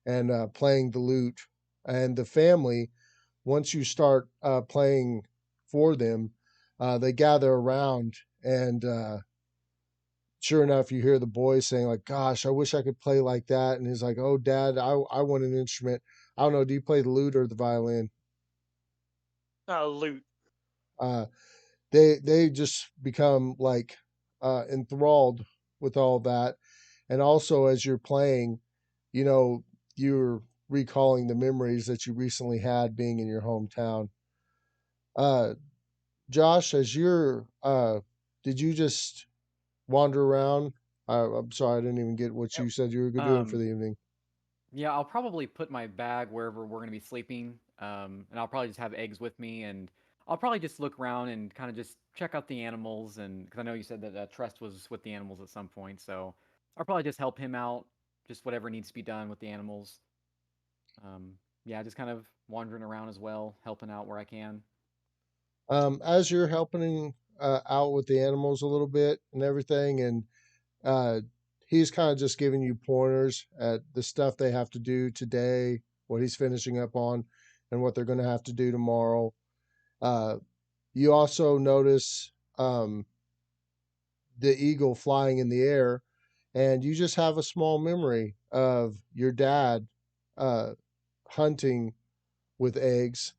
and playing the lute. And the family, once you start playing for them, they gather around. And sure enough, you hear the boys saying, like, gosh, I wish I could play like that. And he's like, oh, Dad, I want an instrument. I don't know. Do you play the lute or the violin? Loot. Uh, they just become like enthralled with all that. And also, as you're playing, you know you're recalling the memories that you recently had being in your hometown. uh Josh, as you're did you just wander around? I'm sorry, I didn't even get what Yep. you said you were doing for Um, the evening. yeah, I'll probably put my bag wherever we're gonna be sleeping, and I'll probably just have eggs with me, and I'll probably just look around and kind of just check out the animals, and because I know you said that Trust was with the animals at some point, so I'll probably just help him out, just whatever needs to be done with the animals. Yeah, just kind of wandering around as well, helping out where I can. As you're helping out with the animals a little bit and everything, and uh, he's kind of just giving you pointers at the stuff they have to do today, what he's finishing up on, and what they're going to have to do tomorrow. Uh, you also notice the eagle flying in the air, and you just have a small memory of your dad uh, hunting with eggs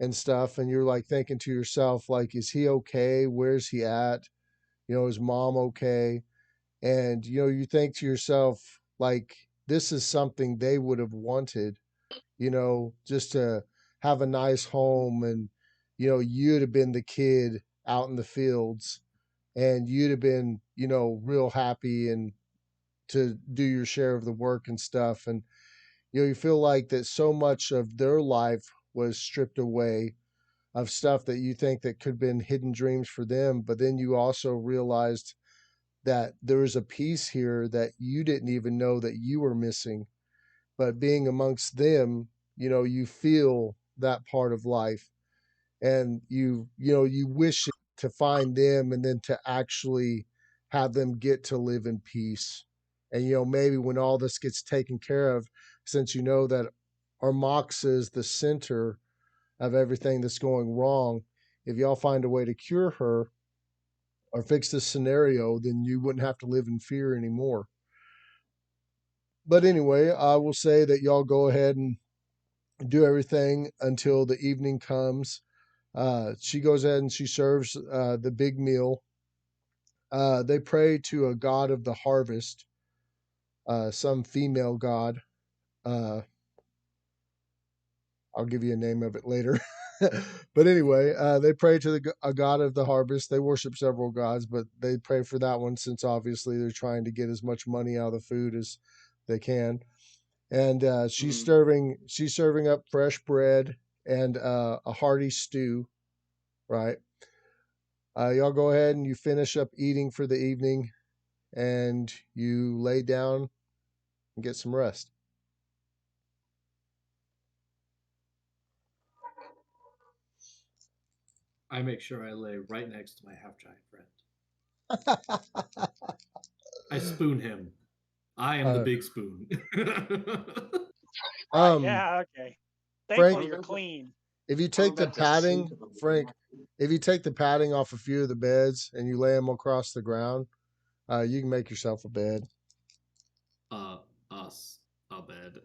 and stuff, and you're like thinking to yourself, like, is he okay? Where's he at? Is mom okay? And you think to yourself, like, this is something they would have wanted, just to have a nice home, and you'd have been the kid out in the fields, and you'd have been real happy and to do your share of the work and stuff. And you feel like that so much of their life was stripped away of stuff that you think that could have been hidden dreams for them. But then you also realized that there is a piece here that you didn't even know that you were missing. But being amongst them, you feel that part of life, and you wish to find them, and then to actually have them get to live in peace. And maybe when all this gets taken care of, since you know that Armox is the center of everything that's going wrong, if y'all find a way to cure her, or fix this scenario, then you wouldn't have to live in fear anymore. But anyway, I will say that y'all go ahead and do everything until the evening comes. She goes ahead and she serves the big meal. They pray to a god of the harvest, some female god. I'll give you a name of it later. But anyway, they pray to a god of the harvest. They worship several gods, but they pray for that one since obviously they're trying to get as much money out of the food as they can. And she's serving up fresh bread and a hearty stew, right? Y'all go ahead and you finish up eating for the evening, and you lay down and get some rest. I make sure I lay right next to my half giant friend. I spoon him. I am the big spoon. Yeah, okay. Thankfully, Frank, you're clean. if you take the padding, Frank, if you take the padding off a few of the beds and you lay them across the ground, you can make yourself a bed. Us a bed.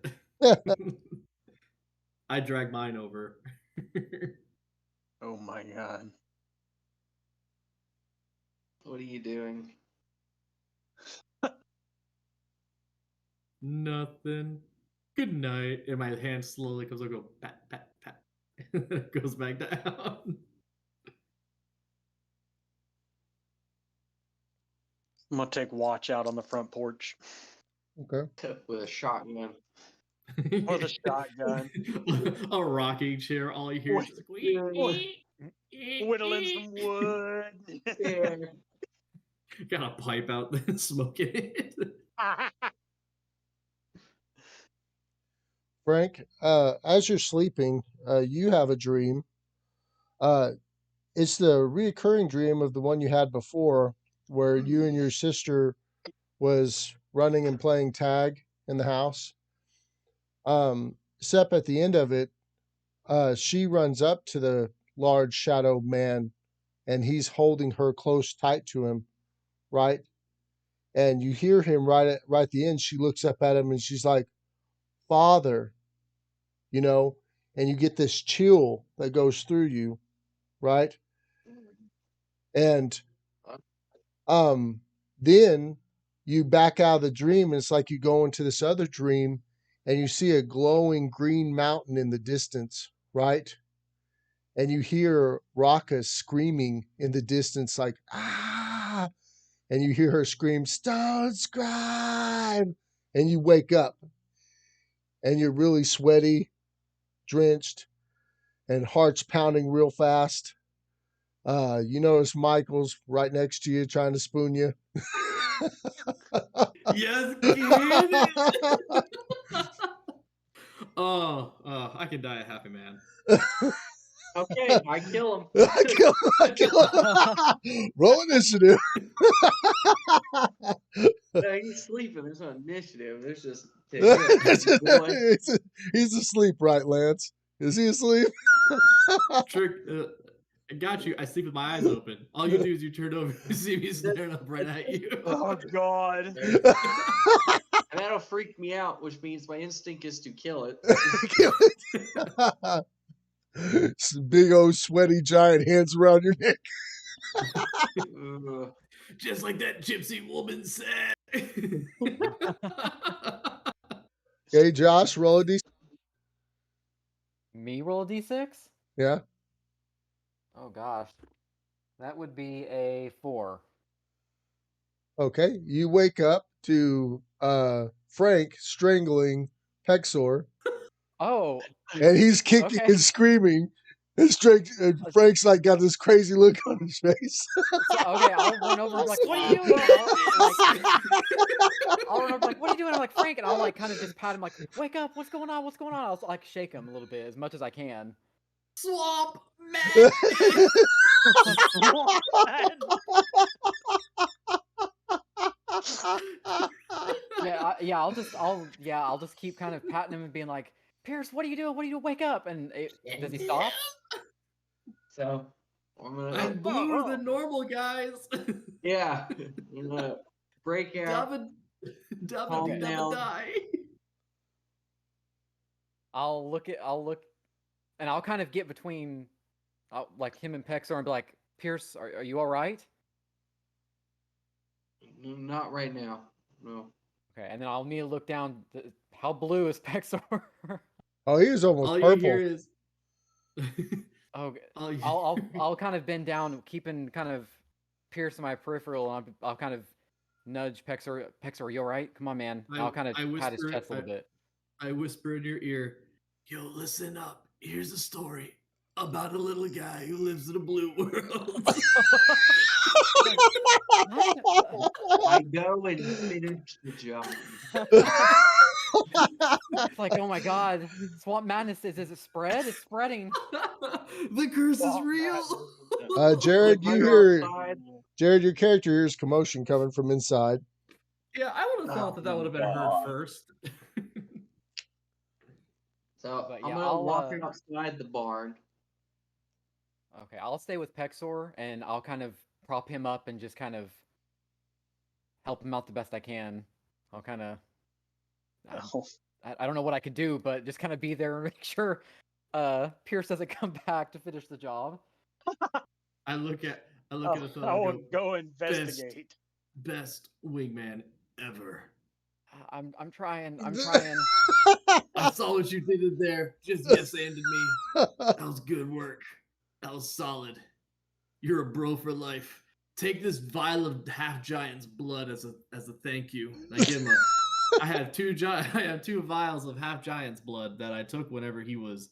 I drag mine over. Oh my god. What are you doing? Nothing. Good night. And my hand slowly comes over, go pat, pat, pat. It goes back down. I'm gonna take watch out on the front porch. Okay. With a shotgun. With a shotgun. A rocking chair. All you hear is just Whittling some wood. Yeah. Got a pipe out there smoking it. Frank, as you're sleeping, you have a dream. It's the reoccurring dream of the one you had before, where you and your sister was running and playing tag in the house. Except at the end of it, she runs up to the large shadow man, and he's holding her close tight to him, right? And you hear him right at the end. She looks up at him and she's like, "Father," you know, and you get this chill that goes through you, right? And then you back out of the dream, and it's like you go into this other dream, and you see a glowing green mountain in the distance, right? And you hear Raka screaming in the distance, like, "Ah!" And you hear her scream, "Stone Scribe!" And you wake up, and you're really sweaty, drenched, and heart's pounding real fast. You notice Michael's right next to you trying to spoon you. Yes, kid. Oh, I can die a happy man. Okay, I kill him. I kill him. Roll initiative. No, he's sleeping. There's no initiative. There's just He's asleep, right, Lance? Is he asleep? Trick. I got you. I sleep with my eyes open. All you do is you turn over and see me staring up right at you. Oh god. And that'll freak me out, which means my instinct is to kill it. Big old sweaty giant hands around your neck. Just like that gypsy woman said. Okay, Josh, roll a d6. Me roll a d6? Yeah. Oh gosh. That would be a 4. Okay, you wake up to Frank strangling Pexor. Oh. And he's kicking and screaming. And Frank's like got this crazy look on his face. Okay, I'll run over and be like, "What are you doing?" I'll run over like, "What are you doing?" I'm like, "Frank," and I'll like kind of just pat him like, "Wake up! What's going on? What's going on?" I'll like shake him a little bit as much as I can. Swamp man. I'll just keep kind of patting him and being like, "Pierce, what are you doing? What are you doing? Wake up!" And does he stop? So I'm bluer than normal, guys. Yeah, I'm gonna break out. Dabba down. die. I'll look, and I'll kind of get between, like him and Pexor, and be like, Pierce, are you all right? Not right now. No. Okay, and then I'll need to look down. How blue is Pexor? Oh, he was almost All you purple. hear is. Okay, All you I'll kind of bend down, keeping kind of Pierce in my peripheral, and I'll kind of nudge Pexor. Pexor, are you all right? Come on, man. I'll kind of pat his chest a little bit. I whisper in your ear, yo, listen up. Here's a story about a little guy who lives in a blue world. I go and finish the job. It's like, oh my god, Swamp Madness is it spread? It's spreading. The curse is real. Jared, you hear Jared, your character hears commotion coming from inside. Yeah, I would have thought that would have been heard first. So But I'm yeah, gonna walk outside the barn. Okay, I'll stay with Pexor, and I'll kind of prop him up and just kind of help him out the best I can. I'll kind of, I don't know what I could do, but just kind of be there and make sure Pierce doesn't come back to finish the job. I look at the fellow. I And will go investigate. Best wingman ever. I'm trying. I'm Th- trying. I saw what you did in there. Just yes-anded me. That was good work. That was solid. You're a bro for life. Take this vial of half giant's blood as a thank you. And I give him I had two vials of half giant's blood that I took whenever he was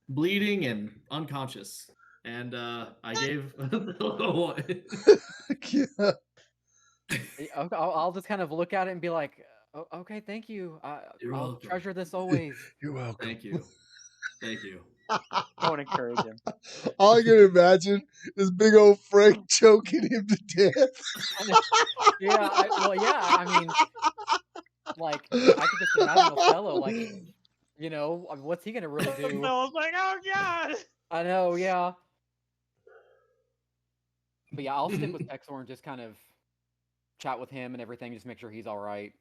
bleeding and unconscious. And I gave Yeah. I'll just kind of look at it and be like, oh, okay, thank you. You're I'll welcome. treasure this always. You're welcome. Thank you. Thank you. I want to encourage him. All I can imagine is big old Frank choking him to death. Yeah, I mean, like, I could just imagine Othello, like, what's he gonna really do? I was like, oh god. I know, yeah. But yeah, I'll stick with Pexor and just kind of chat with him and everything, just make sure he's all right.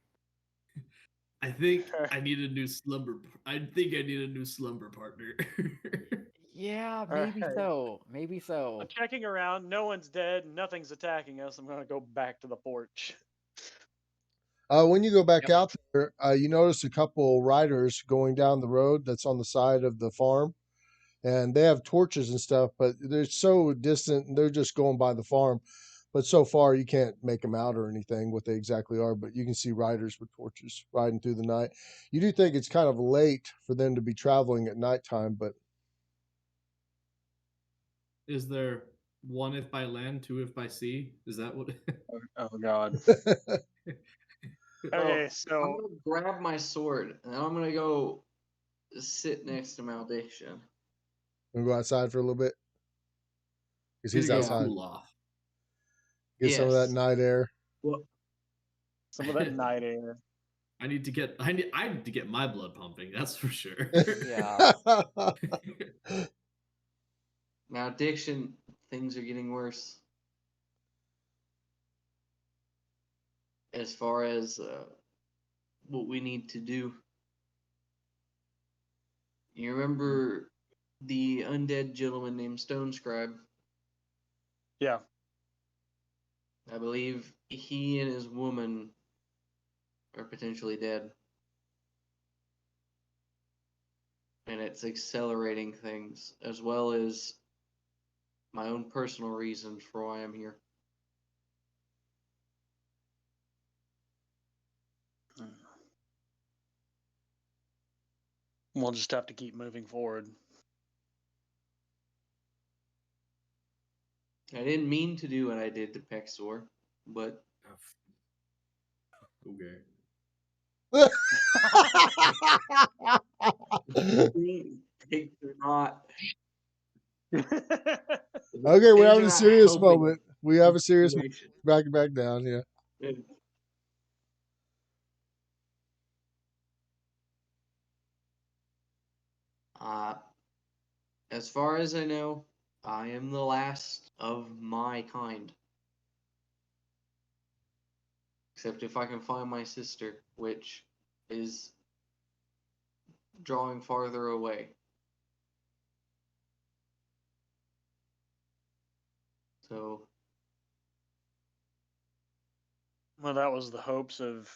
I think I need a new slumber. I think I need a new slumber partner. Yeah, maybe so. Maybe so. I'm checking around. No one's dead. Nothing's attacking us. I'm gonna go back to the porch. When you go back out there, you notice a couple riders going down the road that's on the side of the farm, and they have torches and stuff, but they're so distant. And they're just going by the farm, but so far you can't make them out or anything what they exactly are. But you can see riders with torches riding through the night. You do think it's kind of late for them to be traveling at nighttime, but Is there one if by land, two if by sea? Is that what? Oh god. Okay, so I'm gonna grab my sword and I'm gonna go sit next to Maldiction. we'll go outside for a little bit because Need he's to go outside. cool off. Get some of that night air. Well, some of that night air. I need to get my blood pumping. That's for sure. Yeah. Maldiction, things are getting worse. As far as what we need to do. You remember the undead gentleman named Stone Scribe? Yeah. I believe he and his woman are potentially dead. And it's accelerating things, as well as my own personal reasons for why I'm here. We'll just have to keep moving forward. I didn't mean to do what I did to Pexor, but Okay. things are not. Okay, we have a serious moment. We have a serious situation. back down. Yeah. As far as I know, I am the last of my kind. Except if I can find my sister, which is drawing farther away. So. Well, that was the hopes of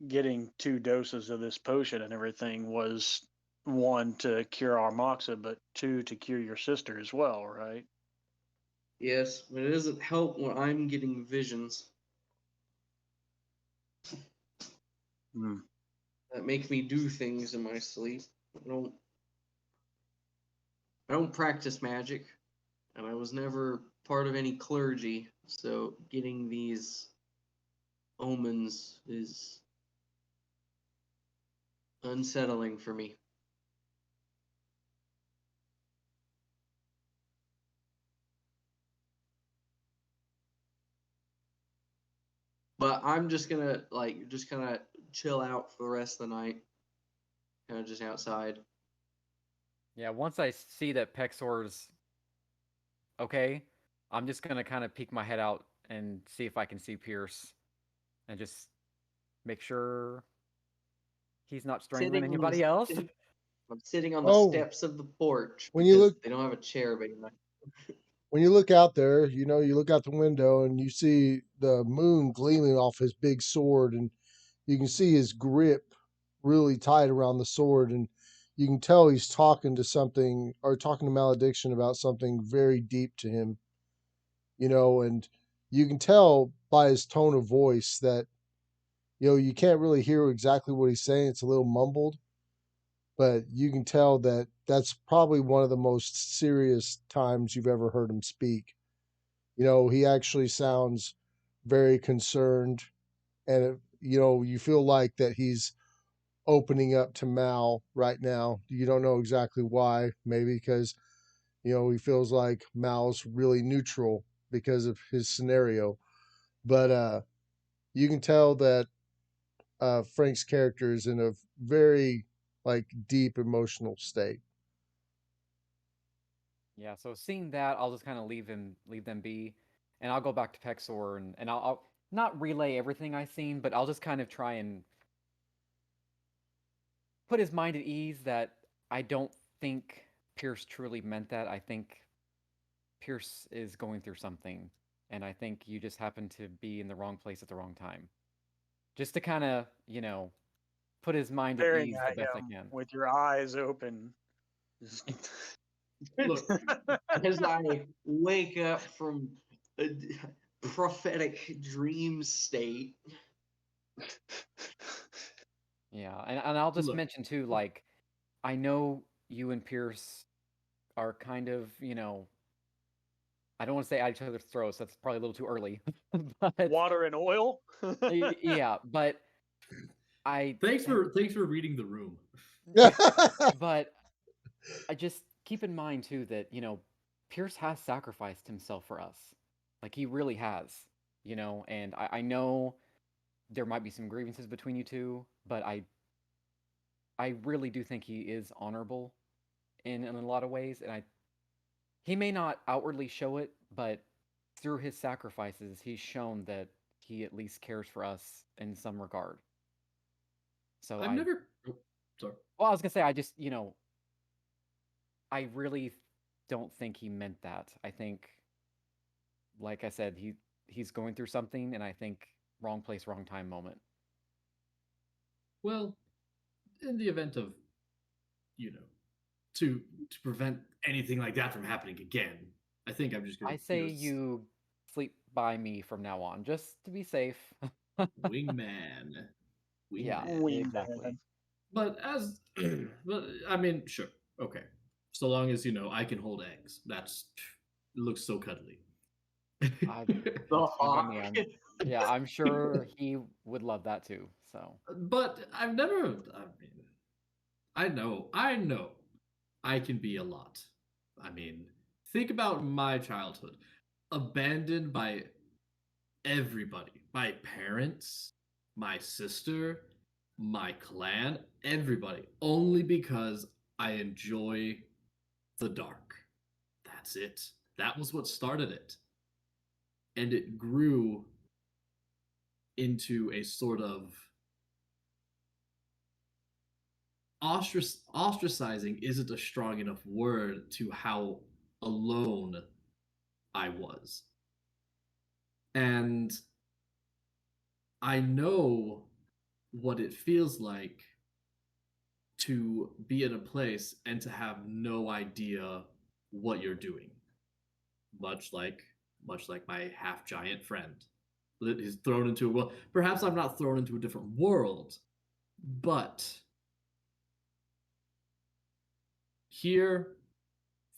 getting 2 doses of this potion and everything was 1 to cure our Moxa, but 2 to cure your sister as well, right? Yes, but it doesn't help when I'm getting visions. Hmm. That make me do things in my sleep. I don't practice magic, and I was never part of any clergy, so getting these omens is unsettling for me. But I'm just gonna just kind of chill out for the rest of the night, kind of just outside. Yeah, once I see that Pexor's okay, I'm just gonna kind of peek my head out and see if I can see Pierce, and just make sure he's not strangling Sitting on anybody else. I'm sitting on the Oh, steps of the porch when you because look they don't have a chair big enough. when you look out there, you look out the window and you see the moon gleaming off his big sword, and you can see his grip really tight around the sword, and you can tell he's talking to something or talking to Malediction about something very deep to him, and you can tell by his tone of voice that, you can't really hear exactly what he's saying. It's a little mumbled, but you can tell that that's probably one of the most serious times you've ever heard him speak. He actually sounds very concerned, and you feel like that he's opening up to Mal right now. You don't know exactly why, maybe because he feels like Mal's really neutral because of his scenario. But you can tell that Frank's character is in a very like deep emotional state. Yeah, so seeing that, I'll just kind of leave them be, and I'll go back to Pexor, and I'll not relay everything I've seen, but I'll just kind of try and put his mind at ease that I don't think Pierce truly meant that. I think Pierce is going through something, and I think you just happen to be in the wrong place at the wrong time. Just to kind of, put his mind at Staring ease the at best I him can. with your eyes open. Look, As I wake up from a prophetic dream state. Yeah, and I'll just look. mention too, like, I know you and Pierce are kind of, I don't want to say at each other's throats. That's probably a little too early. But Water and oil? yeah, but I Thanks for reading the room. but I just keep in mind too that, Pierce has sacrificed himself for us. Like he really has, and I know there might be some grievances between you two, but I really do think he is honorable in a lot of ways, and he may not outwardly show it, but through his sacrifices, he's shown that he at least cares for us in some regard. So I've never. Oh, sorry. well, I was gonna say, I just, I really don't think he meant that. I think, like I said, he's going through something, and I think wrong place, wrong time moment. Well, in the event of, you know, to prevent anything like that from happening again, I think I'm just gonna, I say you sleep by me from now on, just to be safe. wingman, Yeah, wingman. exactly. But but I mean, sure, okay. So long as I can hold eggs. It looks so cuddly. I The That's fine by hawk. me. Yeah, I'm sure he would love that too. So But I've never. I mean, I know, I can be a lot. I mean, think about my childhood, abandoned by everybody, my parents, my sister, my clan, everybody, only because I enjoy the dark. That's it. That was what started it. And it grew into a sort of ostracizing isn't a strong enough word to how alone I was. And I know what it feels like to be in a place and to have no idea what you're doing. Much like my half giant friend. He's thrown into well, perhaps I'm not thrown into a different world, but here,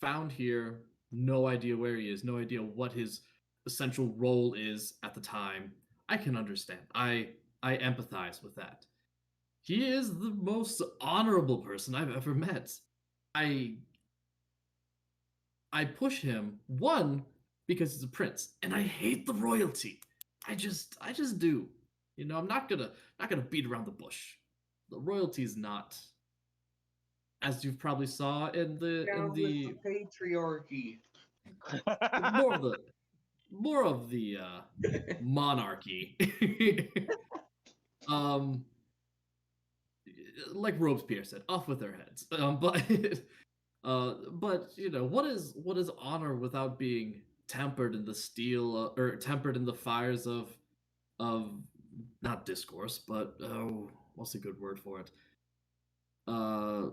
found here, no idea where he is, no idea what his essential role is at the time. I can understand. I empathize with that. He is the most honorable person I've ever met. I I push him one because he's a prince, and I hate the royalty. I just do. You know, I'm not gonna beat around the bush. The royalty is not, as you probably saw in Down with the patriarchy. more of the monarchy. um, like Robespierre said, off with their heads. But you know, what is honor without being tempered in the steel or tempered in the fires of not discourse, but oh, what's a good word for it? Uh,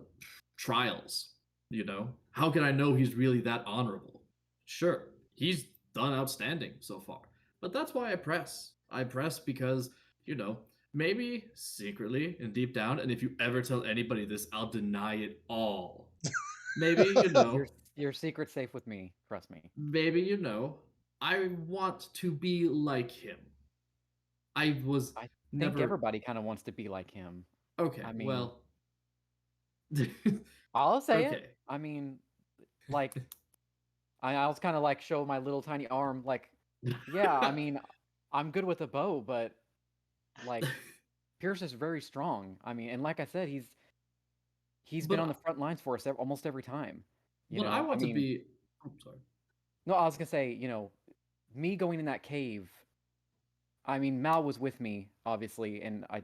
trials. You know, how can I know he's really that honorable? Sure, he's done outstanding so far, but that's why I press. I press because you know maybe secretly and deep down, and if you ever tell anybody this, I'll deny it all. Maybe you know, Your secret's safe with me. Trust me. maybe you know, I want to be like him. I was I think never everybody kind of wants to be like him. okay. I mean, Well, I'll say it. okay. I mean, like, I was kind of like show my little tiny arm, like, yeah. I mean, I'm good with a bow, but like, Pierce is very strong. I mean, and like I said, he's been on the but front lines for us almost every time. You but I know, I want to mean, be. I'm sorry. no, I was gonna say, you know, me going in that cave. I mean, Mal was with me, obviously, and I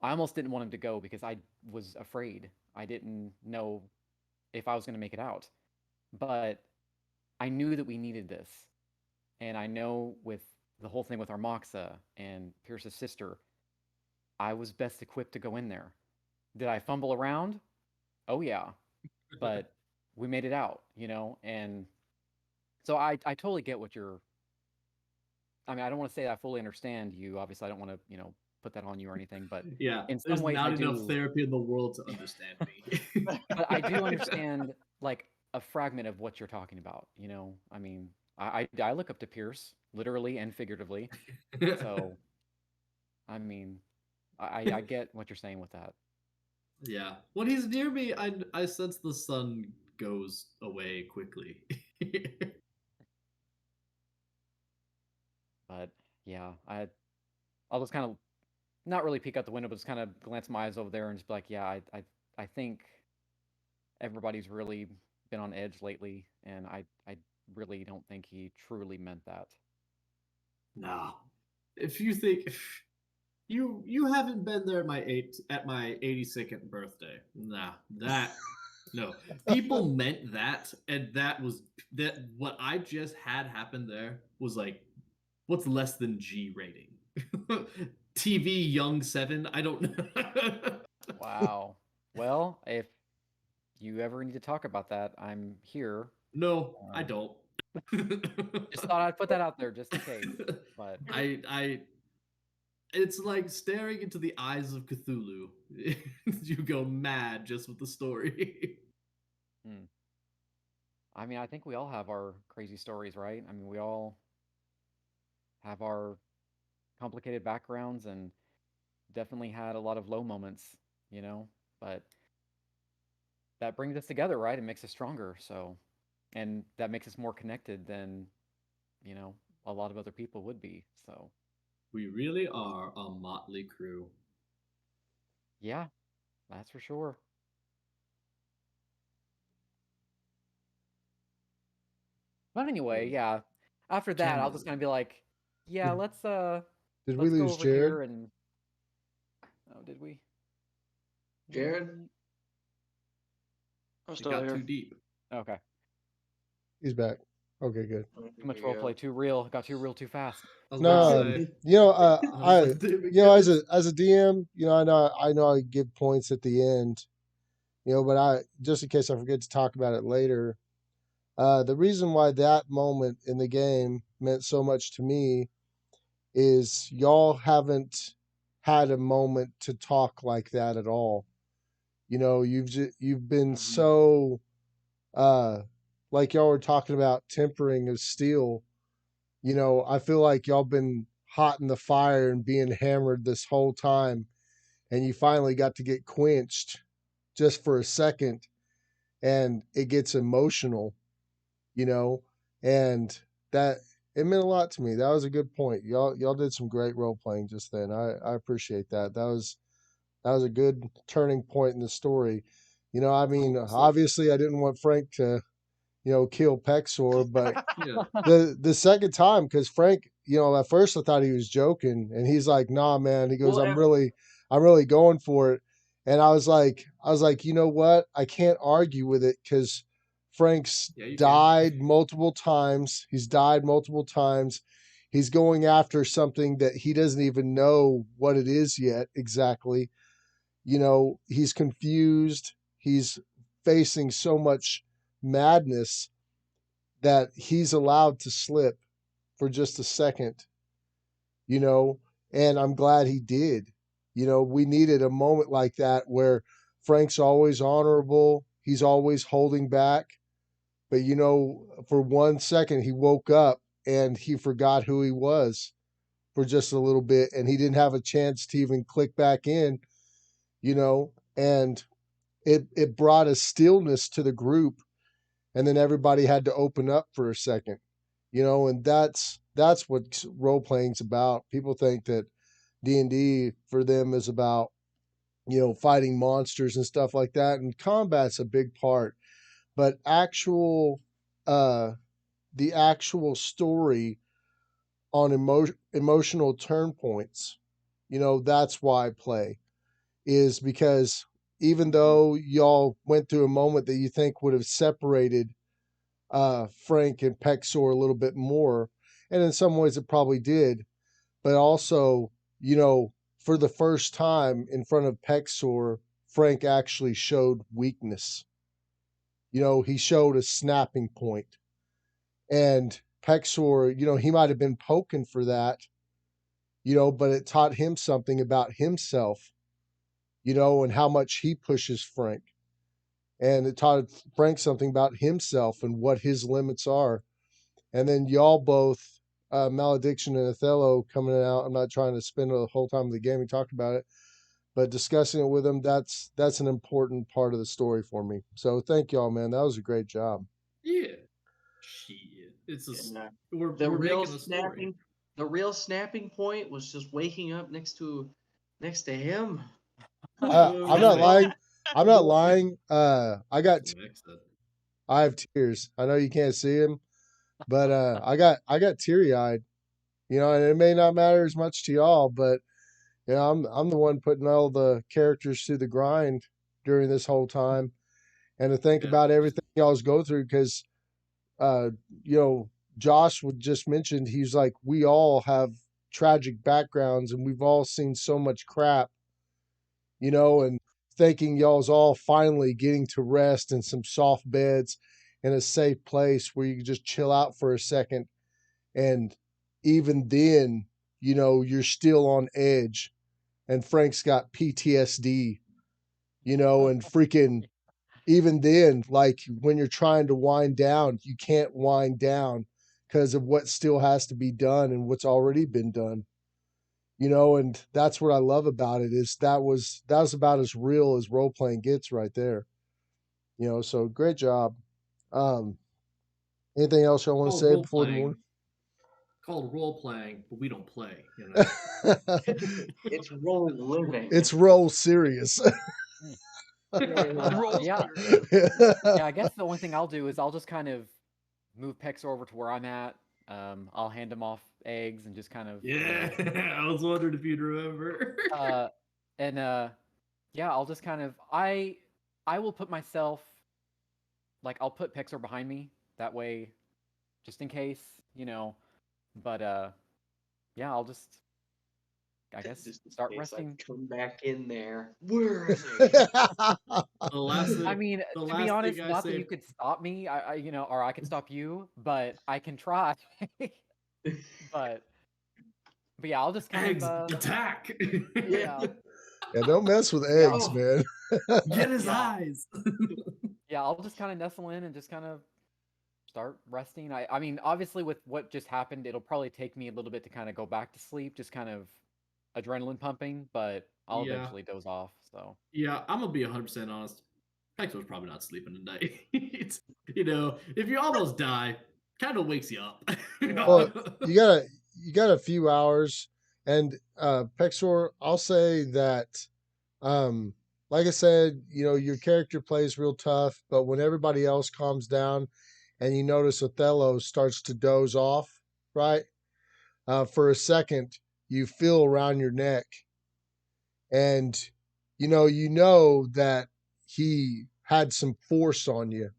almost didn't want him to go because I was afraid. I didn't know if I was going to make it out. But I knew that we needed this. And I know with the whole thing with our Moxa and Pierce's sister, I was best equipped to go in there. Did I fumble around? Oh, yeah. But we made it out, you know? And so I totally get what you're. I mean, I don't want to say I fully understand you. Obviously, I don't want to, you know, put that on you or anything. But Yeah, in some there's ways, I not enough do. therapy in the world to understand me. But I do understand like a fragment of what you're talking about. You know, I mean, I look up to Pierce literally and figuratively. So I mean, I get what you're saying with that. Yeah, when he's near me, I sense the sun goes away quickly. But yeah, I'll just kind of not really peek out the window, but just kind of glance my eyes over there and just be like, yeah, I think everybody's really been on edge lately, and I really don't think he truly meant that. No, if you think you haven't been there at my 82nd birthday, nah, that no. People meant that, and that was that. What I just had happen there was like, what's less than G rating? TV Young 7. I don't know. Wow. Well, if you ever need to talk about that, I'm here. No, I Um, don't. just thought I'd put that out there just in case. But I it's like staring into the eyes of Cthulhu. You go mad just with the story. hmm. I mean, I think we all have our crazy stories, right? I mean, we all have our complicated backgrounds and definitely had a lot of low moments, you know? But that brings us together, right? It makes us stronger. So, and that makes us more connected than, you know, a lot of other people would be. So, We really are a motley crew. yeah, that's for sure. But anyway, yeah. After that, I'll just kind of be like, yeah, let's Did we let's go lose over Jared? here and. Oh, did we? Jared? I'm It still got here. too deep. Okay. He's back. Okay, good. Too much roleplay, too real. Got too real too fast. I was about No, to say. you know, I was like, damn it, as guys. a DM, I know I give points at the end, but I just in case I forget to talk about it later. The reason why that moment in the game meant so much to me is y'all haven't had a moment to talk like that at all. You've been so like y'all were talking about tempering of steel. I feel like y'all been hot in the fire and being hammered this whole time, and you finally got to get quenched just for a second, and it gets emotional, you know, and that it meant a lot to me. That was a good point. Y'all did some great role playing just then. I appreciate that. That was a good turning point in the story. I mean, obviously I didn't want Frank to, kill Pexor, but Yeah. the second time, because Frank, at first I thought he was joking, and he's like, "Nah, man." He goes, Well, I'm really going for it." And I was like, you know what? I can't argue with it because Frank's Yeah, you can. died multiple times. He's died multiple times. He's going after something that he doesn't even know what it is yet exactly. He's confused. He's facing so much madness that he's allowed to slip for just a second, you know, and I'm glad he did. We needed a moment like that where Frank's always honorable, he's always holding back, but for 1 second he woke up and he forgot who he was for just a little bit, and he didn't have a chance to even click back in, and it brought a stillness to the group, and then everybody had to open up for a second, and that's what role playing's about. People think that D&D for them is about fighting monsters and stuff like that, and combat's a big part, but uh the actual story on emotional turn points, that's why I play, is because even though y'all went through a moment that you think would have separated Frank and Pexor a little bit more, and in some ways it probably did, but also, for the first time in front of Pexor, Frank actually showed weakness. He showed a snapping point, and Pexor, he might have been poking for that, but it taught him something about himself, and how much he pushes Frank. And it taught Frank something about himself and what his limits are. And then y'all both, Malediction and Othello coming out. I'm not trying to spend the whole time of the game we talked about it, but discussing it with him, that's an important part of the story for me. So thank y'all, man. That was a great job. Yeah. Shit. It's a we're the real making a story. snapping, the real snapping point was just waking up next to him. I'm not lying. I'm not lying. I have tears. I know you can't see him, but I got teary eyed. And it may not matter as much to y'all, but I'm the one putting all the characters through the grind during this whole time, and to think about everything y'all's go through, because uh, you know, Josh would just mentioned, he's like, we all have tragic backgrounds and we've all seen so much crap, and thinking y'all's all finally getting to rest in some soft beds in a safe place where you can just chill out for a second. And even then, you're still on edge. And Frank's got PTSD, and freaking even then, like when you're trying to wind down, you can't wind down because of what still has to be done and what's already been done. And that's what I love about it, is that was about as real as role playing gets right there. So great job. Um, anything else y'all want to say before the morning? Called role playing, but we don't play. It's role living. It's role serious. Yeah. Yeah, I guess the only thing I'll do is I'll just kind of move Pexor over to where I'm at. I'll hand him off eggs and just kind of Yeah, I was wondering if you'd remember. and yeah, I'll just kind of I will put myself like I'll put Pexor behind me that way, just in case, But yeah, I'll just I guess Just in start case I resting. come back in there. Where are they? The last I thing, mean, the to be last honest, thing I not that say. you could stop me, or I could stop you, but I can try. but yeah, I'll just kind Eggs of attack. yeah. Yeah, don't mess with Yeah. eggs, man. Get his Yeah. eyes. Yeah, I'll just kind of nestle in and just kind of start resting. I mean, obviously with what just happened, it'll probably take me a little bit to kind of go back to sleep, just kind of adrenaline pumping, but I'll Yeah. eventually doze off. So Yeah, I'm gonna be 100% honest. Pexor's probably not sleeping tonight. If you almost die, kind of wakes you up. Well, you got a few hours, and Pexor, I'll say that, like I said, your character plays real tough, but when everybody else calms down, and you notice Othello starts to doze off, right? For a second, you feel around your neck, and you know that he had some force on you,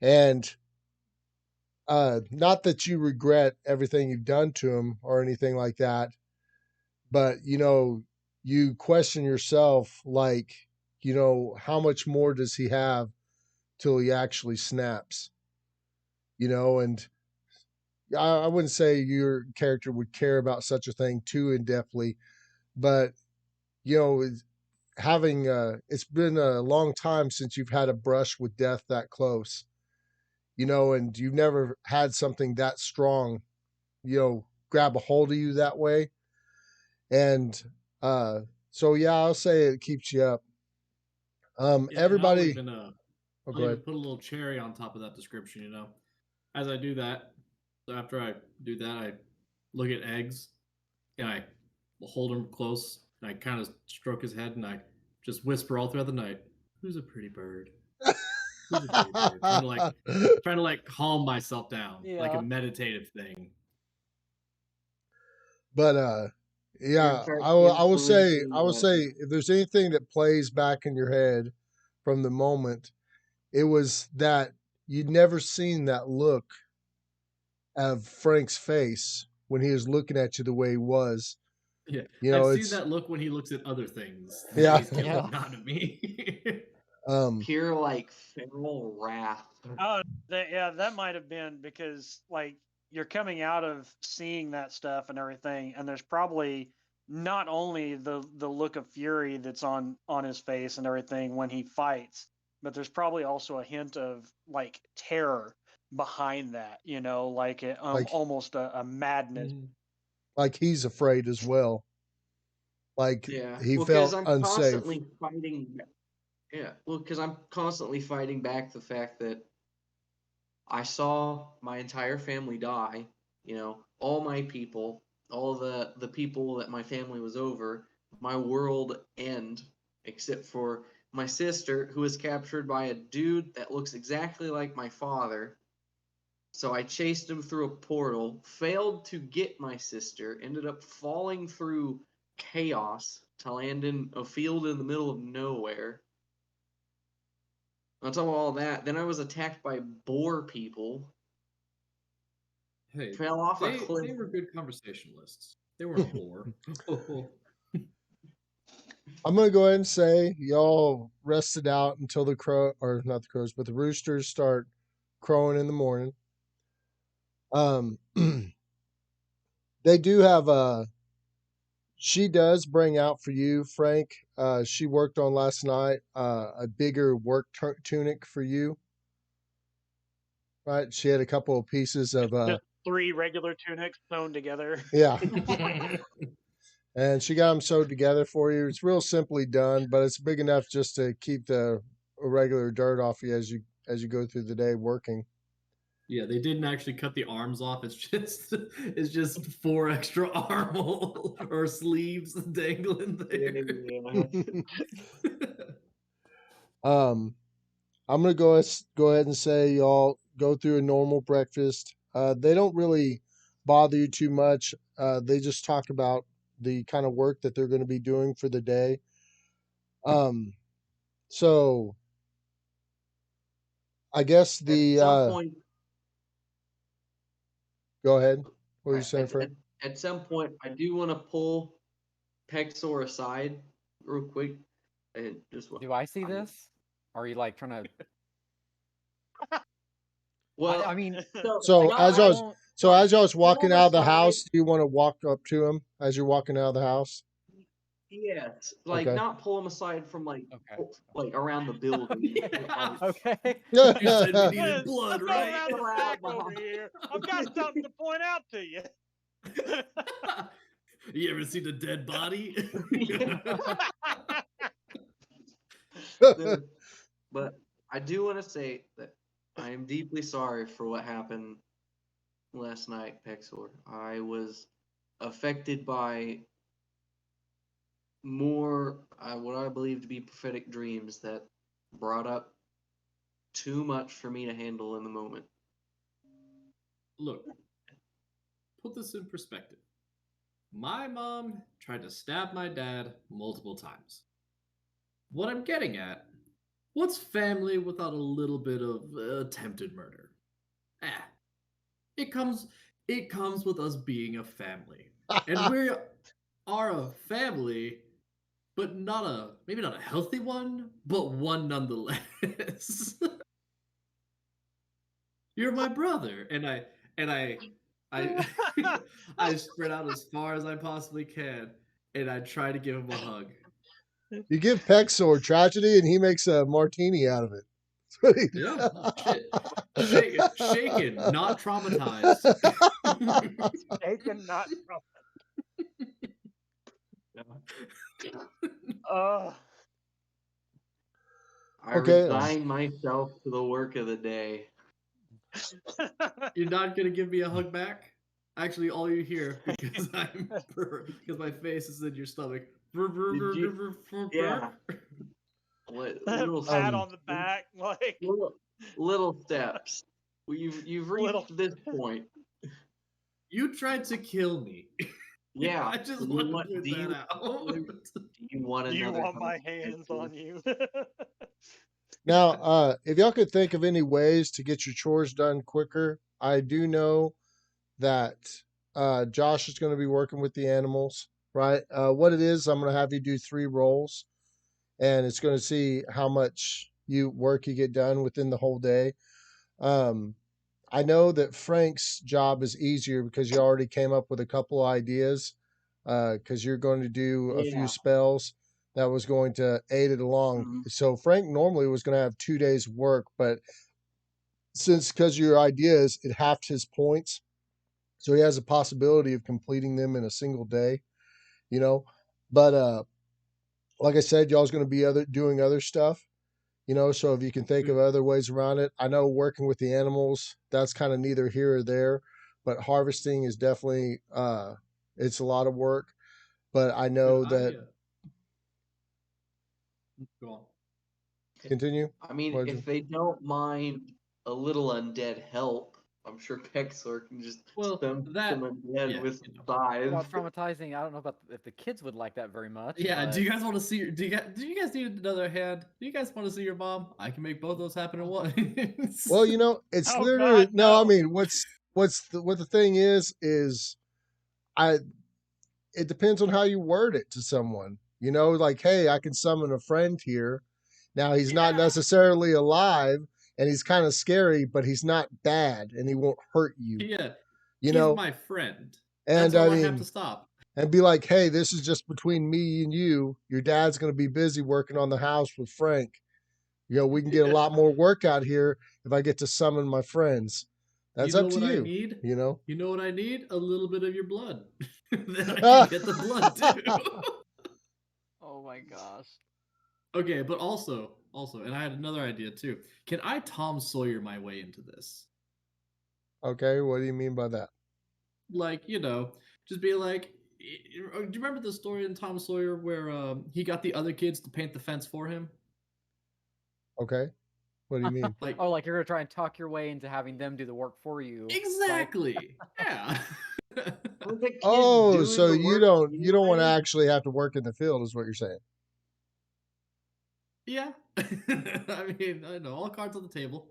and not that you regret everything you've done to him or anything like that, but you question yourself, like, how much more does he have till he actually snaps? And I wouldn't say your character would care about such a thing too in depthly, but having it's been a long time since you've had a brush with death that close, and you've never had something that strong, grab a hold of you that way. And so yeah, I'll say it keeps you up. Yeah, and Everybody, oh, I'll go even ahead. put a little cherry on top of that description. As I do that, so after I do that, I look at eggs and I hold him close and I kind of stroke his head and I just whisper all throughout the night, "Who's a pretty bird? Who's a pretty bird?" Trying to like calm myself down, like a yeah. meditative thing. But You're in yeah, fact I will say influencing if there's anything that plays back in your head from the moment, it was that you'd never seen that look of Frank's face when he was looking at you the way he was. Yeah, I've seen It's that look when he looks at other things that yeah. he's killed, Yeah. not at me. pure like feral wrath. Oh, that might have been because like you're coming out of seeing that stuff and everything, and there's probably not only the look of fury that's on his face and everything when he fights, but there's probably also a hint of like terror behind that, like like almost a madness. like he's afraid as well. Like Yeah. he Well, because felt I'm unsafe. constantly fighting. Yeah. Well, because I'm constantly fighting back the fact that I saw my entire family die. All my people, all the people that my family was over, my world end, except for my sister, who was captured by a dude that looks exactly like my father. So I chased him through a portal, failed to get my sister, ended up falling through chaos to land in a field in the middle of nowhere. On top of all that, then I was attacked by boar people. Hey, Fell off a they cliff. were good conversationalists. They weren't poor. I'm gonna go ahead and say y'all rested out until the crow, or not the crows, but the roosters start crowing in the morning. They do have she does bring out for you, Frank. She worked on last night a bigger work tunic for you. Right, she had a couple of pieces of Just 3 regular tunics sewn together. yeah, and she got them sewed together for you. It's real simply done, but it's big enough just to keep the regular dirt off you as you go through the day working. Yeah, they didn't actually cut the arms off. It's just 4 extra arm or sleeves dangling there. I'm gonna go ahead and say y'all go through a normal breakfast. They don't really bother you too much. They just talk about the kind of work that they're going to be doing for the day. So I guess At some point, go ahead. What were you saying, at, Frank? at some point, I do want to pull Pexor aside real quick and just. Do I see this? Are you like trying to? Well, I mean, So like, as I I was don't. so as I was pull walking him out of the aside. house, do you want to walk up to him as you're walking out of the house? Yes, like Okay. not pull him aside from like Okay. like around the building. Okay. You said we needed blood, Let's go right? around the back over here. I've got something to point out to you. You ever seen a dead body? But I do want to say that I am deeply sorry for what happened last night, Pexor. I was affected by more what I believe to be prophetic dreams that brought up too much for me to handle in the moment. Look, put this in perspective. My mom tried to stab my dad multiple times. What I'm getting at, what's family without a little bit of attempted murder? It comes with us being a family. And we are a family, but maybe not a healthy one, but one nonetheless. You're my brother, and I I spread out as far as I possibly can, and I try to give him a hug. You give Pexor tragedy, and he makes a martini out of it. Yeah, shit. Shaken, not traumatized. Shaken, not I Okay. resign myself to the work of the day. You're not gonna give me a hug back? Actually, all you hear because because my face is in your stomach. Yeah. Little pat on the back, like little steps. You've reached this point. You tried to kill me. Yeah. I just want to point that out. Do you want you another want hug? my hands on you? Now, if y'all could think of any ways to get your chores done quicker, I do know that Josh is going to be working with the animals, right? What it is, I'm going to have you do 3 rolls, and it's going to see how much work you get done within the whole day. I know that Frank's job is easier because you already came up with a couple ideas, because you're going to do a few Yeah. spells that was going to aid it along. Mhm. So Frank normally was going to have 2 days work, but because your idea is it halved his points, so he has a possibility of completing them in a single day, you know. But like I said, y'all's going to be doing other stuff, so if you can think of other ways around it. I know working with the animals, that's kind of neither here or there, but harvesting is definitely it's a lot of work. But I know that Go on. continue. I mean, if they don't mind a little undead help, I'm sure Pexor can just some undead with some thighs. Well, traumatizing. I don't know about if the kids would like that very much. Yeah. But... Do you guys want to see? Do you guys need another hand? Do you guys want to see your mom? I can make both those happen at once. Well, it's Oh, literally God, no. I no. mean, what the thing is I. It depends on how you word it to someone. Like, hey, I can summon a friend here. Now he's not necessarily alive, and he's kind of scary, but he's not bad, and he won't hurt you. Yeah. You He's know, my friend. and That's all I have to stop. and be like, hey, this is just between me and you. Your dad's going to be busy working on the house with Frank. We can get a lot more work out here if I get to summon my friends. That's up to you. I need? You know what I need? A little bit of your blood. Then I can get the blood too. Oh my gosh. Okay, but also, and I had another idea too. Can I Tom Sawyer my way into this? Okay, what do you mean by that? Like, just be like, do you remember the story in Tom Sawyer where he got the other kids to paint the fence for him? Okay. What do you mean? Like, Oh, like you're gonna try and talk your way into having them do the work for you. Like, exactly. Yeah. With the kid Oh, doing so the you work don't want to anyway. actually have to work in the field, is what you're saying? Yeah. I mean, I know all cards on the table.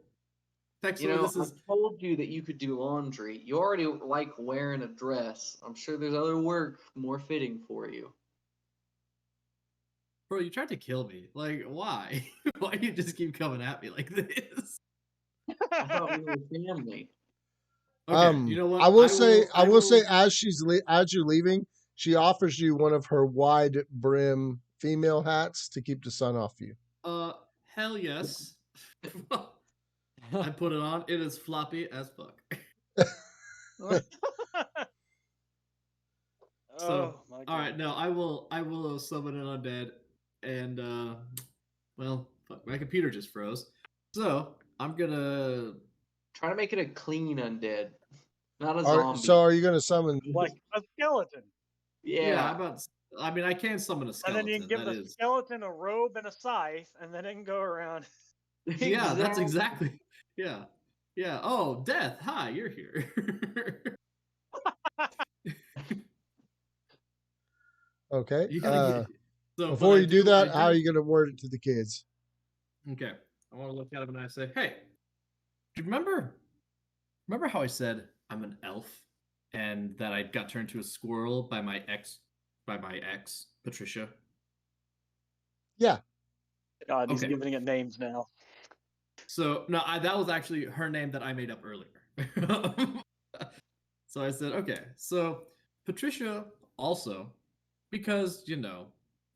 Textfully, this I is told you that you could do laundry. You already like wearing a dress. I'm sure there's other work more fitting for you. bro. You tried to kill me. Like, why? Why do you just keep coming at me like this? I thought we were family. Okay, you know what? I will say, I will. as as you're leaving, she offers you one of her wide brim female hats to keep the sun off you. Hell yes. I put it on. It is floppy as fuck. So, Oh my all right, goodness. no, I will summon an undead, and well, fuck, my computer just froze. So I'm gonna. Try to make it a clean undead, not a zombie. So are you going to summon? Like a skeleton. Yeah, Yeah. I mean, I can summon a And then you skeleton. can give That the is. skeleton a robe and a scythe, and then it can go around. Yeah, that's exactly. Yeah, yeah. Oh, Death. Hi, you're here. Okay. You gotta get. So, but Before I you do do. I that, how are do. you going to word it to the kids? Okay, I want to look at him and I say, "Hey, do you remember how I said I'm an elf and that I got turned to a squirrel by my ex Patricia?" Yeah. God, he's Okay. giving it names now. So no, that was actually her name that I made up earlier. So I said, okay. So Patricia also, because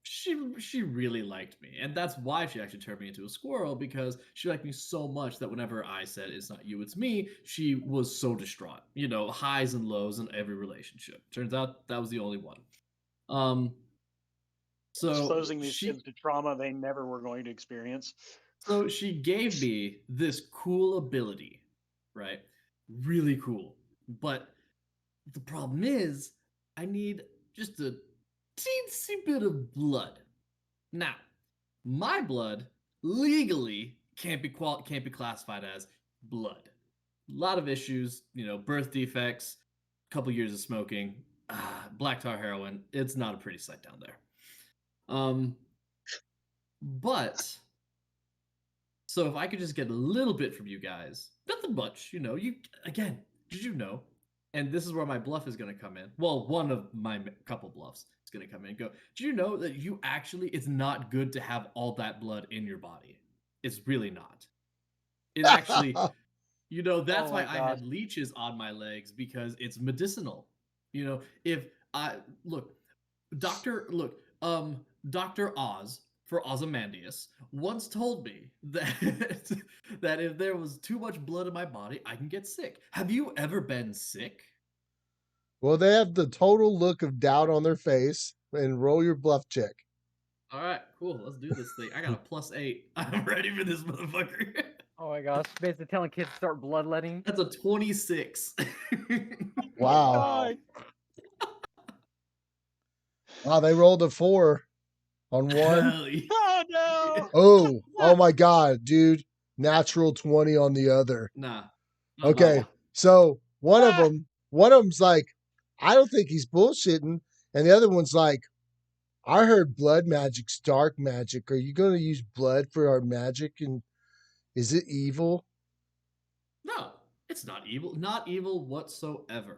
she really liked me, and that's why she actually turned me into a squirrel, because she liked me so much that whenever I said it's not you, it's me, she was so distraught. Highs and lows in every relationship. Turns out that was the only one. So Exposing these she kids to trauma they never were going to experience. So she gave me this cool ability, right? Really cool. But the problem is, I need just a teensy bit of blood. Now, my blood legally can't be classified as blood. A lot of issues, birth defects, couple years of smoking, black tar heroin. It's not a pretty sight down there. But So if I could just get a little bit from you guys, nothing much, you again, did you know? And this is where my bluff is going to come in. Well, one of my couple bluffs is going to come in and go, do you know that it's not good to have all that blood in your body? It's really not. It actually, that's Oh why my I God. had leeches on my legs, because it's medicinal. If I look, Dr. Oz for Ozymandias once told me that that if there was too much blood in my body, I can get sick. Have you ever been sick? Well, they have the total look of doubt on their face, and roll your bluff check. All right, cool. Let's do this thing. I got a +8. I'm ready for this motherfucker. Oh my gosh! Basically telling kids to start bloodletting. That's a 26. Wow. God. Wow, they rolled a 4 on one. Hell yeah. Oh no. Oh my God, dude. Natural 20 on the other. Nah. Okay. So one of them's like, I don't think he's bullshitting. And the other one's like, I heard blood magic's dark magic. Are you going to use blood for our magic? And is it evil? No, it's not evil. Not evil whatsoever.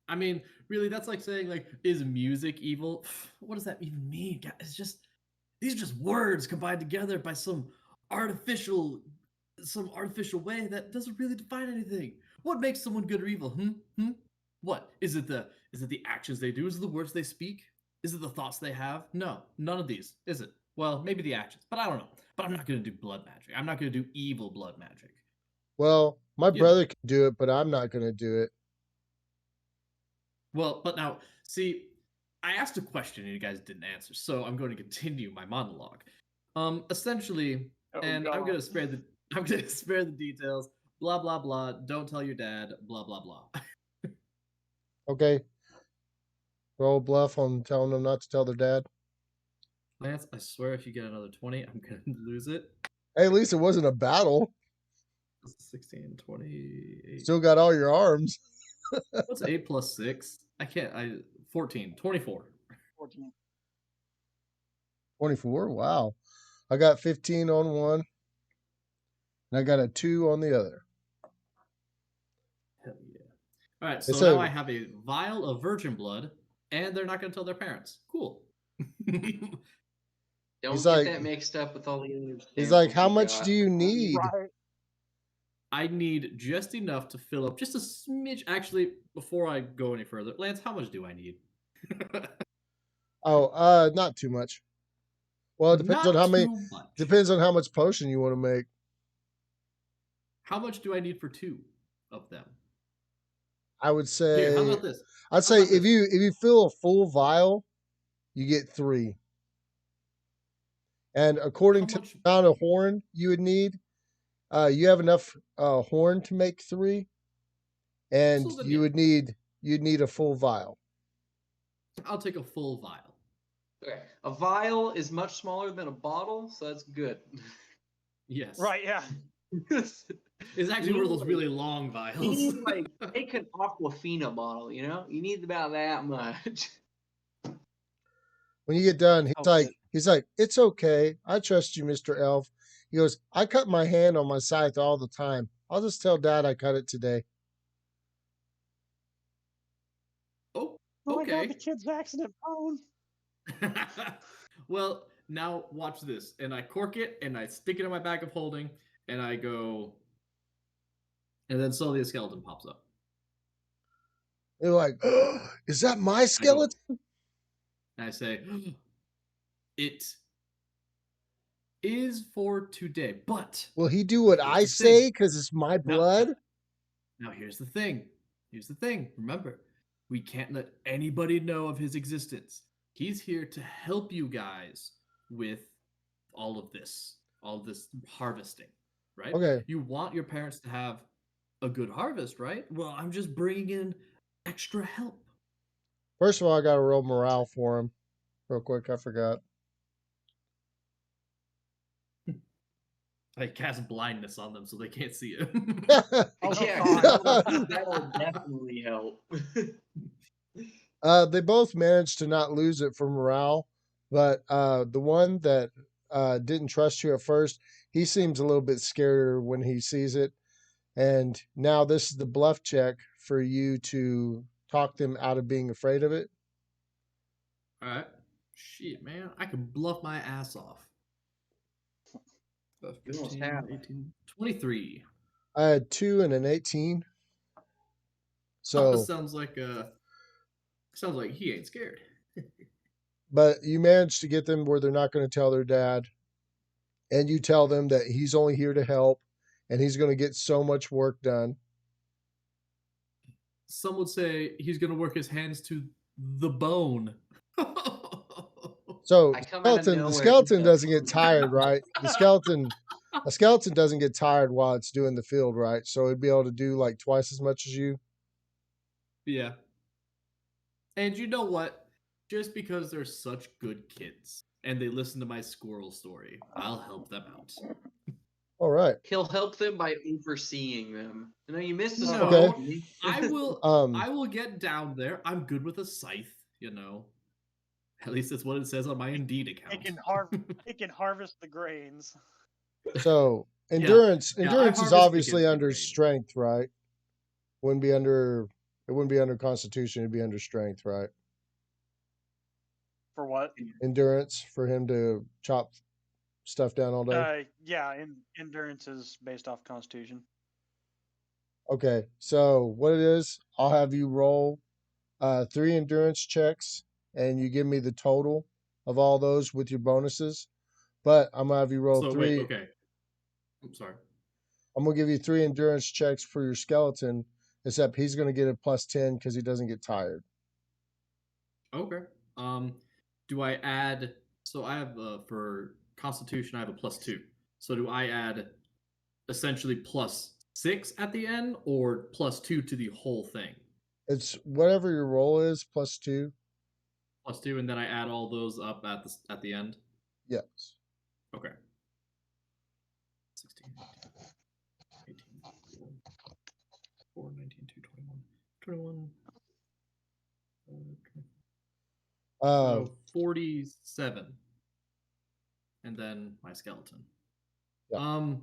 I mean, really, that's like saying, like, is music evil? What does that even mean? It's just these are just words combined together by artificial some artificial way that doesn't really define anything. What makes someone good or evil? What is it? The actions they do? Is it the words they speak? Is it the thoughts they have? No, none of these. Is it? Well, maybe the actions, but I don't know. But I'm not going to do blood magic. I'm not going to do evil blood magic. Well, my You know. brother can do it, but I'm not going to do it. Well, but now, see, I asked a question and you guys didn't answer, so I'm going to continue my monologue. Essentially, I'm going to spare the details. Blah blah blah. Don't tell your dad. Blah blah blah. Okay. Roll bluff on telling them not to tell their dad. Lance, I swear, if you get another 20, I'm going to lose it. Hey, at least it wasn't a battle. 16, 28. Still got all your arms. What's 8 plus 6? 14, 24. 14. 24. Wow. I got 15 on one, and I got a 2 on the other. Hell yeah. All right, It so said- now I have a vial of virgin blood, and they're not going to tell their parents. Cool. Don't He's get like- that mixed up with all the other He's like, samples how you much got." do you need? Right. I need just enough to fill up just a smidge. Actually, before I go any further, Lance, how much do I need? Oh, not too much. Well, it depends on Not how many. too much. Depends on how much potion you want to make. How much do I need for 2 of them? I would say. Here, how about this? I'd say about if you fill a full vial, you get 3. And according How to much- the amount of horn you would need, you have enough horn to make 3, and So then, you'd need a full vial. I'll take a full vial. Okay. A vial is much smaller than a bottle, so that's good. Yes. Right, yeah. It's actually one of those really long You vials. need like take an Aquafina bottle, you know? You need about that much. When you get done, Okay. he's like, it's okay. I trust you, Mr. Elf. He goes, I cut my hand on my scythe all the time. I'll just tell Dad I cut it today. Oh, Oh my god, okay. the kid's accident prone. Well, now watch this. And I cork it and I stick it in my bag of holding and I go. And then slowly a skeleton pops up. They're like, oh, is that my skeleton? And I say, it is for today, but. Will he do what Here's I the say thing. because it's my Now- blood? Now, here's the thing. Remember, we can't let anybody know of his existence. He's here to help you guys with all of this harvesting, right? Okay. You want your parents to have a good harvest, right? Well, I'm just bringing in extra help. First of all, I got to roll morale for him. Real quick, I forgot. I cast blindness on them so they can't see him. Oh, Yeah, God. that'll definitely help. They both managed to not lose it for morale, but the one that didn't trust you at first, he seems a little bit scared when he sees it. And now this is the bluff check for you to talk them out of being afraid of it. All right. Shit, man. I can bluff my ass off. You almost 15, have. 18, 23. I had 2 and an 18. So So, sounds like he ain't scared. but you managed to get them where they're not going to tell their dad. And you tell them that he's only here to help and he's going to get so much work done. Some would say he's going to work his hands to the bone. So I come out of the nowhere, skeleton he doesn't goes, get tired, right? A skeleton doesn't get tired while it's doing the field, right? So it'd be able to do like twice as much as you. Yeah. And you know what? Just because they're such good kids and they listen to my squirrel story, I'll help them out. All right. He'll help them by overseeing them. You know, you missed a No. spot. Okay. I will Um, I will get down there. I'm good with a scythe, you know. At least that's what it says on my Indeed account. It can harvest the grains. So Yeah. endurance Yeah, I is harvest obviously against the under grain. strength, right? It wouldn't be under constitution, it'd be under strength, right? For what? Endurance for him to chop stuff down all day. Yeah, endurance is based off constitution. Okay. So what it is, I'll have you roll 3 endurance checks and you give me the total of all those with your bonuses. But I'm gonna have you roll So 3. wait, okay. I'm sorry. I'm gonna give you 3 endurance checks for your skeleton, except he's gonna get a plus 10 because he doesn't get tired. Okay. Do I add? So I have for Constitution, I have a +2. So do I add essentially +6 at the end, or +2 to the whole thing? It's whatever your roll is, plus 2. +2, and then I add all those up at the end. Yes. Okay. 16, 18, 4, 19, 2, 21, 21. So 47. And then my skeleton. Yeah.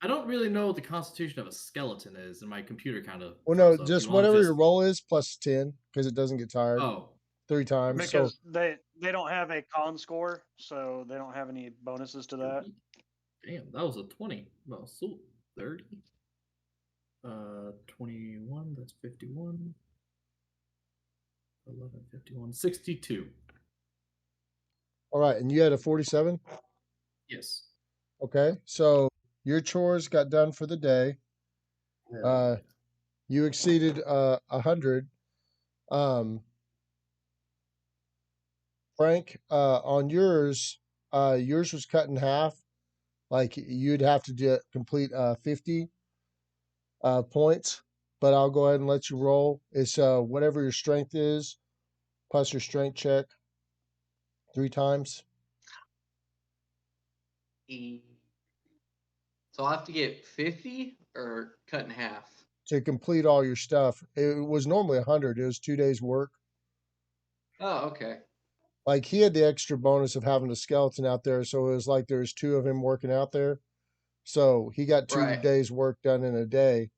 I don't really know what the constitution of a skeleton is, and my computer kind of. Well, no, up. just whatever your roll is plus 10 because it doesn't get tired. Oh, 3 times. Because they don't have a con score, so they don't have any bonuses to that. Damn, that was a 20. Well, so 30. 21. That's 51. 11, 51, 62. All right, and you had a 47? Yes. Okay, so your chores got done for the day. You exceeded 100. Frank, on yours, yours was cut in half. Like you'd have to complete 50 points, but I'll go ahead and let you roll. It's whatever your strength is plus your strength check 3 times. So I'll have to get 50 or cut in half? To complete all your stuff. It was normally 100. It was 2 days work. Oh, okay. Like he had the extra bonus of having a skeleton out there, so it was like there was 2 of him working out there. So he got 2 days work done in a day.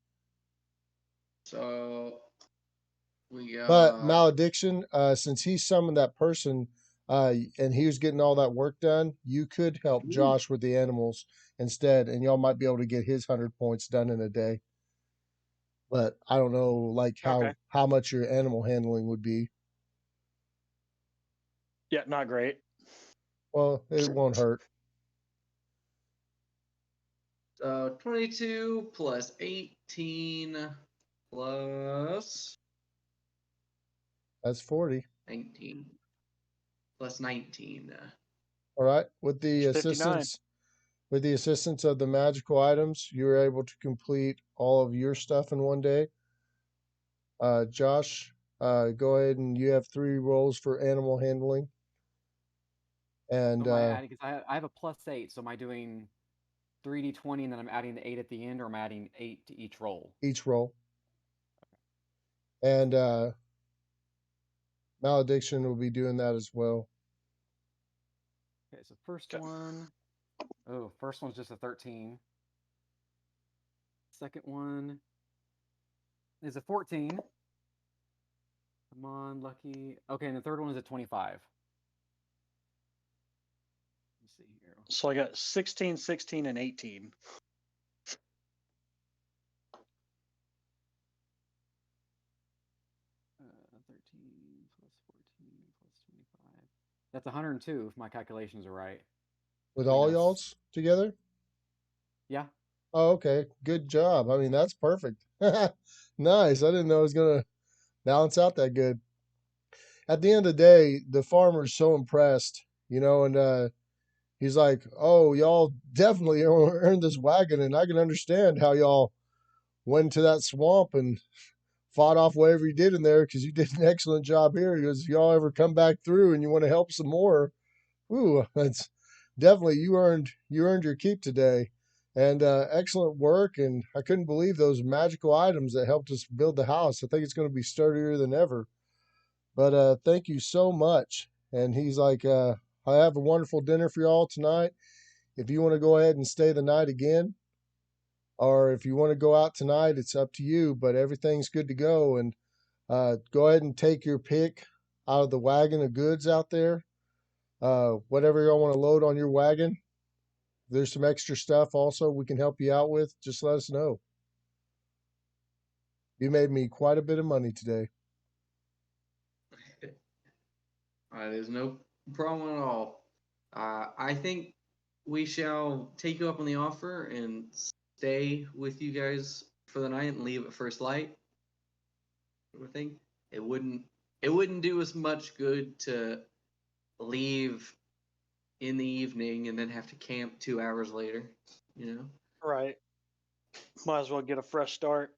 So we got. But malediction, since he summoned that person, and he was getting all that work done, you could help Josh with the animals instead, and y'all might be able to get his 100 points done in a day. But I don't know, like how much your animal handling would be. Yeah, not great. Well, it won't hurt. 22 plus 18 plus. That's 40. 19 plus 19. All right. With the It's 59. assistance of the magical items, you were able to complete all of your stuff in one day. Josh, go ahead and you have 3 rolls for animal handling. And so because I have a +8, so am I doing 3d20 and then I'm adding the 8 at the end, or am I adding 8 to each roll? Each roll. And malediction will be doing that as well. Okay, so first one's just a 13. Second one is a 14. Come on, lucky. Okay, and the third one is a 25. Let's see here. So I got 16, 16, and 18. Uh, 13 plus 14 plus 25. That's 102 if my calculations are right. With all y'all's together? Yeah. Oh, okay. Good job. I mean, that's perfect. Nice. I didn't know it was going to balance out that good. At the end of the day, the farmer's so impressed, and he's like, "Oh, y'all definitely earned this wagon, and I can understand how y'all went to that swamp and fought off whatever you did in there because you did an excellent job here. Because if y'all ever come back through and you want to help some more, ooh, that's definitely you earned your keep today." And excellent work. And I couldn't believe those magical items that helped us build the house. I think it's going to be sturdier than ever. But thank you so much. And he's like, I have a wonderful dinner for y'all tonight. If you want to go ahead and stay the night again, or if you want to go out tonight, it's up to you. But everything's good to go. And go ahead and take your pick out of the wagon of goods out there. Whatever y'all want to load on your wagon. If there's some extra stuff also we can help you out with, just let us know. You made me quite a bit of money today. There's no problem at all. I think we shall take you up on the offer and stay with you guys for the night and leave at first light. Everything. It wouldn't do us much good to leave in the evening and then have to camp 2 hours later. Right. Might as well get a fresh start.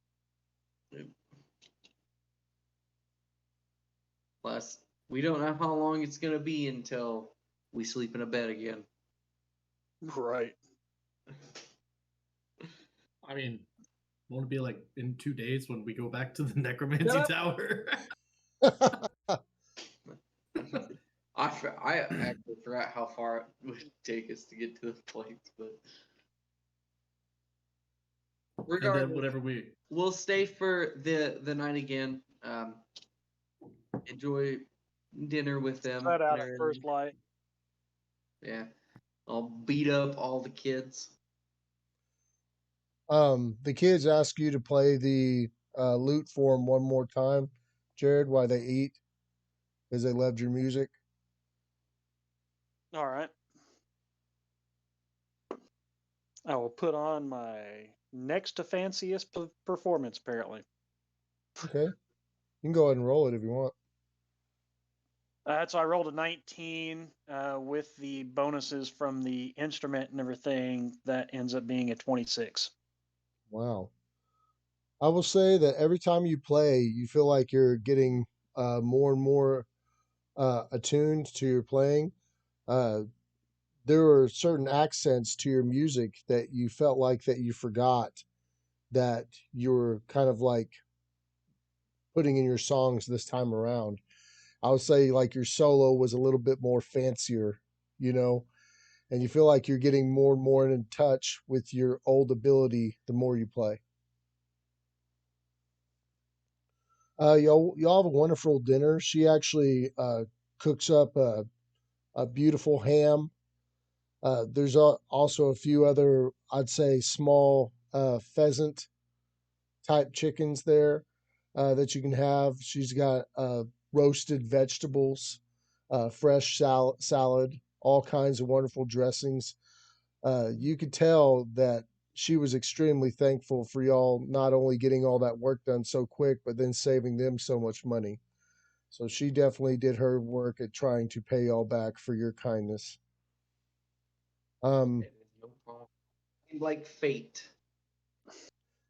Plus, we don't know how long it's going to be until we sleep in a bed again. Right. I mean, won't it be like in 2 days when we go back to the necromancy tower? I actually forgot how far it would take us to get to the place, but And regardless, then whatever we'll stay for the night again. Enjoy dinner with them. Cut out at first light. Yeah, I'll beat up all the kids. The kids ask you to play the lute for them one more time, Jared, while they eat, because they loved your music. All right. I will put on my next to fanciest performance, apparently. Okay. You can go ahead and roll it if you want. So I rolled a 19 with the bonuses from the instrument and everything. That ends up being a 26. Wow. I will say that every time you play, you feel like you're getting more and more attuned to your playing. Uh, there were certain accents to your music that you felt like that you forgot that you were kind of like putting in your songs this time around. I would say like your solo was a little bit more fancier, you know, and you feel like you're getting more and more in touch with your old ability the more you play. Y'all have a wonderful dinner. She actually cooks up a beautiful ham. There's also a few other, I'd say, small pheasant type chickens there that you can have. She's got roasted vegetables, fresh salad, all kinds of wonderful dressings. You could tell that she was extremely thankful for y'all not only getting all that work done so quick, but then saving them so much money. So she definitely did her work at trying to pay y'all back for your kindness. No problem. Like fate.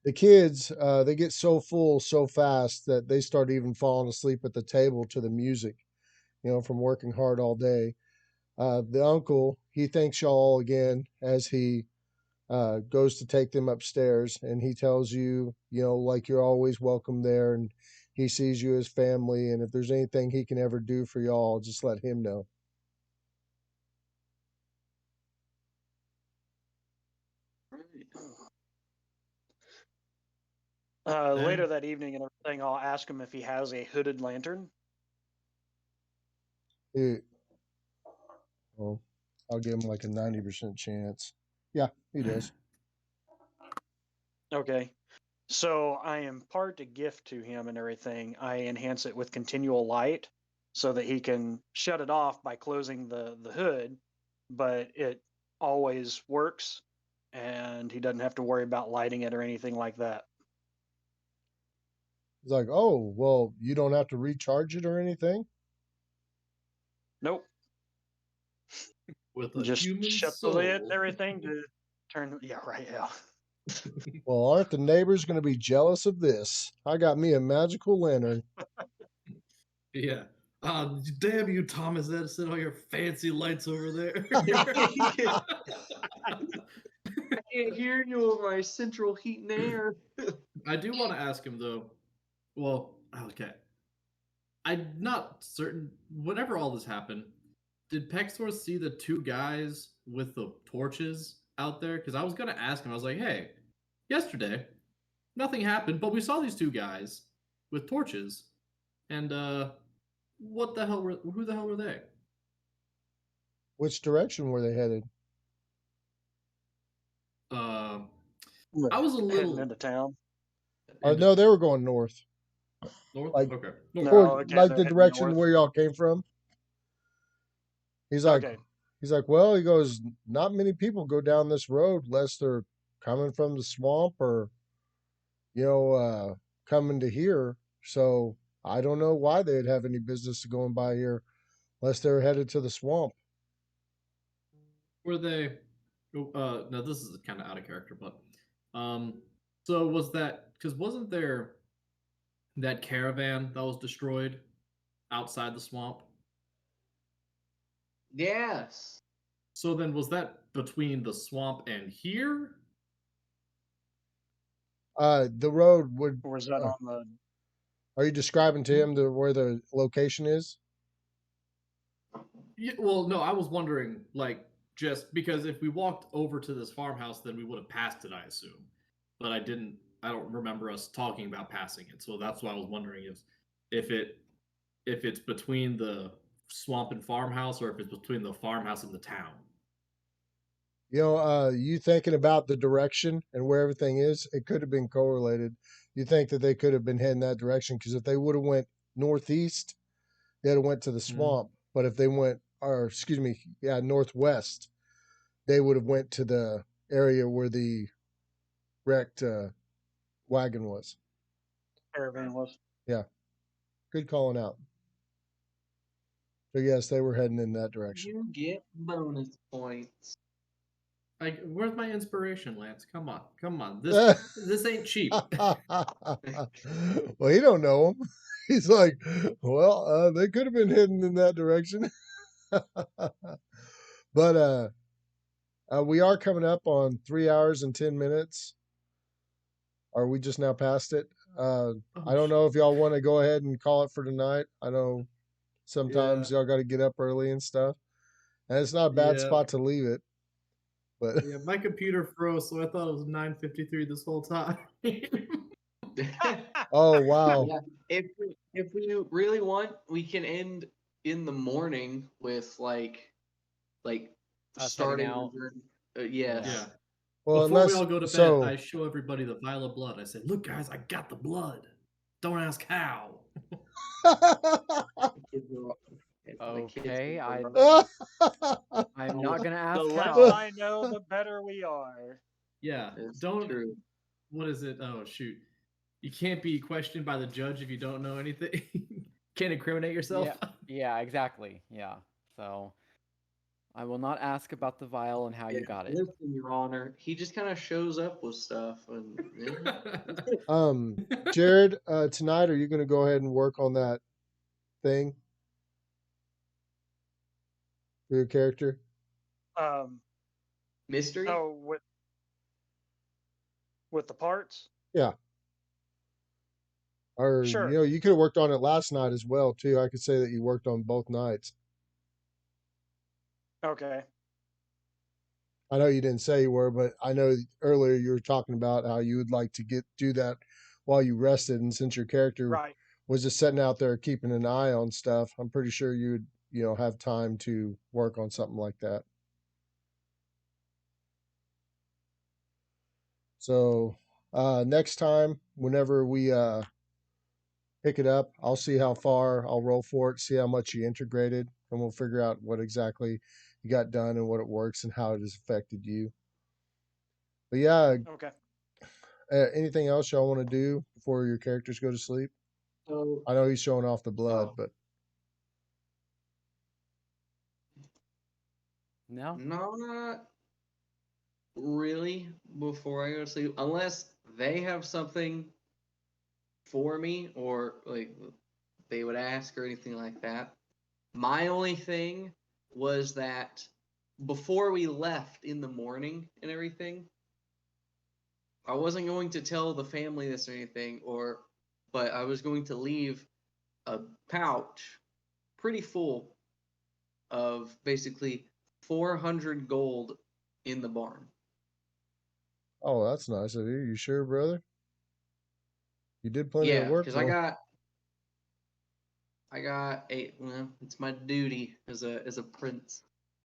The kids, they get so full so fast that they start even falling asleep at the table to the music, from working hard all day. The uncle, he thanks y'all again as he goes to take them upstairs, and he tells you, like you're always welcome there, and he sees you as family, and if there's anything he can ever do for y'all, just let him know. Later that evening and everything, I'll ask him if he has a hooded lantern. Well, I'll give him like a 90% chance. Yeah, he does. Okay. So I impart a gift to him and everything. I enhance it with continual light so that he can shut it off by closing the hood, but it always works and he doesn't have to worry about lighting it or anything like that. He's like, oh, well, you don't have to recharge it or anything? Nope. with a Just human shut the soul. lid and everything to turn. Yeah, right. Yeah. Well, aren't the neighbors going to be jealous of this? I got me a magical lantern. Yeah. Damn you, Thomas Edison, all your fancy lights over there. I can't hear you over my central heat and air. I do want to ask him though. Well, okay. I'm not certain. Whenever all this happened, did Pextor see the two guys with the torches out there? Because I was gonna ask him. I was like, "Hey, yesterday, nothing happened, but we saw these two guys with torches, and what the hell? Who the hell were they?" Which direction were they headed? Uh, I was a Heading little into town. No, they were going north. north. Like, Okay. No, okay, like they're the heading direction north. where y'all came from. He's like, Okay. well, he goes, not many people go down this road unless they're coming from the swamp or, coming to here. So I don't know why they'd have any business going by here unless they're headed to the swamp. Were they? No, this is kind of out of character, but um, so was that because wasn't there that caravan that was destroyed outside the swamp? Yes. So then was that between the swamp and here? The road would. Or was that on the? Are you describing to him where the location is? Yeah, well, no, I was wondering, like, just because if we walked over to this farmhouse, then we would have passed it, I assume. But I didn't. I don't remember us talking about passing it, so that's why I was wondering if it's between the swamp and farmhouse, or if it's between the farmhouse and the town. You thinking about the direction and where everything is, it could have been correlated. You think that they could have been heading that direction because if they would have went northeast, they'd have went to the swamp. But if they went, or excuse me, yeah, northwest, they would have went to the area where the wrecked wagon was. Caravan was. Yeah, good calling out. So yes, they were heading in that direction. You get bonus points. Like, where's my inspiration, Lance? Come on. This ain't cheap. Well, he don't know him. He's like, well, they could have been heading in that direction. But we are coming up on 3 hours and 10 minutes. Are we just now past it? I don't know if y'all want to go ahead and call it for tonight. I know sometimes y'all got to get up early and stuff, and it's not a bad spot to leave it. But yeah, my computer froze, so I thought it was 9:53 this whole time. Oh wow! Yeah. If we really want, we can end in the morning with like starting out. yes. Yeah. Well, Before unless we all go to bed, so, I show everybody the vial of blood. I said, "Look, guys, I got the blood. Don't ask how." Okay, I'm Oh, not gonna ask The less how. I know, the better we are. Yeah. it's Don't. true. What is it? Oh shoot! You can't be questioned by the judge if you don't know anything. Can't incriminate yourself. Yeah, exactly. Yeah. So I will not ask about the vial and how you got it. Listen, Your Honor, he just kind of shows up with stuff, and Jared, tonight are you going to go ahead and work on that thing for your character? mystery. Oh, with the parts. Yeah. Or Sure. you could have worked on it last night as well too. I could say that you worked on both nights. Okay. I know you didn't say you were, but I know earlier you were talking about how you would like to do that while you rested, and since your character Right. was just sitting out there keeping an eye on stuff, I'm pretty sure you would have time to work on something like that. So next time, whenever we pick it up, I'll see how far I'll roll for it, see how much you integrated, and we'll figure out what exactly you got done and what it works and how it has affected you. But yeah, Okay. anything else y'all want to do before your characters go to sleep? So I know he's showing off the blood, but No? not really before I go to sleep, unless they have something for me or like they would ask or anything like that. My only thing was that before we left in the morning and everything, I wasn't going to tell the family this or anything, but I was going to leave a pouch pretty full of basically 400 gold in the barn. oh, that's nice of you. You sure, brother? You did plenty of Yeah, work because for him. I got a well, it's my duty as a prince.